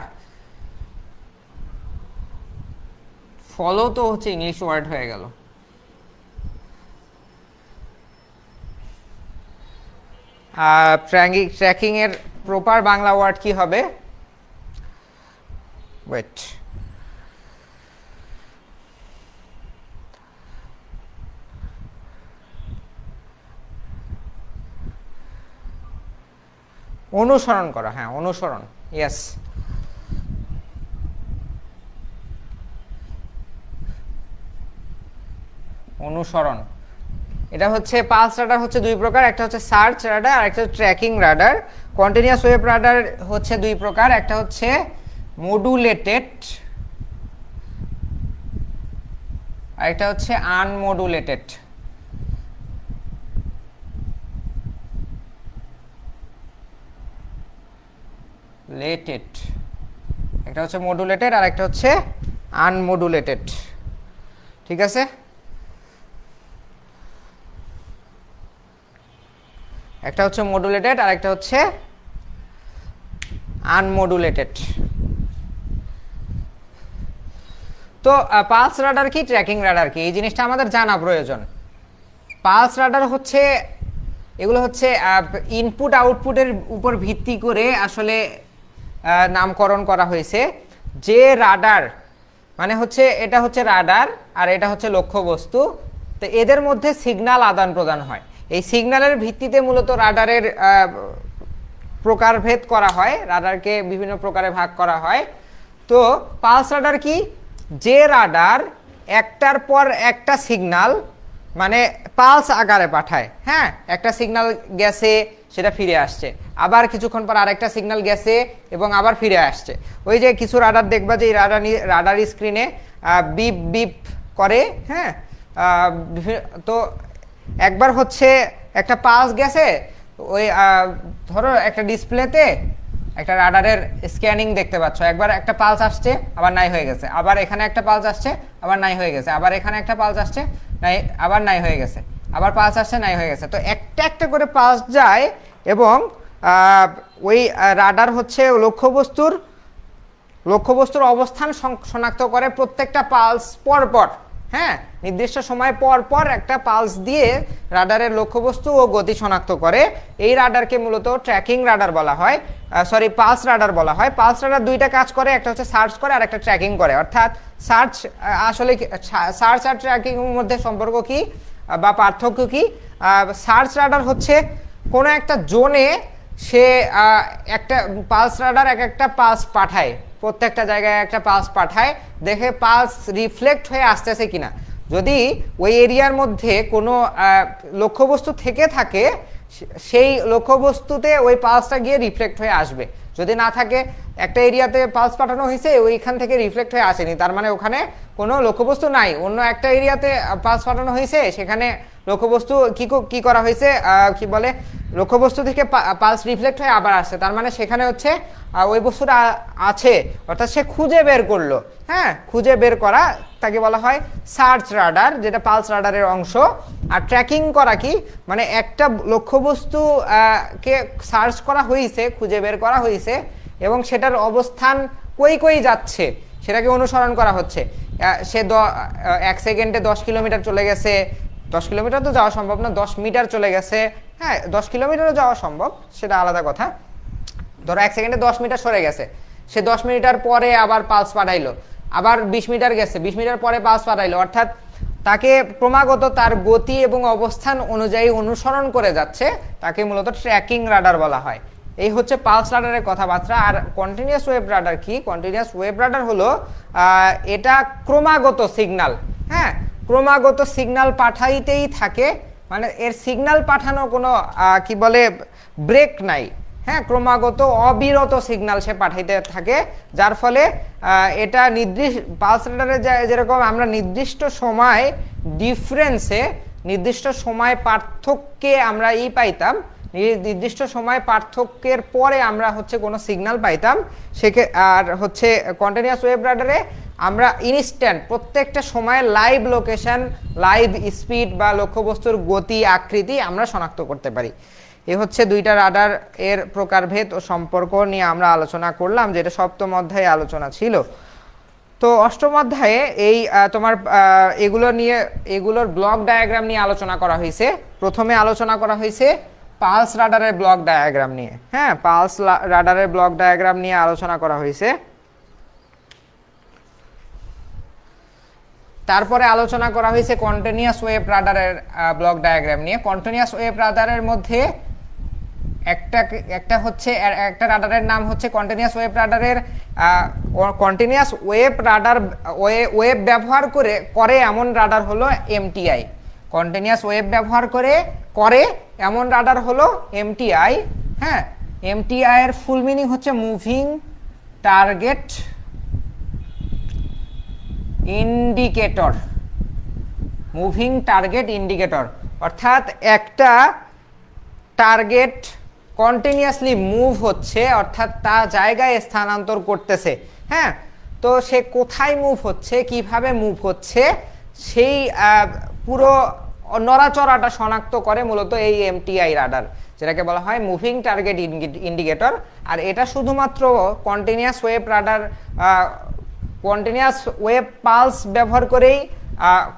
ফলো তো হচ্ছে ইংলিশ ওয়ার্ড হয়ে গেল। ট্র্যাকিং এর প্রপার বাংলা ওয়ার্ড কি হবে? ওয়েট, অনুসরণ করা। হ্যাঁ, অনুসরণ, ইয়েস। অনুসরণ, এটা হচ্ছে পালস রাডার হচ্ছে দুই প্রকার, একটা হচ্ছে সার্চ রাডার আর একটা হচ্ছে tracking radar. Continuous wave radar হচ্ছে দুই প্রকার, একটা হচ্ছে মডুলেটেড আর একটা হচ্ছে আনমডুলেটেড। একটা হচ্ছে মডুলেটেড আর একটা হচ্ছে আনমডুলেটেড, ঠিক আছে? একটা হচ্ছে মডুলেটেড আর একটা হচ্ছে আনমডুলেটেড। তো পালস রাডার কি, ট্র্যাকিং রাডার কি, এই জিনিসটা আমাদের জানা প্রয়োজন। পালস রাডার হচ্ছে, এগুলো হচ্ছে ইনপুট আউটপুটের উপর ভিত্তি করে আসলে নামকরণ করা হয়েছে। যে রাডার মানে হচ্ছে, এটা হচ্ছে রাডার আর এটা হচ্ছে লক্ষ্যবস্তু, তো এদের মধ্যে সিগন্যাল আদান প্রদান হয়। এই সিগন্যালের ভিত্তিতে মূলত রাডারের প্রকারভেদ করা হয়, রাডারকে বিভিন্ন প্রকারে ভাগ করা হয়। তো পালস রাডার কি, যে রাডার একটার পর একটা সিগন্যাল মানে পালস আকারে পাঠায়। হ্যাঁ, একটা সিগন্যাল গেছে, সেটা ফিরে আসছে, আবার কিছুক্ষণ পর আরেকটা সিগন্যাল গেছে এবং আবার ফিরে আসছে। ওই যে কিছু রাডার দেখবা যে রাডার স্ক্রিনে বিপ বিপ করে। হ্যাঁ, তো একবার হচ্ছে একটা পালস গেছে, ওই ধরো একটা ডিসপ্লেতে একটা রাডারের স্ক্যানিং দেখতে পাচ্ছ, একবার একটা পালস আসছে আবার নাই হয়ে গেছে, আবার এখানে একটা পালস আসছে আবার নাই হয়ে গেছে, আবার এখানে একটা পালস আসছে নাই, আবার নাই হয়ে গেছে, আবার পালস আসছে নাই হয়ে গেছে। তো একটা একটা করে পালস যায় এবং ওই রাডার হচ্ছে লক্ষ্যবস্তুর অবস্থান শনাক্ত করে প্রত্যেকটা পালস পর পর। হ্যাঁ, নির্দিষ্ট সময় পর পর একটা পালস দিয়ে রাডারের লক্ষ্যবস্তু ও গতি শনাক্ত করে। এই রাডারকে মূলত ট্র্যাকিং রাডার বলা হয়, পালস রাডার বলা হয়। পালস রাডার দুইটা কাজ করে, একটা হচ্ছে সার্চ করে আর একটা ট্র্যাকিং করে। অর্থাৎ আসলে সার্চ আর ট্র্যাকিং এর মধ্যে সম্পর্ক কি বা পার্থক্য কি? সার্চ রাডার হচ্ছে কোনো একটা জোনে সে একটা পালস রাডার একটা পালস পাঠায়, প্রত্যেকটা জায়গায় একটা পালস পাঠায়, দেখে পালস রিফ্লেক্ট হয়ে আসতেছে কিনা। যদি ওই এরিয়ার মধ্যে কোনো লক্ষ্যবস্তু থেকে থাকে, সেই লক্ষ্যবস্তুতে ওই পালসটা গিয়ে রিফ্লেক্ট হয়ে আসবে। যদি না থাকে, একটা এরিয়াতে পালস পাঠানো হয়েছে, ওইখান থেকে রিফ্লেক্ট হয়ে আসেনি, তার মানে ওখানে কোনো লক্ষ্যবস্তু নাই। অন্য একটা এরিয়াতে পালস পাঠানো হয়েছে, সেখানে লক্ষ্যবস্তু কি করা হয়েছে, কি বলে, লক্ষ্যবস্তু থেকে পালস রিফ্লেক্ট হয়ে আবার আসছে, তার মানে সেখানে হচ্ছে ওই বস্তুটা আছে, অর্থাৎ সে খুঁজে বের করলো। হ্যাঁ, খুঁজে বের করা তাকে বলা হয় সার্চ রাডার, যেটা পালস রাডারের অংশ। আর ট্র্যাকিং করা কি, মানে একটা লক্ষ্যবস্তু কে সার্চ করা হয়েছে, খুঁজে বের করা হয়েছে এবং সেটার অবস্থান কই যাচ্ছে সেটাকে অনুসরণ করা হচ্ছে। সে 1 সেকেন্ডে 10 কিলোমিটার চলে গেছে, 10 কিলোমিটার তো যাওয়া সম্ভব না, 10 মিটার চলে গেছে। হ্যাঁ, 10 কিলোমিটারও যাওয়া সম্ভব, সেটা আলাদা কথা। ধরো 1 সেকেন্ডে 10 মিটার সরে গেছে, সে 10 মিটার পরে আবার পালস পাঠাইলো, আবার 20 মিটার গেছে, 20 মিটার পরে পালস পাঠাইলো, অর্থাৎ তাকে ক্রমাগত তার গতি এবং অবস্থান অনুযায়ী অনুসরণ করে যাচ্ছে, তাকে মূলত ট্র্যাকিং রাডার বলা হয়। এই হচ্ছে পালস রাডারের কথাবার্তা। আর কন্টিনিউয়াস ওয়েভ রাডার কি? কন্টিনিউয়াস ওয়েভ রাডার হলো এটা ক্রমাগত সিগন্যাল। হ্যাঁ, ক্রমাগত সিগন্যাল পাঠাইতেই থাকে, মানে এর সিগন্যাল পাঠানো কোনো কি বলে ব্রেক নাই। হ্যাঁ, ক্রমাগত অবিরত সিগন্যাল সে পাঠাইতে থাকে, যার ফলে এটা পালস রাডারে যেরকম আমরা নির্দিষ্ট সময় ডিফারেন্সে, নির্দিষ্ট সময় পার্থক্যে আমরা পাইতাম, নির্দিষ্ট সময় পার্থক্যের পরে আমরা হচ্ছে কোনো সিগন্যাল পাইতাম, আর হচ্ছে কন্টিনিউয়াস ওয়েভ রাডারে আমরা ইনস্ট্যান্ট প্রত্যেকটা সময়ে লাইভ লোকেশন, লাইভ স্পিড বা লক্ষ্যবস্তুর গতি, আকৃতি আমরা শনাক্ত করতে পারি। এ হচ্ছে দুইটা রাডার এর প্রকারভেদ ও সম্পর্ক নিয়ে আমরা আলোচনা করলাম, যেটা সপ্তম অধ্যায়ে আলোচনা ছিল। তো অষ্টম অধ্যায়ে এই তোমার এগুলোর ব্লক ডায়াগ্রাম নিয়ে আলোচনা করা হয়েছে। প্রথমে আলোচনা করা হয়েছে পালস রাডারের ব্লক ডায়াগ্রাম নিয়ে। হ্যাঁ, পালস রাডারের ব্লক ডায়াগ্রাম নিয়ে আলোচনা করা হয়েছে। তারপরে আলোচনা করা হয়েছে কন্টিনিউয়াস ওয়েভ রাডারের ব্লক ডায়াগ্রাম নিয়ে। কন্টিনিউয়াস ওয়েভ রাডারের মধ্যে একটা রাডারের নাম হচ্ছে কন্টিনিউয়াস ওয়েভ রাডারের কন্টিনিউয়াস ওয়েভ ব্যবহার করে এমন রাডার হলো এমটিআই। কন্টিনিউয়াস ওয়েভ ব্যবহার করে এমন রাডার হলো এমটিআই। হ্যাঁ, এমটিআই এর ফুল মিনিং হচ্ছে moving target indicator. Moving target indicator অর্থাৎ একটা টার্গেট কন্টিনিউয়াসলি মুভ হচ্ছে, অর্থাৎ তা জায়গায় স্থানান্তর করতেছে। হ্যাঁ, তো সে কোথায় মুভ হচ্ছে, কিভাবে মুভ হচ্ছে, সেই পুরো নড়াচড়াটা শনাক্ত করে মূলত এই এমটিআই রাডার, যেটাকে বলা হয় মুভিং টার্গেট ইন্ডিকেটর। আর এটা শুধুমাত্র continuous wave radar, continuous wave pulse ব্যবহার করেই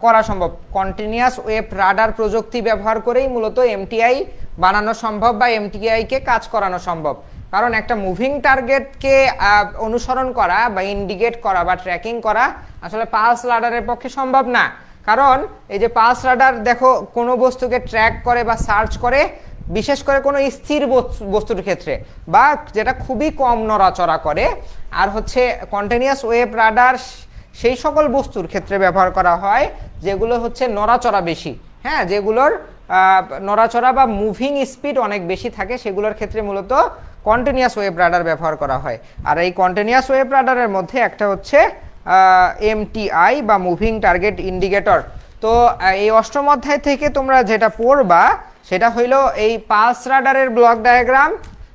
করা সম্ভব। কন্টিনিউয়াস ওয়েভ রাডার প্রযুক্তি ব্যবহার করেই মূলত এমটিআই বানানো সম্ভব বা এমটিআইকে কাজ করানো সম্ভব। কারণ একটা মুভিং টার্গেটকে অনুসরণ করা বা ইন্ডিকেট করা বা ট্র্যাকিং করা আসলে পালস রাডারের পক্ষে সম্ভব না। কারণ এই যে পালস রাডার দেখো কোনো বস্তুকে ট্র্যাক করে বা সার্চ করে, বিশেষ করে কোনো স্থির বস্তুর ক্ষেত্রে বা যেটা খুবই কম নড়াচড়া করে। আর হচ্ছে কন্টিনিউয়াস ওয়েভ রাডার সেই সকল বস্তুর ক্ষেত্রে ব্যবহার করা হয় যেগুলো হচ্ছে নড়াচড়া বেশি। হ্যাঁ, যেগুলোর নড়াচড়া বা মুভিং স্পিড অনেক বেশি থাকে, সেগুলোর ক্ষেত্রে মূলত কন্টিনিউয়াস ওয়েভ রাডার ব্যবহার করা হয়। আর এই কন্টিনিউয়াস ওয়েভ রাডারের মধ্যে একটা হচ্ছে এমটিআই বা মুভিং টার্গেট ইন্ডিকেটর। তো এই অষ্টম অধ্যায় থেকে তোমরা যেটা পড়বা সেটা হইল এই পালস রাডারের ব্লক ডায়াগ্রাম।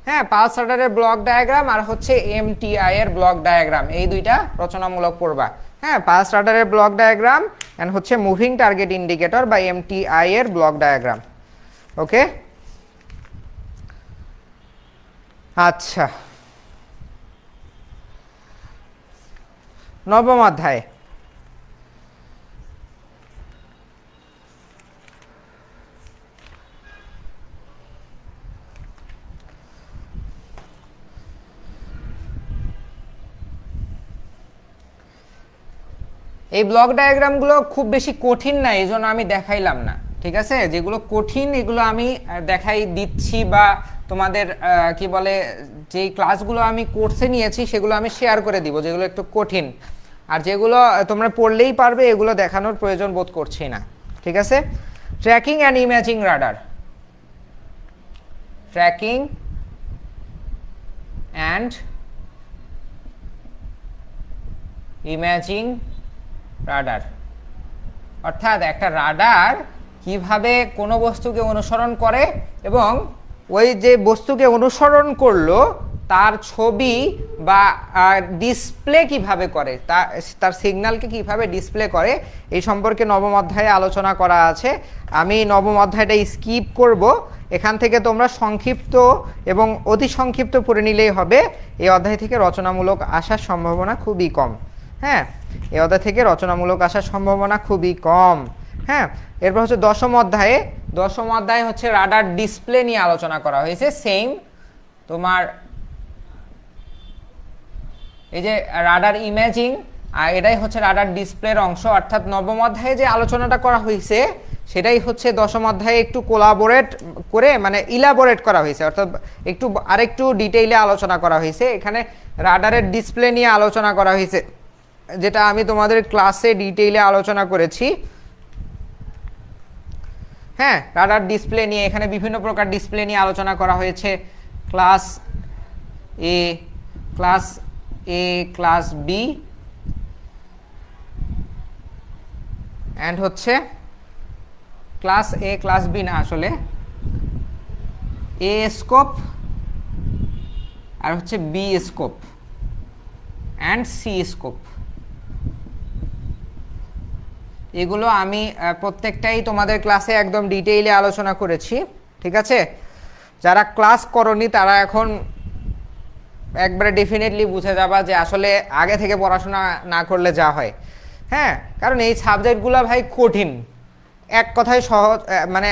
হ্যাঁ, পালস রাডারের ব্লক ডায়াগ্রাম আর হচ্ছে এমটিআই এর ব্লক ডায়াগ্রাম, এই দুইটা রচনামূলক পড়বা। হ্যাঁ, পালস রাডারের ব্লক ডায়াগ্রাম এন্ড হচ্ছে মুভিং টার্গেট ইন্ডিকেটর বা এমটিআই এর ব্লক ডায়াগ্রাম। ওকে, আচ্ছা, নবম অধ্যায়। এই ব্লক ডায়াগ্রামগুলো খুব বেশি কঠিন না, এই জন্য আমি দেখাইলাম না। ঠিক আছে, যেগুলো কঠিন এগুলো আমি দেখাই দিচ্ছি, বা তোমাদের কি বলে যেই ক্লাসগুলো আমি কোর্সে নিয়েছি সেগুলো আমি শেয়ার করে দিব, যেগুলো একটু কঠিন। আর যেগুলো তোমরা পড়লেই পারবে এগুলো দেখানোর প্রয়োজন বোধ করছি না। ঠিক আছে, tracking and imaging radar. Tracking and imaging radar অর্থাৎ একটা রাডার কিভাবে কোনো বস্তুকে অনুসরণ করে এবং ওই যে বস্তুকে অনুসরণ করলো তার ছবি বা ডিসপ্লে কিভাবে করে, তার সিগন্যালকে কিভাবে ডিসপ্লে করে, এই সম্পর্কে নবম অধ্যায়ে আলোচনা করা আছে। আমি নবম অধ্যায়টা স্কিপ করব, এখান থেকে তোমরা সংক্ষিপ্ত এবং অতি সংক্ষিপ্ত পড়ে নিলেই হবে। এই অধ্যায় থেকে রচনামূলক আসার সম্ভাবনা খুবই কম। হ্যাঁ, এই অধ্যায় থেকে রচনামূলক আসার সম্ভাবনা খুবই কম। হ্যাঁ, এরপর হচ্ছে দশম অধ্যায় হচ্ছে রাডার ডিসপ্লে নিয়ে আলোচনা করা হয়েছে। সেম তোমার এই যে রাডার ইমেজিং, এটাই হচ্ছে রাডার ডিসপ্লের অংশ। অর্থাৎ নবম অধ্যায়ে যে আলোচনাটা করা হয়েছে সেটাই হচ্ছে দশম অধ্যায়ে একটু কোলাবোরেট করে মানে ইলাবোরেট করা হয়েছে, অর্থাৎ আরেকটু ডিটেইলে আলোচনা করা হয়েছে। এখানে রাডারের ডিসপ্লে নিয়ে আলোচনা করা হয়েছে, যেটা আমি তোমাদের ক্লাসে ডিটেইলে আলোচনা করেছি। হ্যাঁ, রাডার ডিসপ্লে নিয়ে এখানে বিভিন্ন প্রকার ডিসপ্লে নিয়ে আলোচনা করা হয়েছে। Class A, class B and হচ্ছে ক্লাস এ, ক্লাস বি না, আসলে এ স্কোপ আর হচ্ছে B scope and C scope. এগুলো আমি প্রত্যেকটাই তোমাদের ক্লাসে একদম ডিটেইলে আলোচনা করেছি, ঠিক আছে? যারা ক্লাস করনি তারা এখন একবারে ডেফিনেটলি বুঝে যাবা যে আসলে আগে থেকে পড়াশোনা না করলে যা হয়। হ্যাঁ, কারণ এই সাবজেক্টগুলো ভাই কঠিন, এক কথায় সহজ, মানে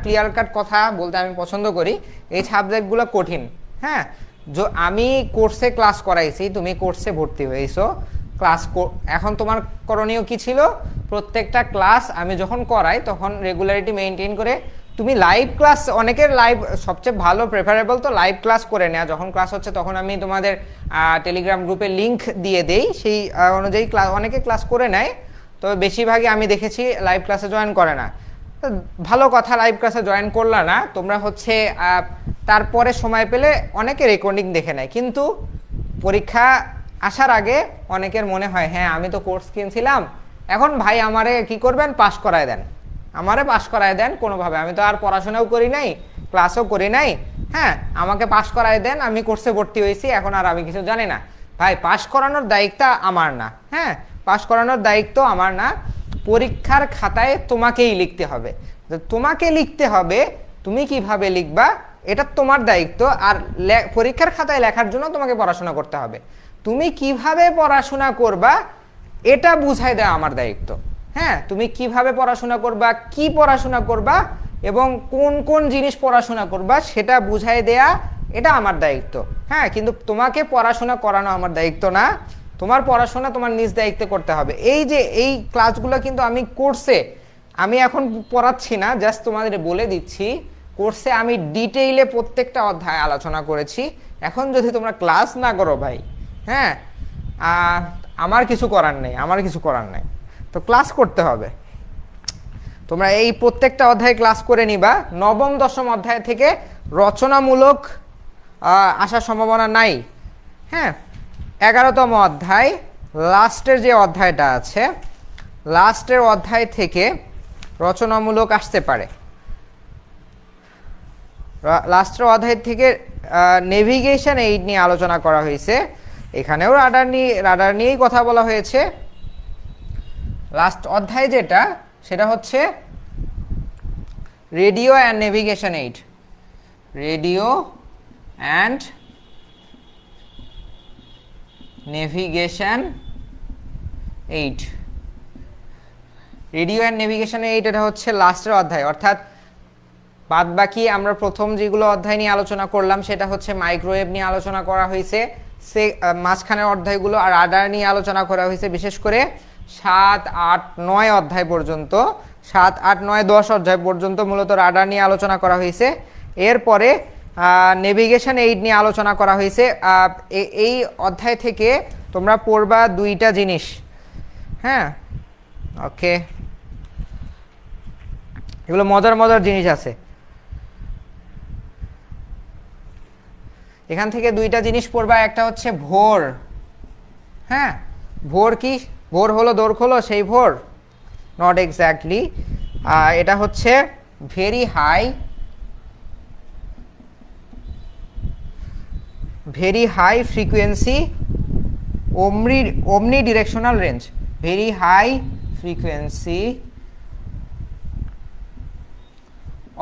ক্লিয়ার কাট কথা বলতে আমি পছন্দ করি, এই সাবজেক্টগুলো কঠিন। হ্যাঁ, আমি কোর্সে ক্লাস করাইছি, তুমি কোর্সে ভর্তি হয়েছো, ক্লাস এখন তোমার করণীয় কি ছিল? প্রত্যেকটা ক্লাস আমি যখন করাই তখন রেগুলারিটি মেনটেন করে তুমি লাইভ ক্লাস, অনেকের লাইভ সবচেয়ে ভালো প্রেফারেবল তো লাইভ ক্লাস করে নেওয়া। যখন ক্লাস হচ্ছে তখন আমি তোমাদের টেলিগ্রাম গ্রুপে লিংক দিয়ে দেই, সেই অনুযায়ী অনেকে ক্লাস করে নেয়, তবে বেশিরভাগই আমি দেখেছি লাইভ ক্লাসে জয়েন করে না। ভালো কথা, লাইভ ক্লাসে জয়েন করলা না তোমরা, হচ্ছে তারপরে সময় পেলে অনেকে রেকর্ডিং দেখে নেয়, কিন্তু পরীক্ষা আসার আগে অনেকের মনে হয় হ্যাঁ আমি তো কোর্স কিনছিলাম, এখন ভাই আমারে কি করবেন, পাস করায় দেন, আমারে পাস করায় দেন কোনোভাবে, আমি তো আর পড়াশোনাও করি নাই, ক্লাসও করি নাই, হ্যাঁ আমাকে পাস করায় দেন, আমি কোর্সে ভর্তি হয়েছি, এখন আর আমি কিছু জানি না। ভাই পাস করানোর দায়িত্ব আমার না, হ্যাঁ পাস করানোর দায়িত্ব আমার না, পরীক্ষার খাতায় তোমাকেই লিখতে হবে, তোমাকে লিখতে হবে, তুমি কিভাবে লিখবা এটা তোমার দায়িত্ব, আর পরীক্ষার খাতায় লেখার জন্য তোমাকে পড়াশোনা করতে হবে, তুমি কিভাবে পড়াশোনা করবা এটা বুঝাই দেওয়া আমার দায়িত্ব। হ্যাঁ, তুমি কিভাবে পড়াশোনা করবা, কি পড়াশোনা করবা এবং কোন কোন জিনিস পড়াশোনা করবা সেটা বুঝাই দেয়া, এটা আমার দায়িত্ব। হ্যাঁ, কিন্তু তোমাকে পড়াশোনা করানো আমার দায়িত্ব না, তোমার পড়াশোনা তোমার নিজ দায়িত্বে করতে হবে। এই যে এই ক্লাসগুলো কিন্তু আমি কোর্সে, আমি এখন পড়াচ্ছি না, জাস্ট তোমাদের বলে দিচ্ছি, কোর্সে আমি ডিটেইলে প্রত্যেকটা অধ্যায় আলোচনা করেছি। এখন যদি তোমরা ক্লাস না করো ভাই, হ্যাঁ আমার কিছু করার নেই, আমার কিছু করার নেই, তো ক্লাস করতে হবে। তোমরা এই প্রত্যেকটা অধ্যায় ক্লাস করে নিবা। নবম দশম অধ্যায় থেকে রচনামূলক আসার সম্ভাবনা নাই। হ্যাঁ, 11তম অধ্যায় লাস্টের যে অধ্যায়টা আছে, লাস্টের অধ্যায় থেকে রচনামূলক আসতে পারে। লাস্টের অধ্যায় থেকে নেভিগেশন এইড নিয়ে আলোচনা করা হয়েছে, এখানেও রাডার নিয়েই কথা বলা হয়েছে। লাস্ট অধ্যায় যেটা, সেটা হচ্ছে radio and navigation aid, radio and navigation aid, radio and navigation aid, এটা হচ্ছে লাস্টের অধ্যায়, অর্থাৎ বাদ বাকি আমরা প্রথম যেগুলো অধ্যায় নিয়ে আলোচনা করলাম সেটা হচ্ছে মাইক্রোওয়েভ নিয়ে আলোচনা করা হয়েছে, সে মাঝখানের অধ্যায়গুলো আর রাডার নিয়ে আলোচনা করা হয়েছে, বিশেষ করে 7, 8, 9 অধ্যায় পর্যন্ত, 7, 8, 9, 10 অধ্যায় পর্যন্ত মূলত রাডার নিয়ে আলোচনা করা হয়েছে। এরপরে নেভিগেশন এইড নিয়ে আলোচনা করা হয়েছে। এই অধ্যায় থেকে তোমরা পড়বা দুইটা জিনিস। হ্যাঁ, ওকে, এগুলো মজার মজার জিনিস আছে, এখান থেকে দুইটা জিনিস পড়বা, একটা হচ্ছে ভোর। হ্যাঁ, ভোর কি? ভোর হলো দৌড় খোলো সেই ভোর? নট এক্স্যাক্টলি, এটা হচ্ছে very high frequency omni directional range, very high frequency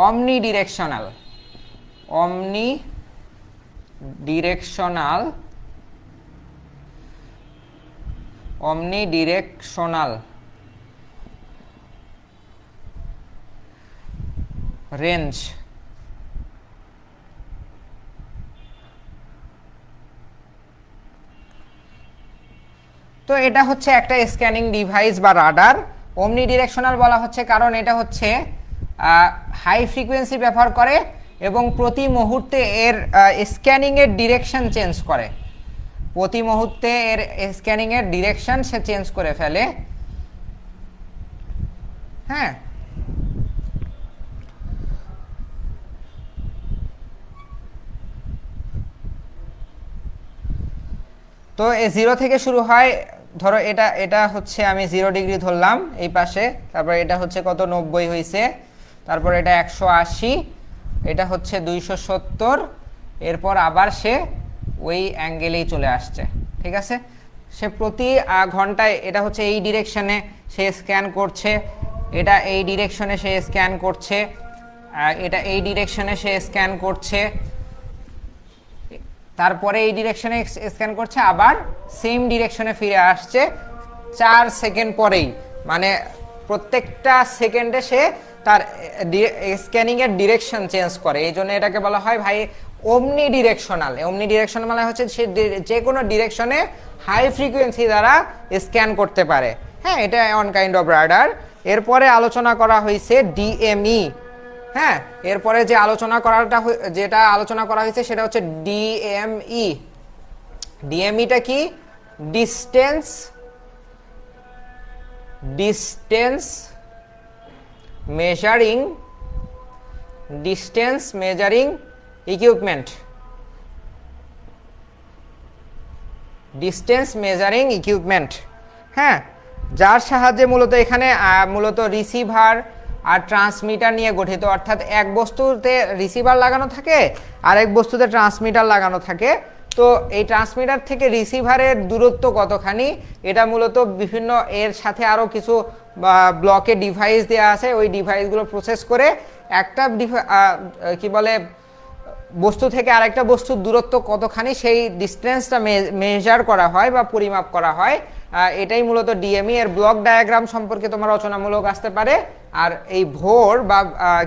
omnidirectional range, তো এটা হচ্ছে একটা স্ক্যানিং ডিভাইস বা রাডার। অমনি ডিরেকশনাল বলা হচ্ছে কারণ এটা হচ্ছে হাই ফ্রিকোয়েন্সি ব্যবহার করে এবং প্রতি মুহূর্তে এর স্ক্যানিংয়ের ডিরেকশন চেঞ্জ করে, প্রতি মুহূর্তে এর স্ক্যানিংয়ের ডিরেকশন সে চেঞ্জ করে ফেলে। হ্যাঁ, তো 0 থেকে শুরু হয়, ধরো এটা হচ্ছে আমি 0 ডিগ্রি ধরলাম এই পাশে, তারপর এটা হচ্ছে কত 90 হয়েছে, তারপর এটা 180, এটা হচ্ছে 270, এরপর আবার সে ওই অ্যাঙ্গেলেই চলে আসছে। ঠিক আছে, সে প্রতি ঘন্টায়, এটা হচ্ছে এই ডিরেকশনে সে স্ক্যান করছে, এটা এই ডিরেকশনে সে স্ক্যান করছে, এটা এই ডিরেকশনে সে স্ক্যান করছে, তারপরে এই ডিরেকশনে স্ক্যান করছে, আবার সেম ডিরেকশনে ফিরে আসছে 4 সেকেন্ড পরেই। মানে প্রত্যেকটা সেকেন্ডে সে তার স্ক্যানিং এর ডিরেকশন চেঞ্জ করে, এই জন্য এটাকে বলা হয় ভাই ওমনি ডিরেকশনাল। ওমনি ডিরেকশনাল মানে হচ্ছে সে যে কোনো ডিরেকশনে হাই ফ্রিকোয়েন্সি দ্বারা স্ক্যান করতে পারে। হ্যাঁ, এটা অন কাইন্ড অফ রাডার। এরপরে আলোচনা করা হয়েছে ডিএমই। হ্যাঁ, এরপরে যেটা আলোচনা করা হয়েছে সেটা হচ্ছে ডিএমই। ডিএমইটা কি? Distance measuring equipment. হ্যাঁ, যার সাহায্যে মূলত এখানে মূলত রিসিভার আর ট্রান্সমিটার নিয়ে গঠিত, অর্থাৎ এক বস্তুতে রিসিভার লাগানো থাকে আর এক বস্তুতে ট্রান্সমিটার লাগানো থাকে। তো এই ট্রান্সমিটার থেকে রিসিভারের দূরত্ব কতখানি, এটা মূলত বিভিন্ন এর সাথে আরও কিছু ব্লকে ডিভাইস দেওয়া আছে, ওই ডিভাইসগুলো প্রসেস করে একটা কি বলে বস্তু থেকে আরেকটা বস্তুর দূরত্ব কতখানি সেই ডিস্টেন্সটা মেজার করা হয় বা পরিমাপ করা হয়। এটাই মূলত ডিএমই। এর ব্লক ডায়াগ্রাম সম্পর্কে তোমার রচনামূলক আসতে পারে। আর এই ভোর বা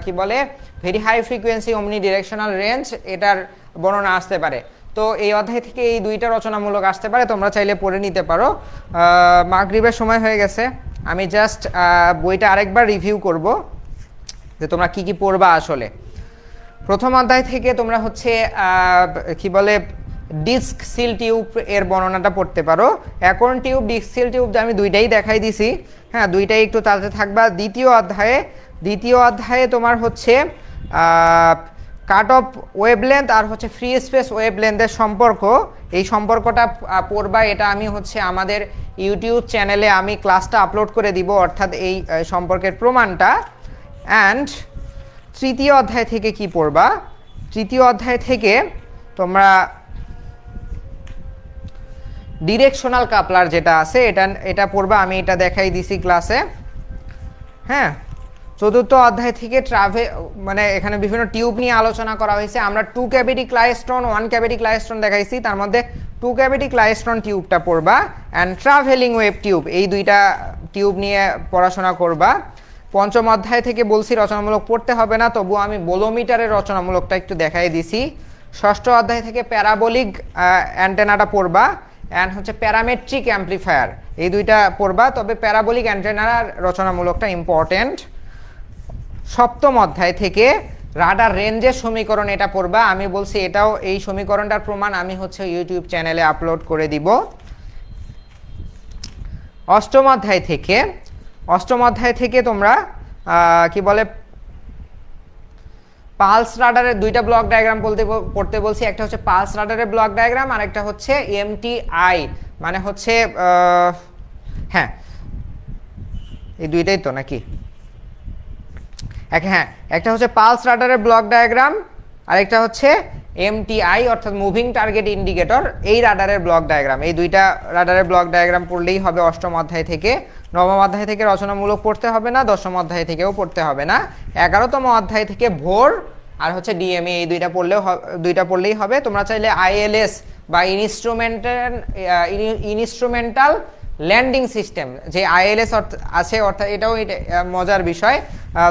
কি বলে ভেরি হাই ফ্রিকোয়েন্সি ওমনি ডিরেকশনাল রেঞ্জ, এটার বর্ণনা আসতে পারে। তো এই অধ্যায় থেকে এই দুইটা রচনামূলক আসতে পারে, তোমরা চাইলে পড়ে নিতে পারো। মাগরিবের সময় হয়ে গেছে, আমি জাস্ট বইটা আরেকবার রিভিউ করব যে তোমরা কি কি পড়বা আসলে। প্রথম অধ্যায় থেকে তোমরা হচ্ছে কি বলে ডিস্ক সিল টিউব এর বর্ণনাটা পড়তে পারো। Acorn tube, disk seal tube আমি দুইটাই দেখাই দিছি। হ্যাঁ, দুইটাই একটু তাতে থাকবা। দ্বিতীয় অধ্যায়ে তোমার হচ্ছে কাট অফ ওয়েভলেন্থ আর হচ্ছে ফ্রি স্পেস ওয়েভলেন্থের সম্পর্ক, এই সম্পর্কটা পড়বা। এটা আমি হচ্ছে আমাদের ইউটিউব চ্যানেলে আমি ক্লাসটা আপলোড করে দিব, অর্থাৎ এই সম্পর্কের প্রমাণটা। অ্যান্ড তৃতীয় অধ্যায় থেকে কি পড়বা? তৃতীয় অধ্যায় থেকে তোমরা ডিরেকশনাল কাপলার যেটা আছে এটা পড়বা, আমি এটা দেখাই দিছি ক্লাসে। হ্যাঁ, চতুর্থ অধ্যায় থেকে মানে এখানে বিভিন্ন টিউব নিয়ে আলোচনা করা হয়েছে। আমরা 2 ক্যাভিটি ক্লাইস্ট্রন, 1 ক্যাভিটি ক্লাইস্ট্রন দেখাইছি, তার মধ্যে 2 ক্যাভিটি ক্লাইস্ট্রন টিউবটা পড়বা। অ্যান্ড ট্রাভেলিং ওয়েভ টিউব, এই দুইটা টিউব নিয়ে পড়াশোনা করবা। পঞ্চম অধ্যায় থেকে বলছি রচনামূলক পড়তে হবে না, তবুও আমি বোলোমিটারের রচনামূলকটা একটু দেখাই দিছি। ষষ্ঠ অধ্যায় থেকে প্যারাবোলিক অ্যান্টেনাটা পড়বা, অ্যান্ড হচ্ছে প্যারামেট্রিক অ্যাম্প্লিফায়ার, এই দুইটা পড়বা। তবে প্যারাবোলিক অ্যান্টেনার রচনামূলকটা ইম্পর্টেন্ট। সপ্তম অধ্যায় থেকে রাডার রেঞ্জের সমীকরণ, এটা পড়বা। আমি বলছি এটাও, এই সমীকরণটার প্রমাণ আমি হচ্ছে ইউটিউব চ্যানেলে আপলোড করে দিব। অষ্টম অধ্যায় থেকে তোমরা কি বলে পালস রাডারের দুইটা ব্লক ডায়াগ্রাম পড়তে বলছি। একটা হচ্ছে পালস রাডারের ব্লক ডায়াগ্রাম, আর একটা হচ্ছে এমটিআই, মানে হচ্ছে হ্যাঁ এই দুইটাই তো নাকি? হ্যাঁ, একটা হচ্ছে পালস রাডারের ব্লক ডায়াগ্রাম, আর একটা হচ্ছে এমটিআই অর্থাৎ মুভিং টার্গেট ইন্ডিকেটর, এই রাডারের ব্লক ডায়াগ্রাম। এই দুইটা রাডারের ব্লক ডায়াগ্রাম পড়লেই হবে অষ্টম অধ্যায় থেকে। নবম অধ্যায় থেকে রচনামূলক পড়তে হবে না, দশম অধ্যায় থেকেও পড়তে হবে না। 11তম অধ্যায় থেকে ভোর আর হচ্ছে ডিএমই, এই দুইটা পড়লেই হবে। তোমরা চাইলে আইএলএস বা ইনস্ট্রুমেন্টাল ল্যান্ডিং সিস্টেম, যে আইএলএস আছে, অর্থাৎ এটাও মজার বিষয়,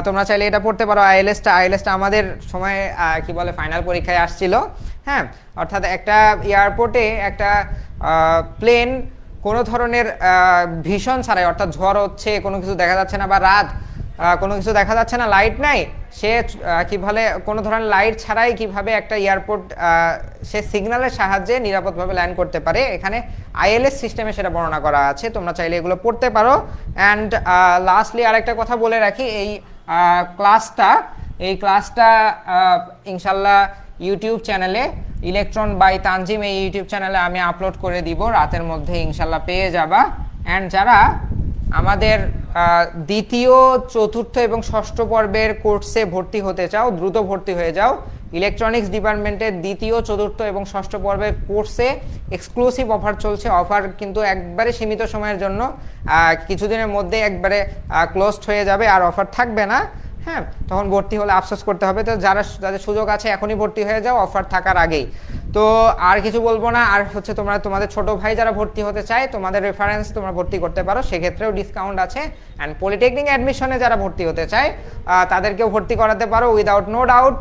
তোমরা চাইলে এটা পড়তে পারো। আইএলএসটা আমাদের সময় কি বলে ফাইনাল পরীক্ষায় আসছিল। হ্যাঁ, অর্থাৎ একটা এয়ারপোর্টে একটা প্লেন কোনো ধরনের ভীষণ ছাড়াই, অর্থাৎ ঝড় হচ্ছে, কোনো কিছু দেখা যাচ্ছে না, বা রাত কোনো কিছু দেখা যাচ্ছে না, লাইট নাই, সে কি বলে কোনো ধরনের লাইট ছাড়াই কিভাবে একটা এয়ারপোর্ট সে সিগন্যালের সাহায্যে নিরাপদভাবে ল্যান্ড করতে পারে, এখানে আইএলএস সিস্টেমে সেটা বর্ণনা করা আছে। তোমরা চাইলে এগুলো পড়তে পারো। অ্যান্ড লাস্টলি আরেকটা কথা বলে রাখি, এই ক্লাসটা ইনশাল্লাহ ইউটিউব চ্যানেলে ইলেকট্রন বাই তানজিম, এই ইউটিউব চ্যানেলে আমি আপলোড করে দিব, রাতের মধ্যে ইনশাল্লাহ পেয়ে যাবা। অ্যান্ড যারা আমাদের দ্বিতীয় চতুর্থ এবং ষষ্ঠ পর্বের কোর্সে ভর্তি হতে চাও, দ্রুত ভর্তি হয়ে যাও। ইলেকট্রনিক্স ডিপার্টমেন্টের দ্বিতীয় চতুর্থ এবং ষষ্ঠ পর্বের কোর্সে এক্সক্লুসিভ অফার চলছে। অফার কিন্তু একবারে সীমিত সময়ের জন্য, কিছুদিনের মধ্যে একবারে ক্লোজড হয়ে যাবে, আর অফার থাকবে না। হ্যাঁ, তখন ভর্তি হলে আফসোস করতে হবে। তো যাদের সুযোগ আছে এখনই ভর্তি হয়ে যাও অফার থাকার আগেই। তো আর কিছু বলবো না। আর হচ্ছে তোমাদের ছোট ভাই যারা ভর্তি হতে চায়, তোমাদের রেফারেন্স তোমরা ভর্তি করতে পারো, সেক্ষেত্রেও ডিসকাউন্ট আছে। অ্যান্ড পলিটেকনিক অ্যাডমিশনে যারা ভর্তি হতে চায় তাদেরকেও ভর্তি করাতে পারো উইদাউট নো ডাউট।